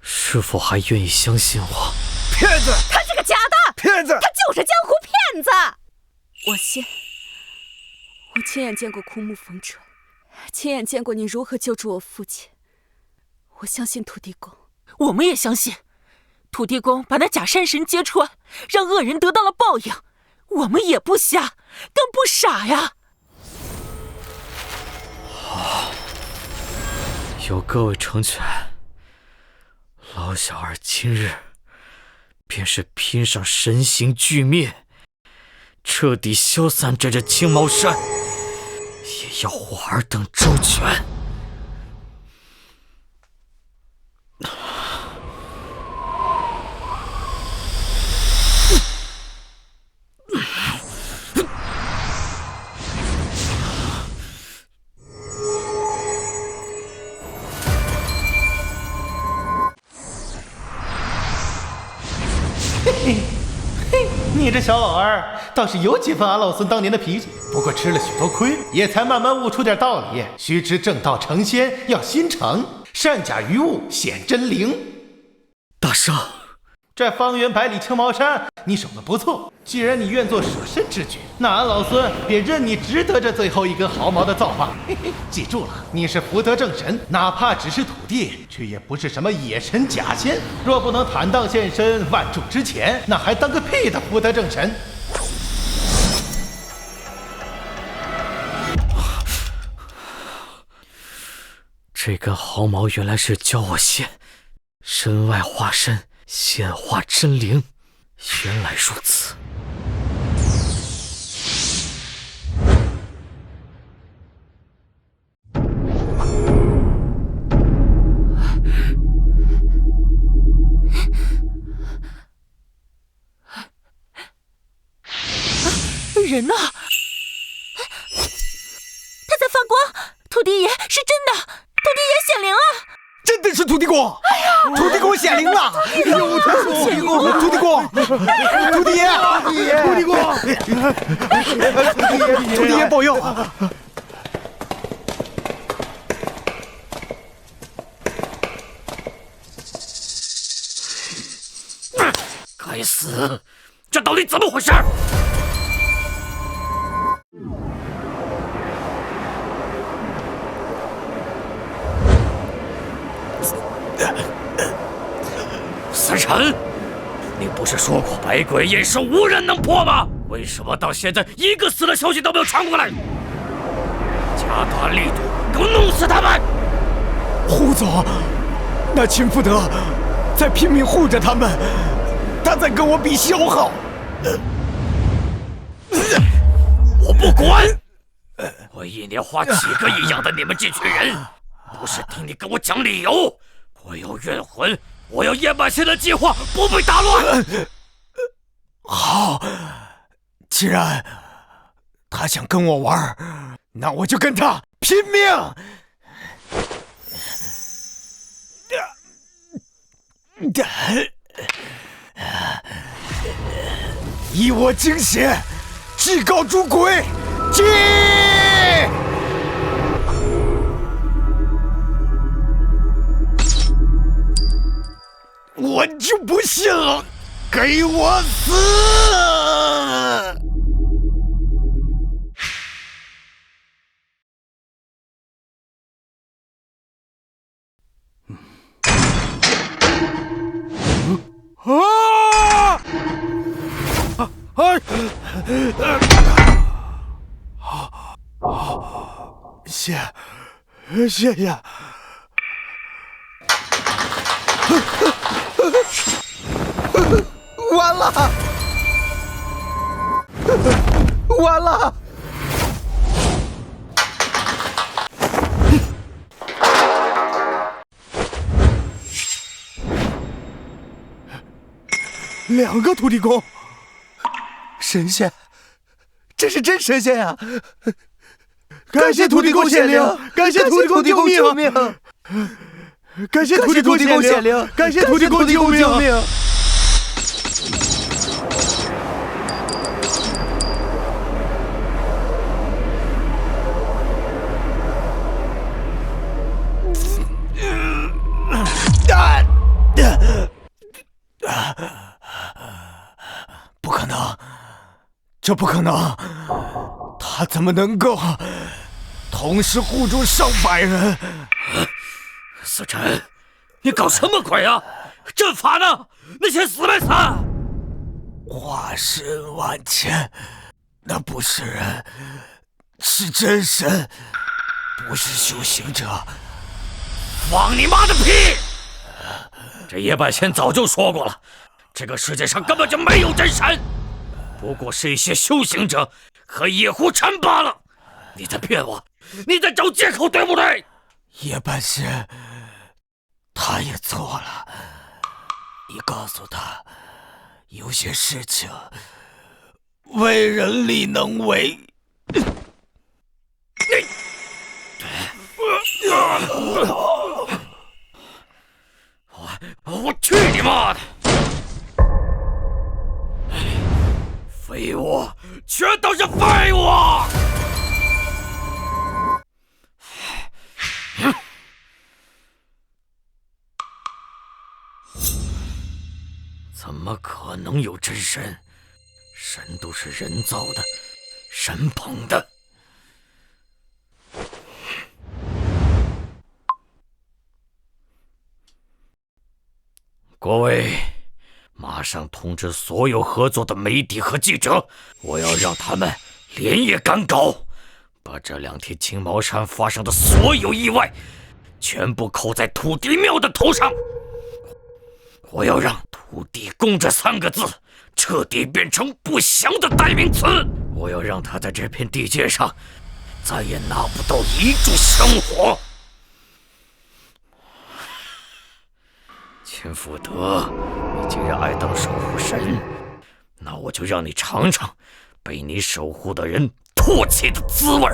Speaker 2: 是否还愿意相信我？
Speaker 1: 骗子！
Speaker 8: 他是个假的
Speaker 1: 骗子！
Speaker 8: 他就是江湖骗子！我亲眼见过枯木逢春，亲眼见过你如何救助我父亲。我相信土地公，
Speaker 7: 我们也相信。土地公把那假山神揭穿，让恶人得到了报应。我们也不瞎，更不傻呀。
Speaker 2: 好，有各位成全，老小儿今日便是拼上神形俱灭，彻底消散这青毛山，也要我尔等周全。
Speaker 3: 你这小老儿倒是有几分俺老孙当年的脾气，不过吃了许多亏，也才慢慢悟出点道理。须知正道成仙要心诚，善假于物显真灵。
Speaker 2: 大圣，
Speaker 3: 这方圆百里青毛山你守得不错，既然你愿做舍身之举，那俺老孙便认你值得这最后一根毫毛的造化。嘿嘿，记住了，你是福德正神，哪怕只是土地，却也不是什么野神假仙。若不能坦荡现身万众之前，那还当个屁的福德正神！
Speaker 2: 这根毫毛原来是教我现身外化身，显化真灵。原来如此。
Speaker 7: 人呢？他在发光！土地爷是真的，土地爷显灵了！
Speaker 5: 真的是土地公！哎呀，土地公显灵了！有他说，土地公，土地爷，土地公，土地爷保佑！
Speaker 2: 该死，这到底怎么回事？司臣，你不是说过百鬼夜市无人能破吗？为什么到现在一个死的消息都没有传过来？加大力度，给我弄死他们！
Speaker 5: 胡总，那秦福德在拼命护着他们，他在跟我比消耗。
Speaker 2: 我不管！我一年花几个亿养的你们这群人，不是听你跟我讲理由。我有冤魂，我要燕满县的计划不被打乱。
Speaker 5: 好，既然他想跟我玩，那我就跟他拼命！以我精血，祭告诸鬼！祭！我就不信了，给我死！啊！
Speaker 4: 谢，谢谢。
Speaker 1: 完了，完了！2
Speaker 4: 个土地公，
Speaker 1: 神仙，这是真神仙呀！
Speaker 4: 感谢土地公显灵，感谢土地公救命！感谢土地公显灵，感谢土地公救命！
Speaker 6: 不可能，这不可能！他怎么能够同时护住上百人？
Speaker 2: 思辰，你搞什么鬼啊？阵法呢？那些死没死？
Speaker 6: 化身万千，那不是人，是真神，不是修行者。
Speaker 2: 放你妈的屁！这叶半仙早就说过了，这个世界上根本就没有真神，不过是一些修行者和野狐尘罢了。你在骗我，你在找借口，对不对？
Speaker 6: 叶半仙，他也错了。你告诉他，有些事情为人力能为。
Speaker 2: 我去你妈的！废物，全都是废物！怎么可能有真神？神都是人造的，神捧的。各位，马上通知所有合作的媒体和记者，我要让他们连夜赶稿，把这2天青毛山发生的所有意外全部扣在土地庙的头上。我要让土地公这3个字彻底变成不祥的代名词。我要让他在这片地界上再也拿不到一柱香火。钱福德，你既然爱当守护神，那我就让你尝尝被你守护的人唾弃的滋味。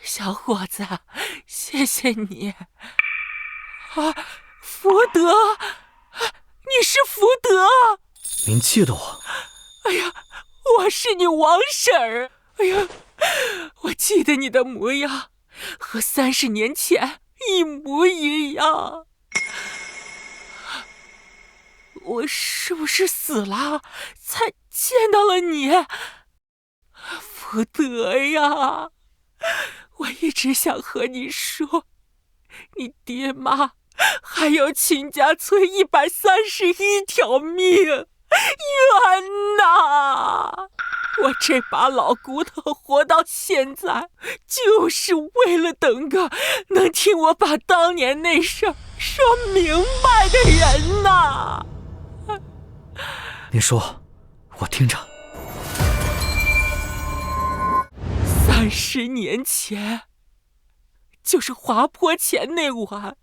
Speaker 7: 小伙子，谢谢你。福德，你是福德？
Speaker 2: 您记得我？
Speaker 7: 哎呀，我是你王婶儿。哎呀，我记得你的模样，和30年前一模一样。我是不是死了才见到了你？福德呀，我一直想和你说，你爹妈还有秦家村131条命，冤呐！我这把老骨头活到现在，就是为了等个能听我把当年那事儿说明白的人呐。
Speaker 2: 你说，我听着。
Speaker 7: 30年前，就是滑坡前那晚，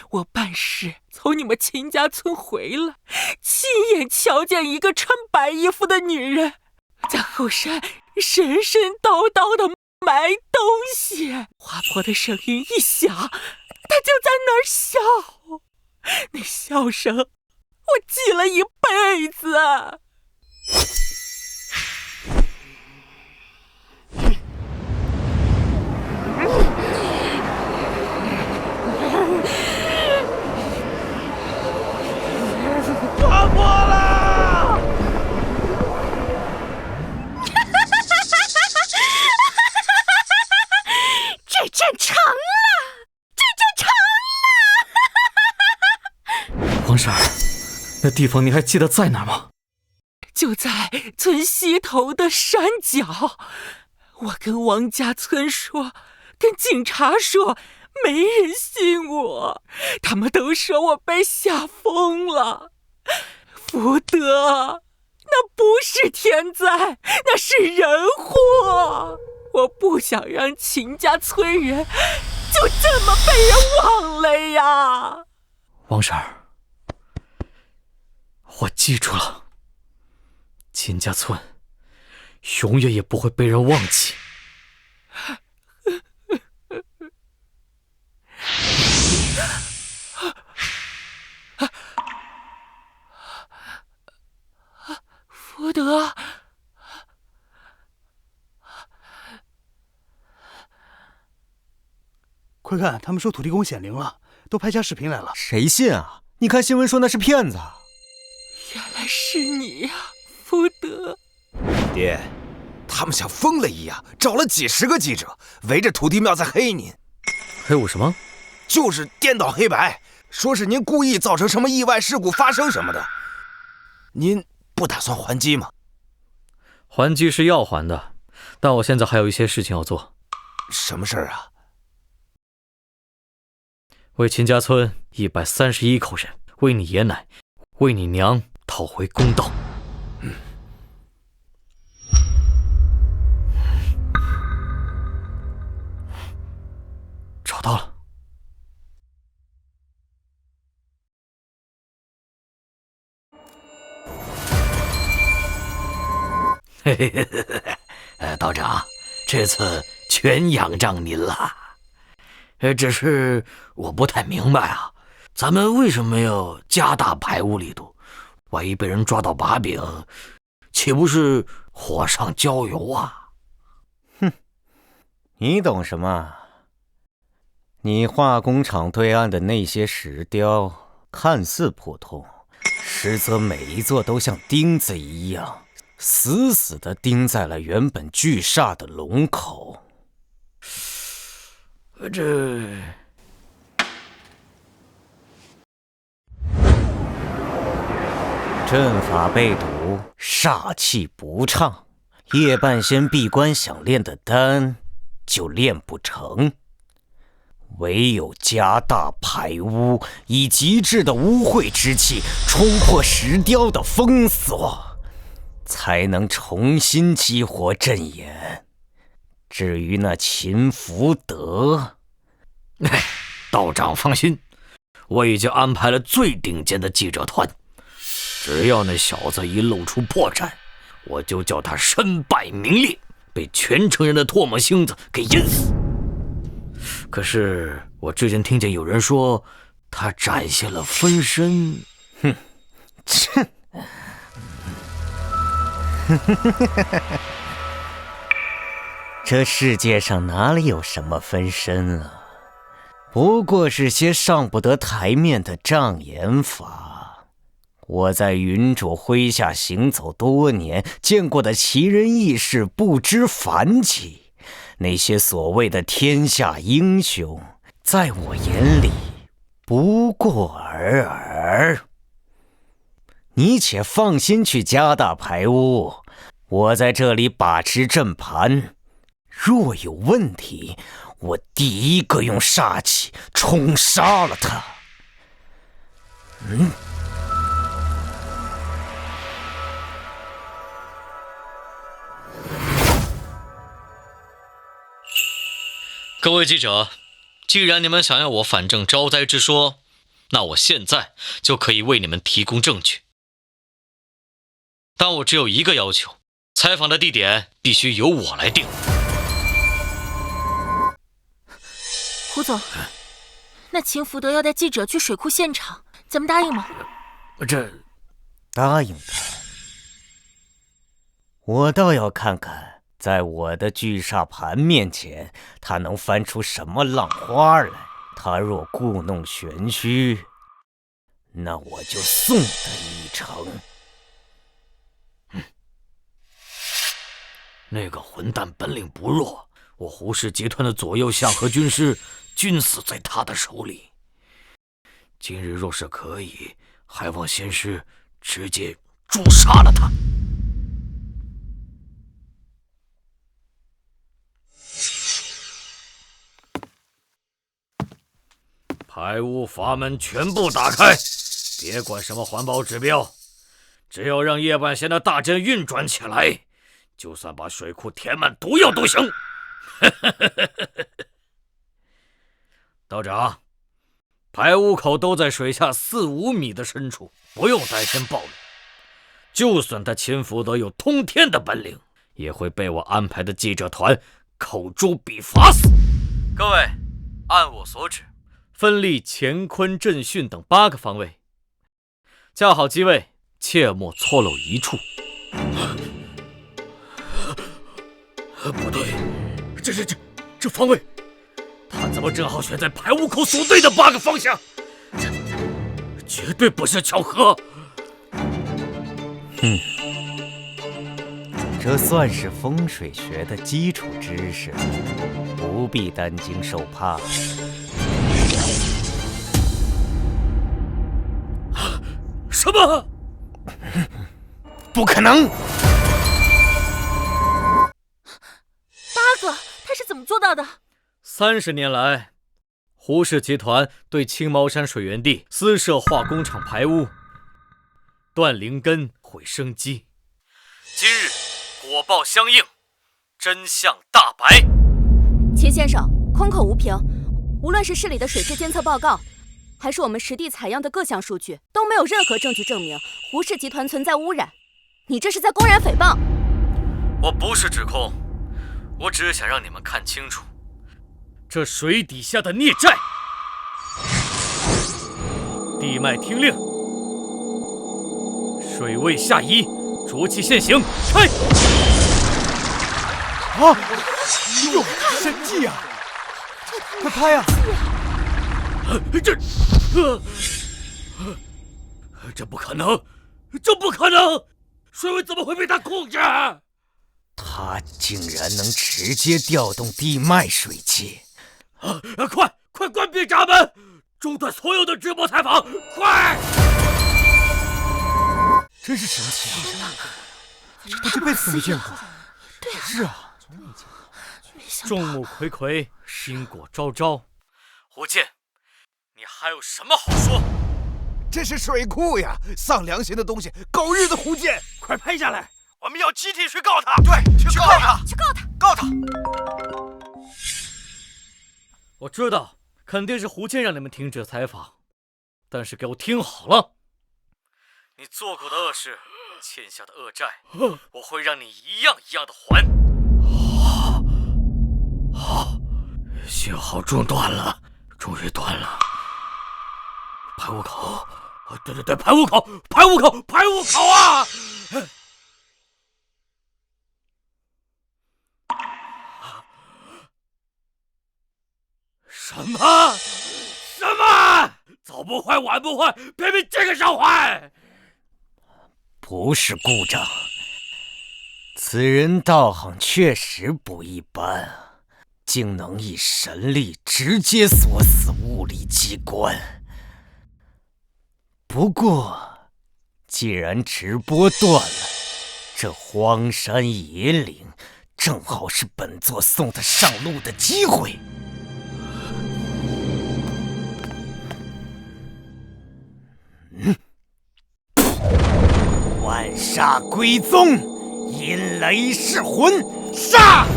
Speaker 7: 我办事从你们秦家村回来，亲眼瞧见一个穿白衣服的女人在后山神神叨叨的埋东西。滑坡的声音一响，她就在那儿笑，那笑声我记了一辈子。
Speaker 5: 断过了！
Speaker 7: 这阵成了，这阵成了！
Speaker 2: 王婶儿，那地方你还记得在哪儿吗？
Speaker 7: 就在村西头的山脚。我跟王家村说，跟警察说，没人信我，他们都说我被吓疯了。福德，那不是天灾，那是人祸。我不想让秦家村人就这么被人忘了呀。
Speaker 2: 王婶儿，我记住了，秦家村永远也不会被人忘记。
Speaker 7: 福德，
Speaker 5: 快看，他们说土地公显灵了，都拍下视频来了。
Speaker 6: 谁信啊？你看新闻说那是骗子。
Speaker 7: 原来是你呀，福德。
Speaker 1: 爹，他们像疯了一样，找了几10个记者，围着土地庙在黑您。
Speaker 2: 黑我什么？
Speaker 1: 就是颠倒黑白，说是您故意造成什么意外事故发生什么的。您不打算还击吗？
Speaker 2: 还击是要还的，但我现在还有一些事情要做。
Speaker 1: 什么事儿啊？
Speaker 2: 为秦家村131口人，为你爷奶，为你娘讨回公道。找到了。
Speaker 6: 嘿嘿嘿嘿，道长，这次全仰仗您了。只是我不太明白啊，咱们为什么要加大排污力度？万一被人抓到把柄，岂不是火上浇油啊？哼，你懂什么？你化工厂对岸的那些石雕看似普通，实则每一座都像钉子一样，死死地钉在了原本巨煞的龙口。阵法被堵，煞气不畅，夜半仙闭关想炼的丹就炼不成。唯有加大排污，以极致的污秽之气冲破石雕的封锁，才能重新激活阵眼。至于那秦福德，道长放心，我已经安排了最顶尖的记者团，只要那小子一露出破绽，我就叫他身败名裂，被全城人的唾沫星子给淹死。可是我之前听见有人说他展现了分身。哼，切！这世界上哪里有什么分身啊？不过是些上不得台面的障眼法。我在云主麾下行走多年，见过的奇人异事不知凡几。那些所谓的天下英雄，在我眼里不过尔尔。你且放心去加大排污，我在这里把持阵盘。若有问题，我第一个用煞气冲杀了他。
Speaker 2: 各位记者，既然你们想要我反正招灾之说，那我现在就可以为你们提供证据。但我只有一个要求，采访的地点必须由我来定。
Speaker 7: 胡总，那秦福德要带记者去水库现场，咱们答应吗？
Speaker 2: 这
Speaker 6: 答应他，我倒要看看，在我的聚煞盘面前，他能翻出什么浪花来。他若故弄玄虚，那我就送他一程。
Speaker 2: 那个混蛋本领不弱，我胡氏集团的左右相和军师均死在他的手里。今日若是可以，还望仙师直接诛杀了他。排污阀门全部打开，别管什么环保指标，只要让夜半仙的大阵运转起来，就算把水库填满毒药都行。道长，排污口都在水下4-5米的深处，不用担心暴露。就算他秦福德有通天的本领，也会被我安排的记者团口诛笔伐死。各位，按我所指，分立乾坤震巽等8个方位，架好机位，切莫错漏一处。不对，这方位，他怎么正好选在排污口所对的8个方向？这绝对不是巧合。
Speaker 6: 这算是风水学的基础知识，不必担惊受怕。
Speaker 2: 什么？
Speaker 6: 不可能！8
Speaker 7: 个，他是怎么做到的
Speaker 2: ？30年来，胡氏集团对青毛山水源地私设化工厂排污，断灵根，毁生机。今日果报相应，真相大白。
Speaker 8: 秦先生，空口无凭，无论是市里的水质监测报告，还是我们实地采样的各项数据，都没有任何证据证明胡氏集团存在污染。你这是在公然诽谤！
Speaker 2: 我不是指控，我只是想让你们看清楚这水底下的孽债。地脉听令，水位下移，浊气现形，开！
Speaker 5: 啊！哟，神迹啊！快拍啊！
Speaker 2: 这不可能，这不可能！水位怎么会被他控制？
Speaker 6: 他竟然能直接调动地脉水气！
Speaker 2: 快关闭闸门，中断所有的直播采访，快！
Speaker 5: 真是神奇啊！我这辈子都没见过。
Speaker 8: 对啊，
Speaker 5: 是啊，
Speaker 2: 众目睽睽，因果昭昭。胡健，你还有什么好说？
Speaker 1: 这是水库呀，丧良心的东西，狗日的胡健！
Speaker 5: 快拍下来，我们要集体去告他。
Speaker 1: 对，去告他，
Speaker 8: 去告他，
Speaker 1: 告他！
Speaker 2: 我知道，肯定是胡健让你们停止采访，但是给我听好了，你做过的恶事，欠下的恶债，我会让你一样一样的还。信号中断了，终于断了。排污口，对，排污口啊！什么？早不坏晚不坏，偏偏这个时候坏？
Speaker 6: 不是故障，此人道行确实不一般啊，竟能以神力直接锁死物理机关。不过，既然直播断了，这荒山野岭正好是本座送他上路的机会。万煞归宗，阴雷噬魂，杀！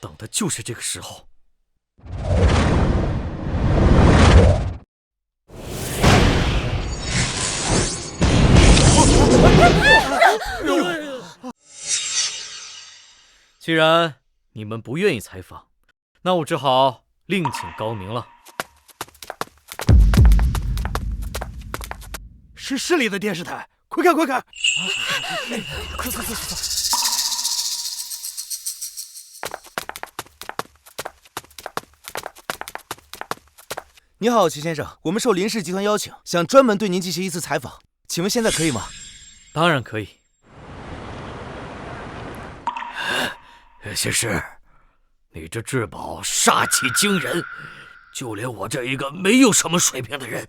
Speaker 2: 等的就是这个时候。既然你们不愿意采访，那我只好另请高明了。
Speaker 5: 是市里的电视台，快看快看！
Speaker 2: 快！
Speaker 1: 你好，齐先生，我们受林氏集团邀请，想专门对您进行一次采访，请问现在可以吗？
Speaker 2: 当然可以。
Speaker 6: 先生，你这至宝煞气惊人，就连我这一个没有什么水平的人，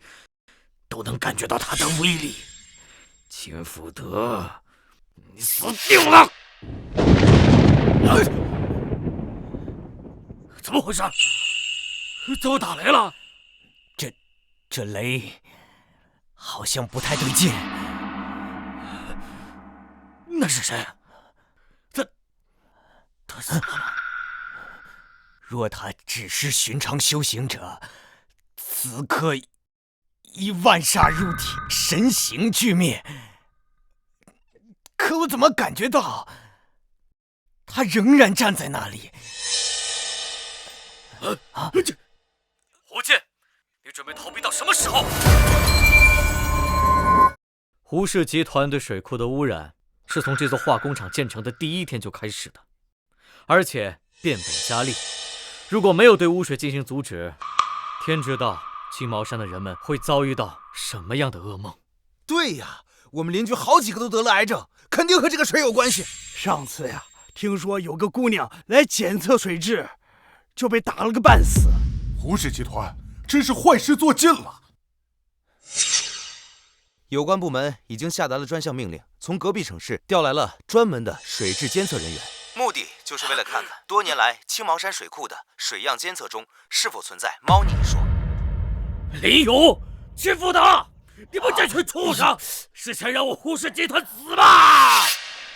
Speaker 6: 都能感觉到它的威力。秦福德，你死定了！怎么回事？怎么打雷了？这雷好像不太对劲。那是谁？他死了吗？若他只是寻常修行者，此刻已万煞入体，神形俱灭。可我怎么感觉到他仍然站在那里？
Speaker 2: 胡剑，你准备逃避到什么时候？胡氏集团对水库的污染是从这座化工厂建成的第一天就开始的，而且变本加厉。如果没有对污水进行阻止，天知道青毛山的人们会遭遇到什么样的噩梦。
Speaker 1: 对呀，我们邻居好几个都得了癌症，肯定和这个水有关系。
Speaker 5: 上次呀，听说有个姑娘来检测水质，就被打了个半死。
Speaker 4: 胡氏集团真是坏事做尽了。
Speaker 1: 有关部门已经下达了专项命令，从隔壁省市调来了专门的水质监测人员，目的就是为了看看多年来青毛山水库的水样监测中是否存在猫腻一说。
Speaker 6: 林勇、秦福德，你们这群畜生，是想让我胡氏集团死吗？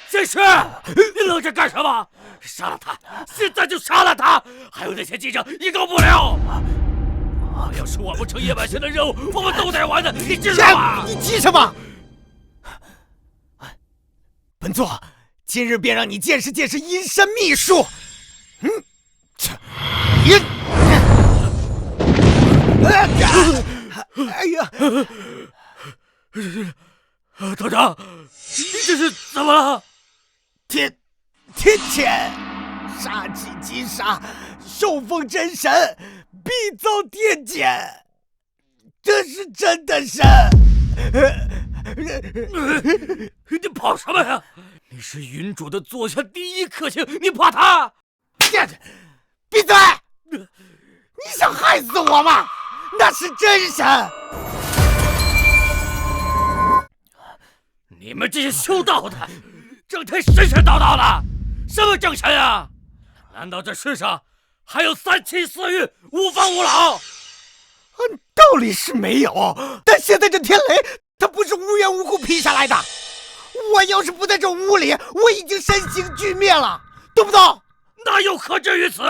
Speaker 6: 先生，你愣着干什么？杀了他，现在就杀了他！还有那些记者一个不留！要是完不成夜半仙的任务，我们都得完的，你知道吗？
Speaker 5: 你急什么？
Speaker 6: 本座今日便让你见识见识阴山秘术。
Speaker 5: 哎呀！
Speaker 6: 团长，你这是怎么了？
Speaker 5: 天谴，杀气击杀，受封真神，必遭天谴。这是真的神！
Speaker 6: 你跑什么呀？你是云主的座下第一克星，你怕他？
Speaker 5: 闭嘴！你想害死我吗？那是真神！
Speaker 6: 你们这些修道的，整天神神叨叨的，什么正神啊？难道这世上还有三妻四欲、无房无老？
Speaker 5: 道理是没有，但现在这天雷，它不是无缘无故劈下来的。我要是不在这屋里，我已经身形俱灭了，懂不懂？
Speaker 6: 哪有可至于此？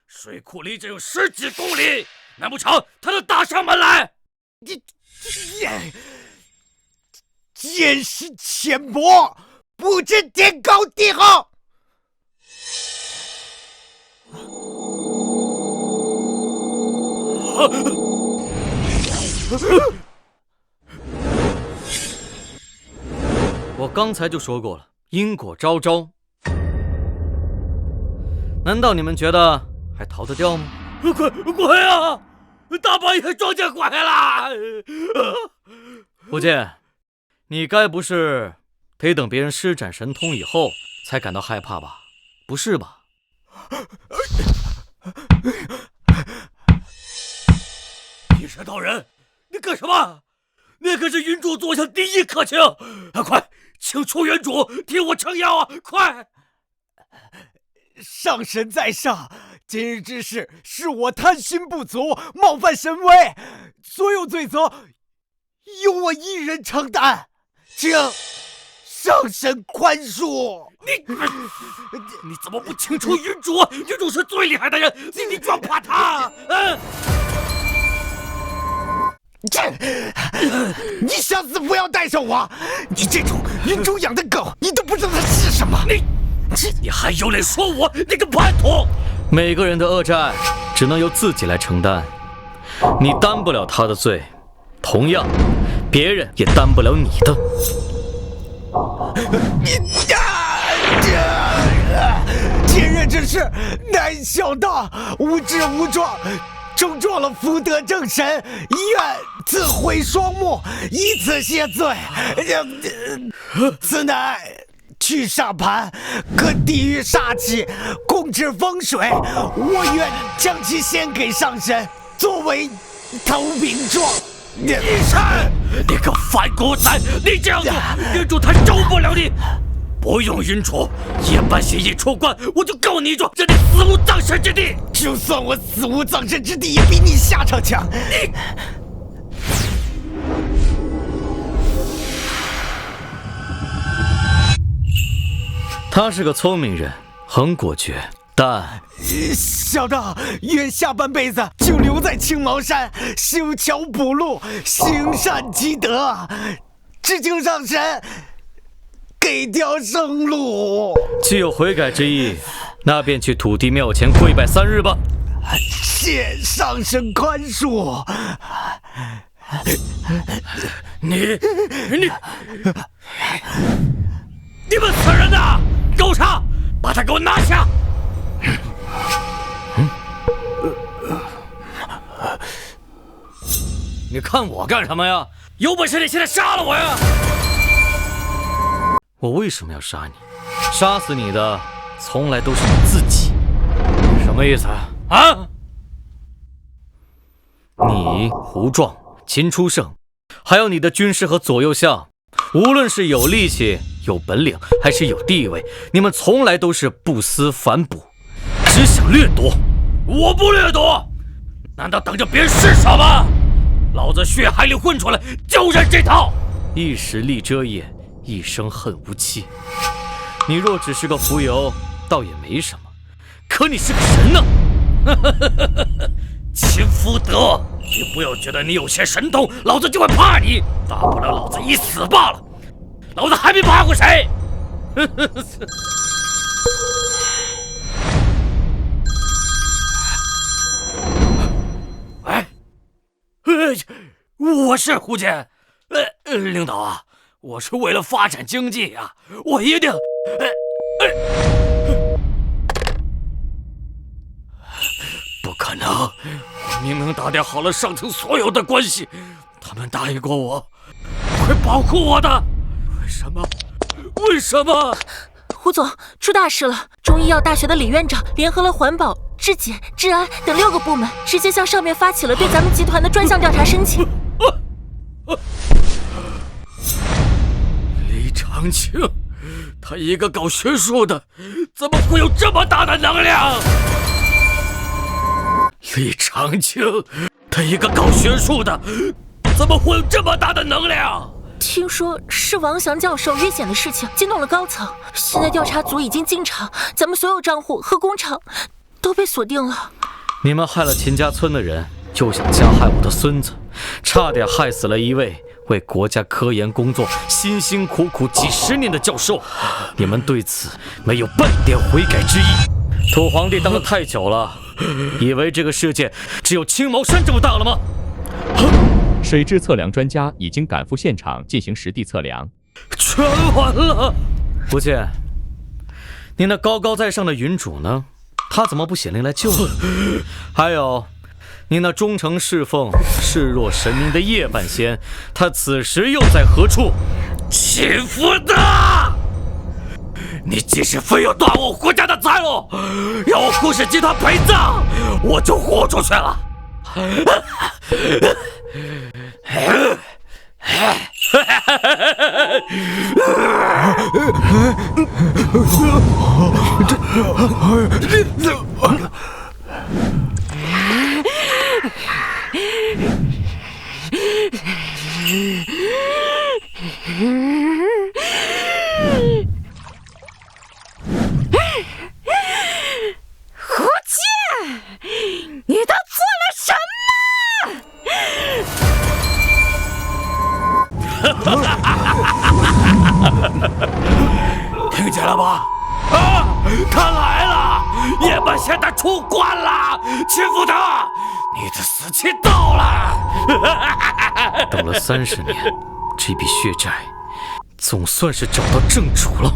Speaker 6: 水库离这有10几公里，难不成他能打上门来？
Speaker 5: 见识浅薄，不知天高地厚。
Speaker 2: 我刚才就说过了，因果昭昭。难道你们觉得还逃得掉吗？
Speaker 6: 鬼啊！大半夜撞见鬼了！
Speaker 2: 胡剑，你该不是得等别人施展神通以后才感到害怕吧？不是吧？
Speaker 6: 一山道人，你干什么？那可是云主座下第一克星！快，请出云主替我撑腰啊！快！
Speaker 5: 上神在上，今日之事是我贪心不足，冒犯神威，所有罪责由我一人承担，请上神宽恕。
Speaker 6: 你怎么不请出云主？云主是最厉害的人，你居然怕他？
Speaker 5: 你想死不要带上我！你这种云主养的狗，你都不知道它是什么！
Speaker 2: 你还有脸说我那个叛徒？每个人的恶债只能由自己来承担，你担不了他的罪，同样，别人也担不了你的。
Speaker 6: 今日之事，乃小道无知无状，冲撞了福德正神，愿自毁双目，以此谢罪。此乃去煞盘，可抵御煞气，控制风水。我愿将其献给上神，作为投名状。你
Speaker 2: 个反骨仔，你这样做，云主他饶不了你。不用云主，夜半协议出关，我就告你一状，让你死无葬身之地。
Speaker 6: 就算我死无葬身之地，也比你下场强。
Speaker 2: 他是个聪明人，很果决，但
Speaker 6: 小道愿下半辈子就留在青毛山，修桥补路，行善积德，只求上神给条生路。
Speaker 2: 既有悔改之意，那便去土地庙前跪拜3日吧。
Speaker 6: 谢上神宽恕。
Speaker 2: 你们此人呐，狗叉，把他给我拿下！你看我干什么呀？有本事你现在杀了我呀！我为什么要杀你？杀死你的从来都是你自己。什么意思啊？你胡壮、秦初胜，还有你的军师和左右相，无论是有力气、有本领，还是有地位，你们从来都是不思反哺，只想掠夺。我不掠夺，难道等着别人施舍吗？老子血海里混出来，就认这套。一时力遮眼，一生恨无期。你若只是个浮游，倒也没什么。可你是个神呢！秦福德，你不要觉得你有些神通，老子就会怕你。大不了老子一死罢了，老子还没怕过谁。哎，我是胡坚。领导啊，我是为了发展经济啊，我一定。不可能！我明明打点好了上层所有的关系，他们答应过我会保护我的，为什么？为什么？
Speaker 7: 胡总，出大事了！中医药大学的李院长联合了环保、质检、治安等6个部门，直接向上面发起了对咱们集团的专项调查申请。
Speaker 2: 李长青，他一个搞学术的，怎么会有这么大的能量？李长青，他一个搞学术的，怎么会有这么大的能量？
Speaker 7: 听说是王翔教授约检的事情惊动了高层，现在调查组已经进场，咱们所有账户和工厂都被锁定了。
Speaker 2: 你们害了秦家村的人，就想加害我的孙子，差点害死了一位为国家科研工作辛辛苦苦几10年的教授。你们对此没有半点悔改之意。土皇帝当得太久了，以为这个世界只有青毛山这么大了吗？
Speaker 10: 水质测量专家已经赶赴现场进行实地测量，
Speaker 2: 全完了。不见你那高高在上的云主呢？他怎么不显灵来救你？还有你那忠诚侍奉、视若神明的夜半仙，他此时又在何处？秦福德，你即使非要断我国家的财路，要我顾氏集团陪葬，我就豁出去了。
Speaker 8: 胡剑，你都做了什么？
Speaker 2: 听见了吧？啊！出关了，秦福德，你的死期到了。等了30年，这笔血债总算是找到正主了。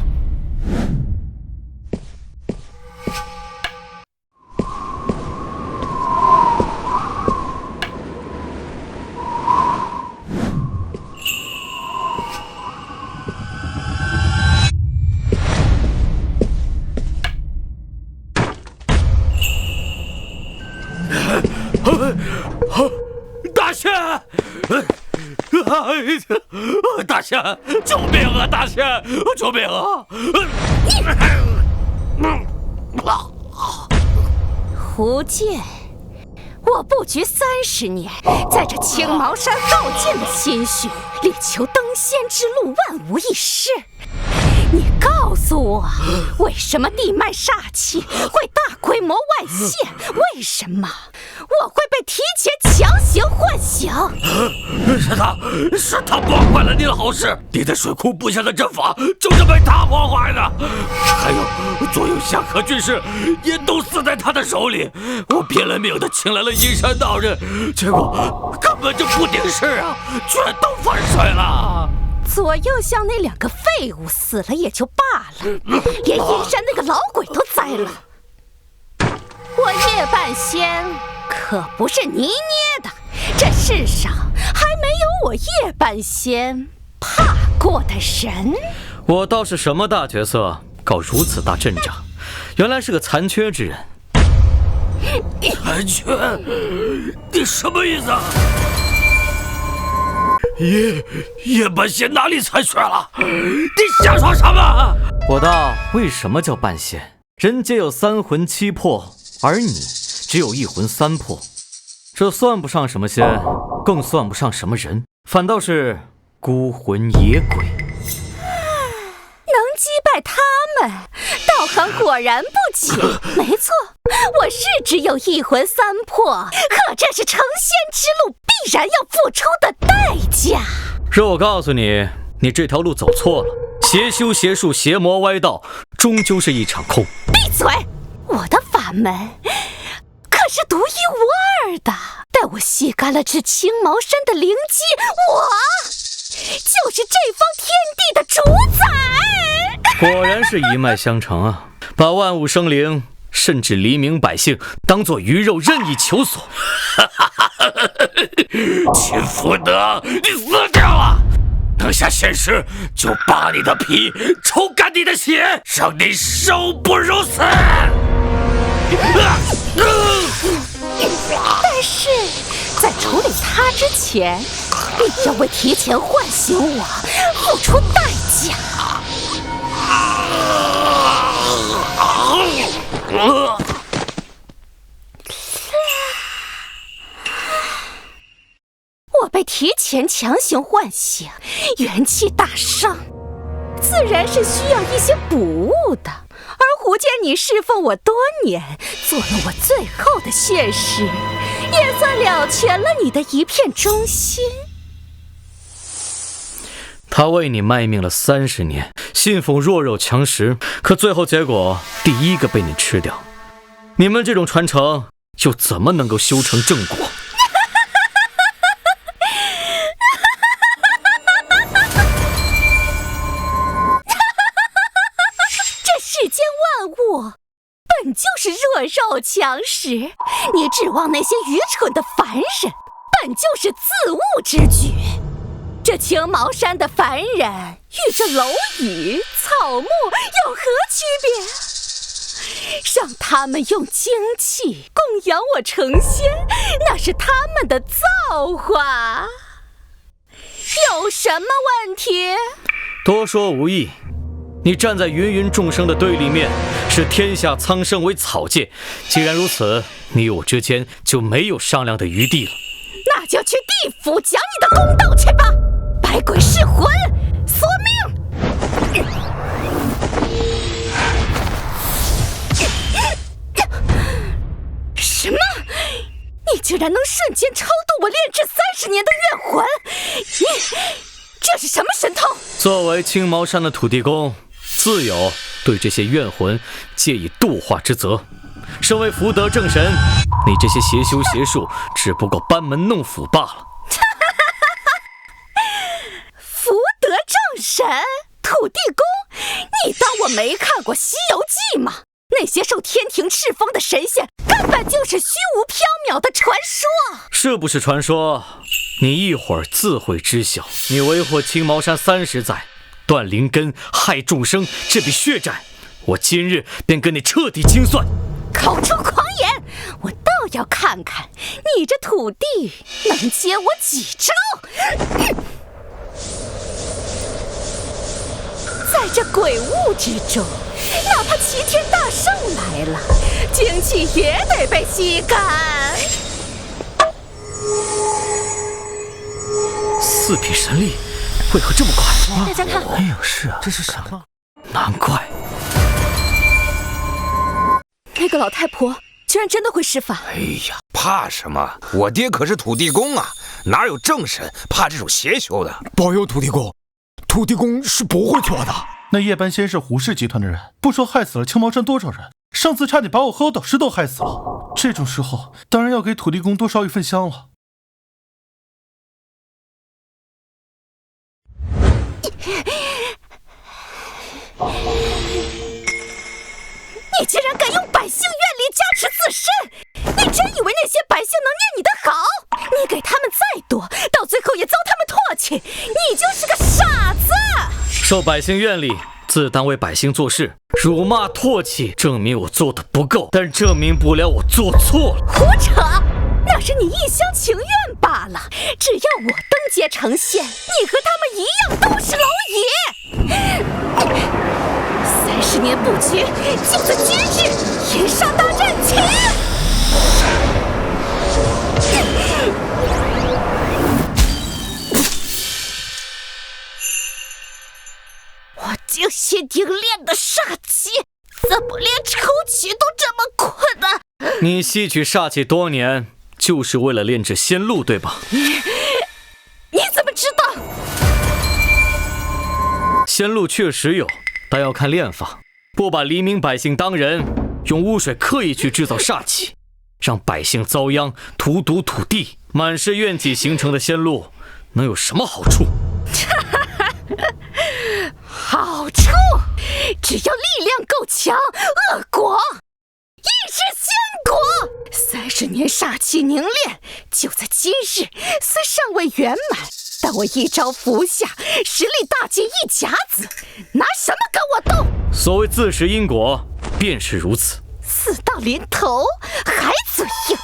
Speaker 2: 大仙，大仙，救命啊！大仙，救命啊！
Speaker 9: 胡建，我布局30年，在这青毛山耗尽了心血，力求登仙之路万无一失。你告诉我，为什么地脉煞气会大规模外泄？为什么我会被提前强行唤醒？
Speaker 2: 是他破坏了你的好事，你在水库布下的阵法就是被他破坏的，还有左右下河军士也都死在他的手里。我拼了命的请来了阴山道人，结果根本就不顶事啊，全都反水了。
Speaker 9: 左右相那2个废物死了也就罢了，连阴山那个老鬼都栽了。我叶半仙可不是泥捏的，这世上还没有我叶半仙怕过的人。
Speaker 2: 我倒是什么大角色搞如此大阵仗，原来是个残缺之人。残缺？你什么意思啊？叶半仙哪里残缺了？你瞎说什么？我道为什么叫半仙？人皆有3魂7魄，而你只有1魂3魄，这算不上什么仙，更算不上什么人，反倒是孤魂野鬼。
Speaker 9: 能击败他们，道行果然不浅。没错，我是只有1魂3魄，可这是成仙之路必然要付出的代价。
Speaker 2: 若我告诉你，你这条路走错了，邪修邪术邪魔歪道，终究是一场空。
Speaker 9: 闭嘴！我的法门可是独一无二的，待我吸干了这青毛山的灵机，我就是这方天地的主宰。
Speaker 2: 果然是一脉相承啊！把万物生灵，甚至黎民百姓，当作鱼肉任意求索。秦福德，你死掉了！等下仙师就扒你的皮，抽干你的血，让你生不如死。
Speaker 9: 但是在处理他之前，你要为提前唤醒我付出代价。我被提前强行唤醒，元气大伤，自然是需要一些补物的。而胡建你侍奉我多年，做了我最后的血誓，也算了全了你的一片忠心。
Speaker 2: 他为你卖命了30年，信奉弱肉强食，可最后结果第一个被你吃掉。你们这种传承又怎么能够修成正果？
Speaker 9: 这世间万物本就是弱肉强食，你指望那些愚蠢的凡人，本就是自误之举。这青毛山的凡人与这蝼蚁、草木有何区别？让他们用精气供养我成仙，那是他们的造化，有什么问题？
Speaker 2: 多说无益。你站在芸芸众生的对立面，视天下苍生为草芥。既然如此，你我之间就没有商量的余地了。
Speaker 9: 那就去地府讲你的公道去吧！百鬼噬魂，索命！什么？你居然能瞬间超度我炼制30年的怨魂？你这是什么神通？
Speaker 2: 作为青毛山的土地公，自有对这些怨魂借以度化之责。身为福德正神，你这些邪修邪术只不过班门弄斧罢了。
Speaker 9: 福德正神，土地公，你当我没看过《西游记》吗？那些受天庭敕封的神仙，根本就是虚无缥缈的传说。
Speaker 2: 是不是传说？你一会儿自会知晓。你为祸青毛山30载，断灵根，害众生，这笔血债，我今日便跟你彻底清算。
Speaker 9: 口出狂言，我倒要看看你这土地能接我几招。在这鬼雾之中，哪怕齐天大圣来了，精气也得被吸干。
Speaker 2: 4品神力为何这么快？
Speaker 9: 大家看，
Speaker 6: 哎呦，是啊，这是什么？
Speaker 2: 难怪
Speaker 8: 那个老太婆居然真的会施法。
Speaker 1: 哎呀，怕什么？我爹可是土地公啊，哪有正神怕这种邪修的？
Speaker 4: 保佑土地公，土地公是不会错的。
Speaker 3: 那叶半仙是胡氏集团的人，不说害死了青毛山多少人，上次差点把我和我导师都害死了。这种时候，当然要给土地公多烧一份香了。
Speaker 9: 你竟然敢用百姓愿力加持自身！你真以为那些百姓能念你的好？你给他们再多，到最后也遭他们唾弃。你就是个傻子！
Speaker 2: 受百姓愿力，自当为百姓做事，辱骂唾弃，证明我做的不够，但证明不了我做错了。
Speaker 9: 胡扯！那是你一厢情愿罢了。只要我登阶成仙，你和他们一样都是蝼蚁。30年不绝，就在今日，银沙大战起！我精心凝练的煞气，怎么连抽取都这么困难？
Speaker 2: 你吸取煞气多年，就是为了炼制仙露，对吧？
Speaker 9: 你怎么知道？
Speaker 2: 仙露确实有，但要看炼法。不把黎民百姓当人，用污水刻意去制造煞气，让百姓遭殃，荼毒土地，满是怨气形成的仙露，能有什么好处？
Speaker 9: 好处，只要力量够强，恶果亦是仙果。30年煞气凝练，就在今日，虽尚未圆满，但我一招服下，实力大进一甲子，拿什么跟我斗？
Speaker 2: 所谓自食因果，便是如此。
Speaker 9: 死到临头还嘴硬。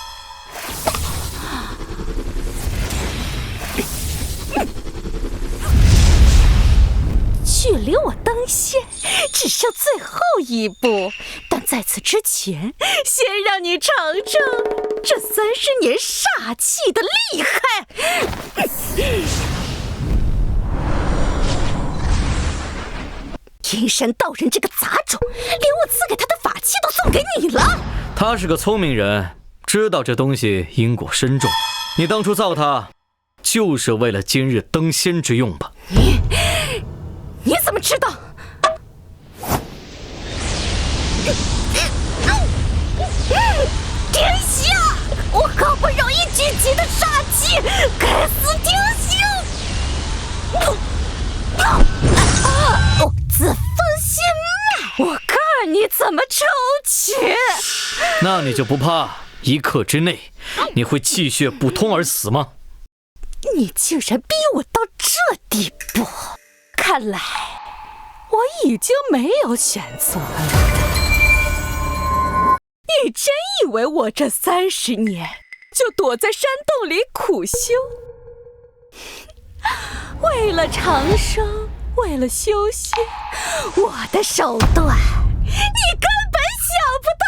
Speaker 9: 距离我登仙只剩最后一步，但在此之前，先让你尝尝这30年煞气的厉害。阴山道人这个杂种，连我赐给他的法器都送给你了。
Speaker 2: 他是个聪明人，知道这东西因果深重。你当初造它，就是为了今日登仙之用吧？
Speaker 9: 你怎么知道？天下，我好不容易聚集的煞气，该死定性！自封仙脉，我看你怎么抽取！
Speaker 2: 那你就不怕1刻之内你会气血不通而死吗？
Speaker 9: 你竟然逼我到这地步，看来我已经没有选择了。你真以为我这30年就躲在山洞里苦修？为了长生，为了修仙，我的手段你根本想不到。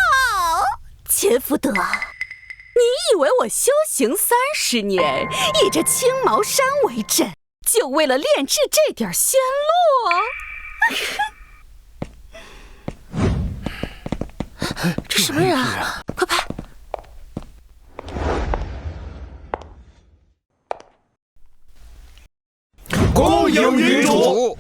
Speaker 9: 钱福德，你以为我修行30年，以这青毛山为阵，就为了炼制这点仙露？这什么人啊？快拍！
Speaker 1: 恭迎云主！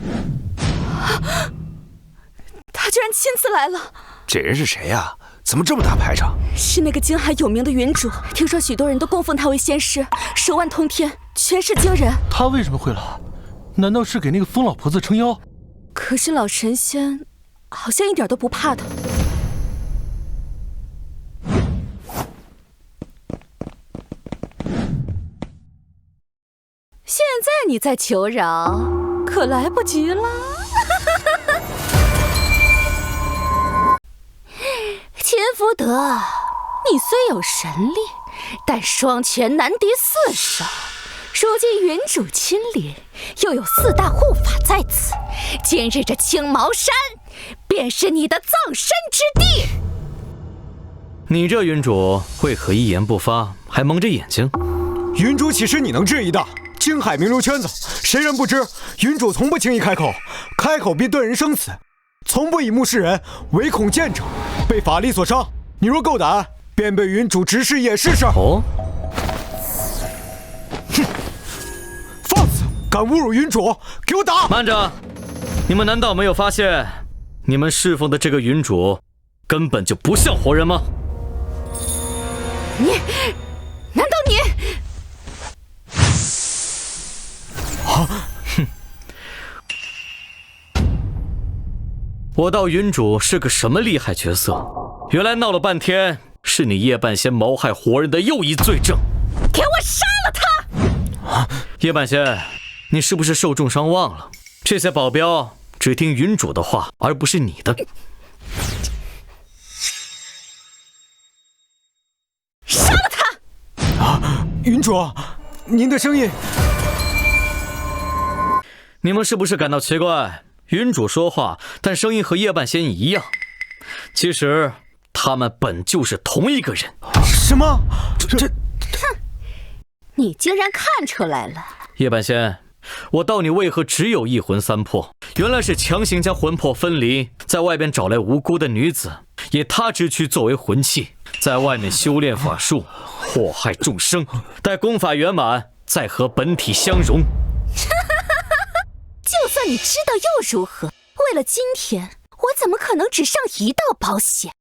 Speaker 8: 他居然亲自来了！
Speaker 1: 这人是谁呀？怎么这么大排场？
Speaker 8: 是那个京海有名的云主，听说许多人都供奉他为仙师，手腕通天，权势惊人。
Speaker 3: 他为什么会来？难道是给那个疯老婆子撑腰？
Speaker 8: 可是老神仙好像一点都不怕他。现在你再求饶，可来不及了。秦福德，你虽有神力，但双拳难敌四手。如今云主亲临，又有4大护法在此，今日这青毛山便是你的葬身之地。
Speaker 2: 你这云主为何一言不发，还蒙着眼睛？
Speaker 6: 云主岂是你能质疑的？京海名流圈子，谁人不知？云主从不轻易开口，开口必断人生死，从不以目视人，唯恐见者被法力所伤。你若够胆，便被云主直视也试试。
Speaker 2: 哦，
Speaker 6: 哼，放肆！敢侮辱云主，给我打！
Speaker 2: 慢着，你们难道没有发现，你们侍奉的这个云主根本就不像活人吗？
Speaker 8: 难道你？
Speaker 2: 哼！我道云主是个什么厉害角色？原来闹了半天，是你叶半仙谋害活人的又一罪证。
Speaker 8: 给我杀了他！
Speaker 2: 叶半仙，你是不是受重伤忘了？这些保镖只听云主的话，而不是你的。
Speaker 8: 杀了他！
Speaker 6: 啊，云主，您的声音。
Speaker 2: 你们是不是感到奇怪？云主说话，但声音和叶半仙一样。其实他们本就是同一个人。
Speaker 6: 什么？这……
Speaker 8: 哼！你竟然看出来了！
Speaker 2: 叶半仙，我道你为何只有一魂3魄？原来是强行将魂魄分离，在外边找来无辜的女子，以她之躯作为魂器，在外面修炼法术，祸害众生。待功法圆满，再和本体相融。
Speaker 8: 就算你知道又如何？为了今天，我怎么可能只上1道保险？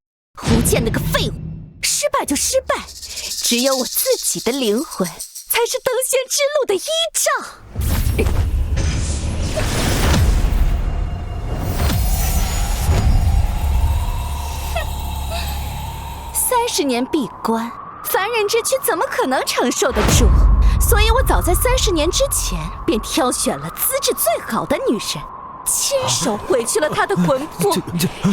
Speaker 8: 胡建那个废物，失败就失败，只有我自己的灵魂才是登仙之路的依仗。30年闭关，凡人之躯怎么可能承受得住？所以我早在30年之前便挑选了资质最好的女人，亲手毁去了她的魂魄，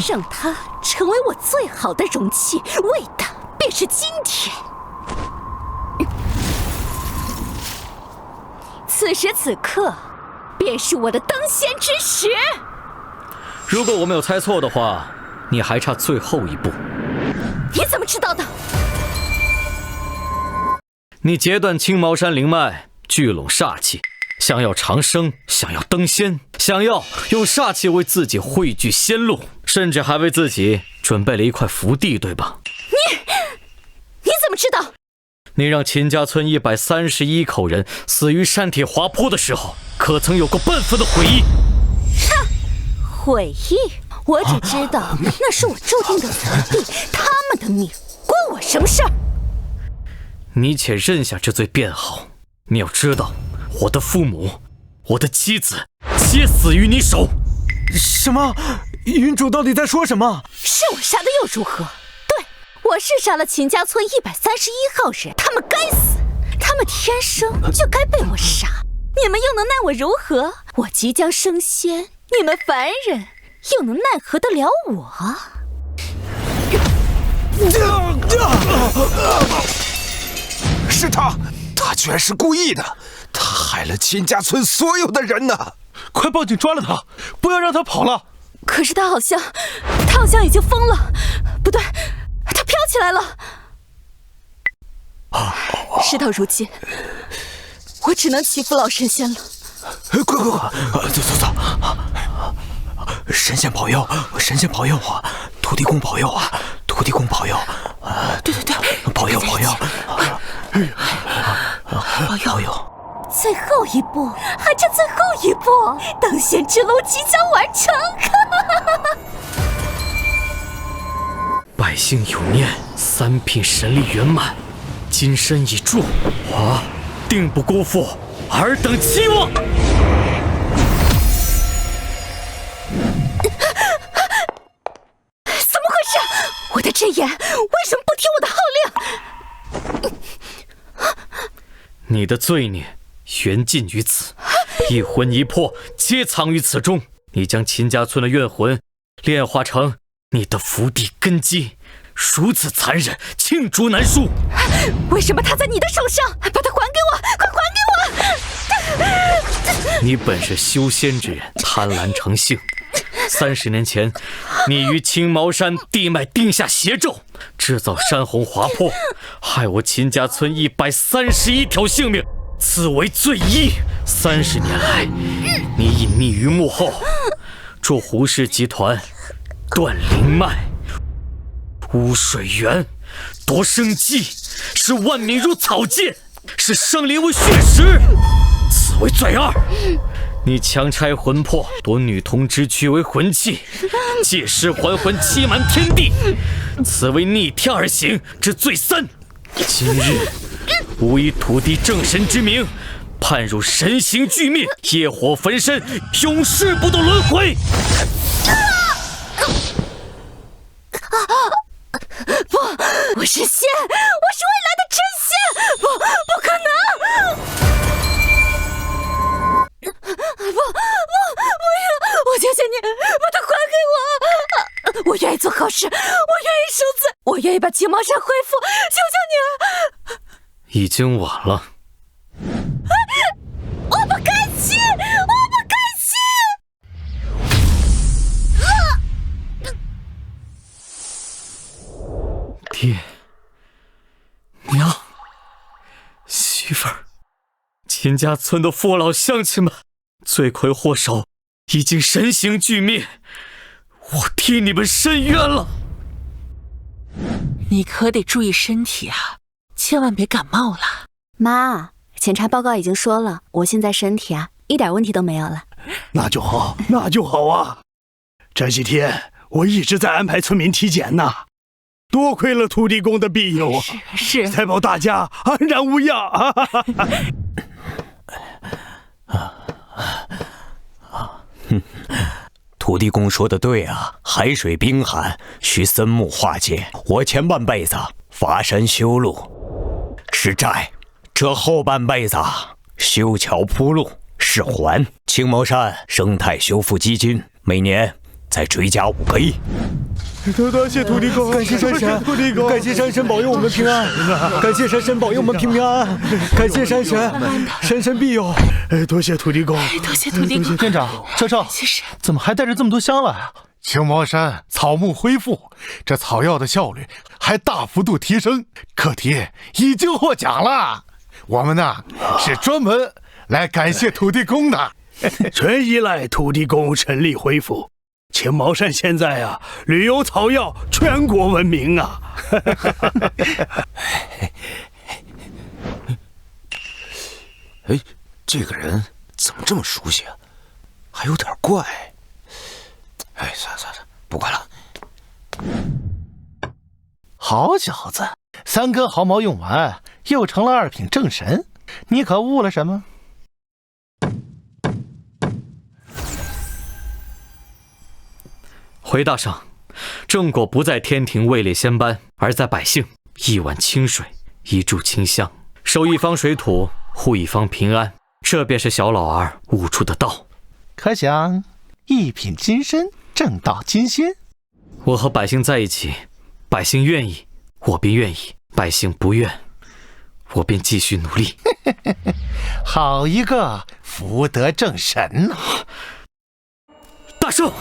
Speaker 8: 让她成为我最好的容器，为的便是今天。此时此刻，便是我的登仙之时。
Speaker 2: 如果我没有猜错的话，你还差最后一步。
Speaker 8: 你怎么知道的？
Speaker 2: 你截断青毛山灵脉，聚拢煞气，想要长生，想要登仙，想要用煞气为自己汇聚仙路，甚至还为自己准备了一块福地，对吧？
Speaker 8: 你怎么知道？
Speaker 2: 你让秦家村131口人死于山体滑坡的时候，可曾有过半分的悔意？
Speaker 8: 哼，悔意？我只知道那是我注定的福地，他们的命关我什么事儿？
Speaker 2: 你且认下这罪便好。你要知道，我的父母，我的妻子，皆死于你手。
Speaker 6: 什么？云主到底在说什么？
Speaker 8: 是我杀的又如何？对，我是杀了秦家村131号人，他们该死，他们天生就该被我杀，你们又能奈我如何？我即将升仙，你们凡人又能奈何得了我？
Speaker 1: 是他居然是故意的，他害了秦家村所有的人呢！
Speaker 3: 快报警抓了他，不要让他跑了。
Speaker 8: 可是他好像已经疯了，不对，他飘起来了。事到如今，我只能祈福老神仙了。
Speaker 1: 快，
Speaker 6: 走！神仙保佑，神仙保佑啊！土地公保佑啊！土地公保佑！
Speaker 8: 对，
Speaker 6: 保佑！保佑！
Speaker 8: 最后一步，还差最后一步，登仙之路即将完成。
Speaker 2: 百姓有念，3品神力圆满，金身已铸，我定不辜负尔等期望。
Speaker 9: 怎么回事？我的真言为什么不听我的号令？
Speaker 2: 你的罪孽缘尽于此，一魂一魄皆藏于此中。你将秦家村的怨魂炼化成你的福地根基，如此残忍，罄竹难书。
Speaker 9: 为什么他在你的手上？把它还给我，快还给我！
Speaker 2: 你本是修仙之人，贪婪成性。30年前，你于青毛山地脉定下邪咒，制造山洪滑坡，害我秦家村131条性命，此为罪揖。30年来，你隐匿于幕后，助胡氏集团断灵脉、污水源、夺生机，视万民如草芥，视生灵为血食，此为罪2。你强拆魂魄，夺女童之躯为魂器，借尸还魂，欺瞒天地，此为逆天而行之罪3。今日吾以土地正神之名，判入神形俱灭，业火焚身，永世不得轮回。
Speaker 9: 不，我是仙，我是未来的真仙，不可能！不要！我求求你，把它还给我！我愿意做好事，我愿意赎罪，我愿意把青毛山恢复，求求你了！
Speaker 2: 已经晚了。
Speaker 9: 我不甘心，我不甘心！
Speaker 2: 爹、娘、媳妇儿，秦家村的父老乡亲们，罪魁祸首已经神形俱灭，我替你们申冤了。
Speaker 7: 你可得注意身体啊，千万别感冒了。
Speaker 11: 妈，检查报告已经说了，我现在身体一点问题都没有了。
Speaker 4: 那就好，那就好啊！这几天我一直在安排村民体检呢，多亏了土地公的庇佑啊，
Speaker 7: 是
Speaker 4: 才保大家安然无恙啊！
Speaker 6: 土地公说的对啊，海水冰寒，需森木化解。我前半辈子伐山修路是债，这后半辈子修桥铺路是还。青毛山生态修复基金每年再追加5个亿。
Speaker 4: 多谢土地公，
Speaker 6: 感谢山神，土地公，感谢山神保佑我们平安，感谢山神保佑我们平安，感谢山神，山神庇佑。
Speaker 4: 多谢土地公，
Speaker 7: 多谢土地公。
Speaker 3: 店长，车车，怎么还带着这么多香来啊？
Speaker 12: 青毛山草木恢复，这草药的效率还大幅度提升，课题已经获奖了。我们呢是专门来感谢土地公的，
Speaker 4: 全依赖土地公神力恢复。青毛山现在旅游草药全国闻名啊！
Speaker 1: 哎，这个人怎么这么熟悉啊？还有点怪。哎，算了，不管了。
Speaker 3: 好小子，3根毫毛用完，又成了2品正神，你可悟了什么？
Speaker 2: 回大圣，正果不在天庭位列仙班，而在百姓。1碗清水，1炷清香，守一方水土，护一方平安，这便是小老儿悟出的道。
Speaker 3: 可想1品金身，正道金仙。
Speaker 2: 我和百姓在一起，百姓愿意，我便愿意；百姓不愿，我便继续努力。
Speaker 3: 好一个福德正神呐！
Speaker 2: 大圣。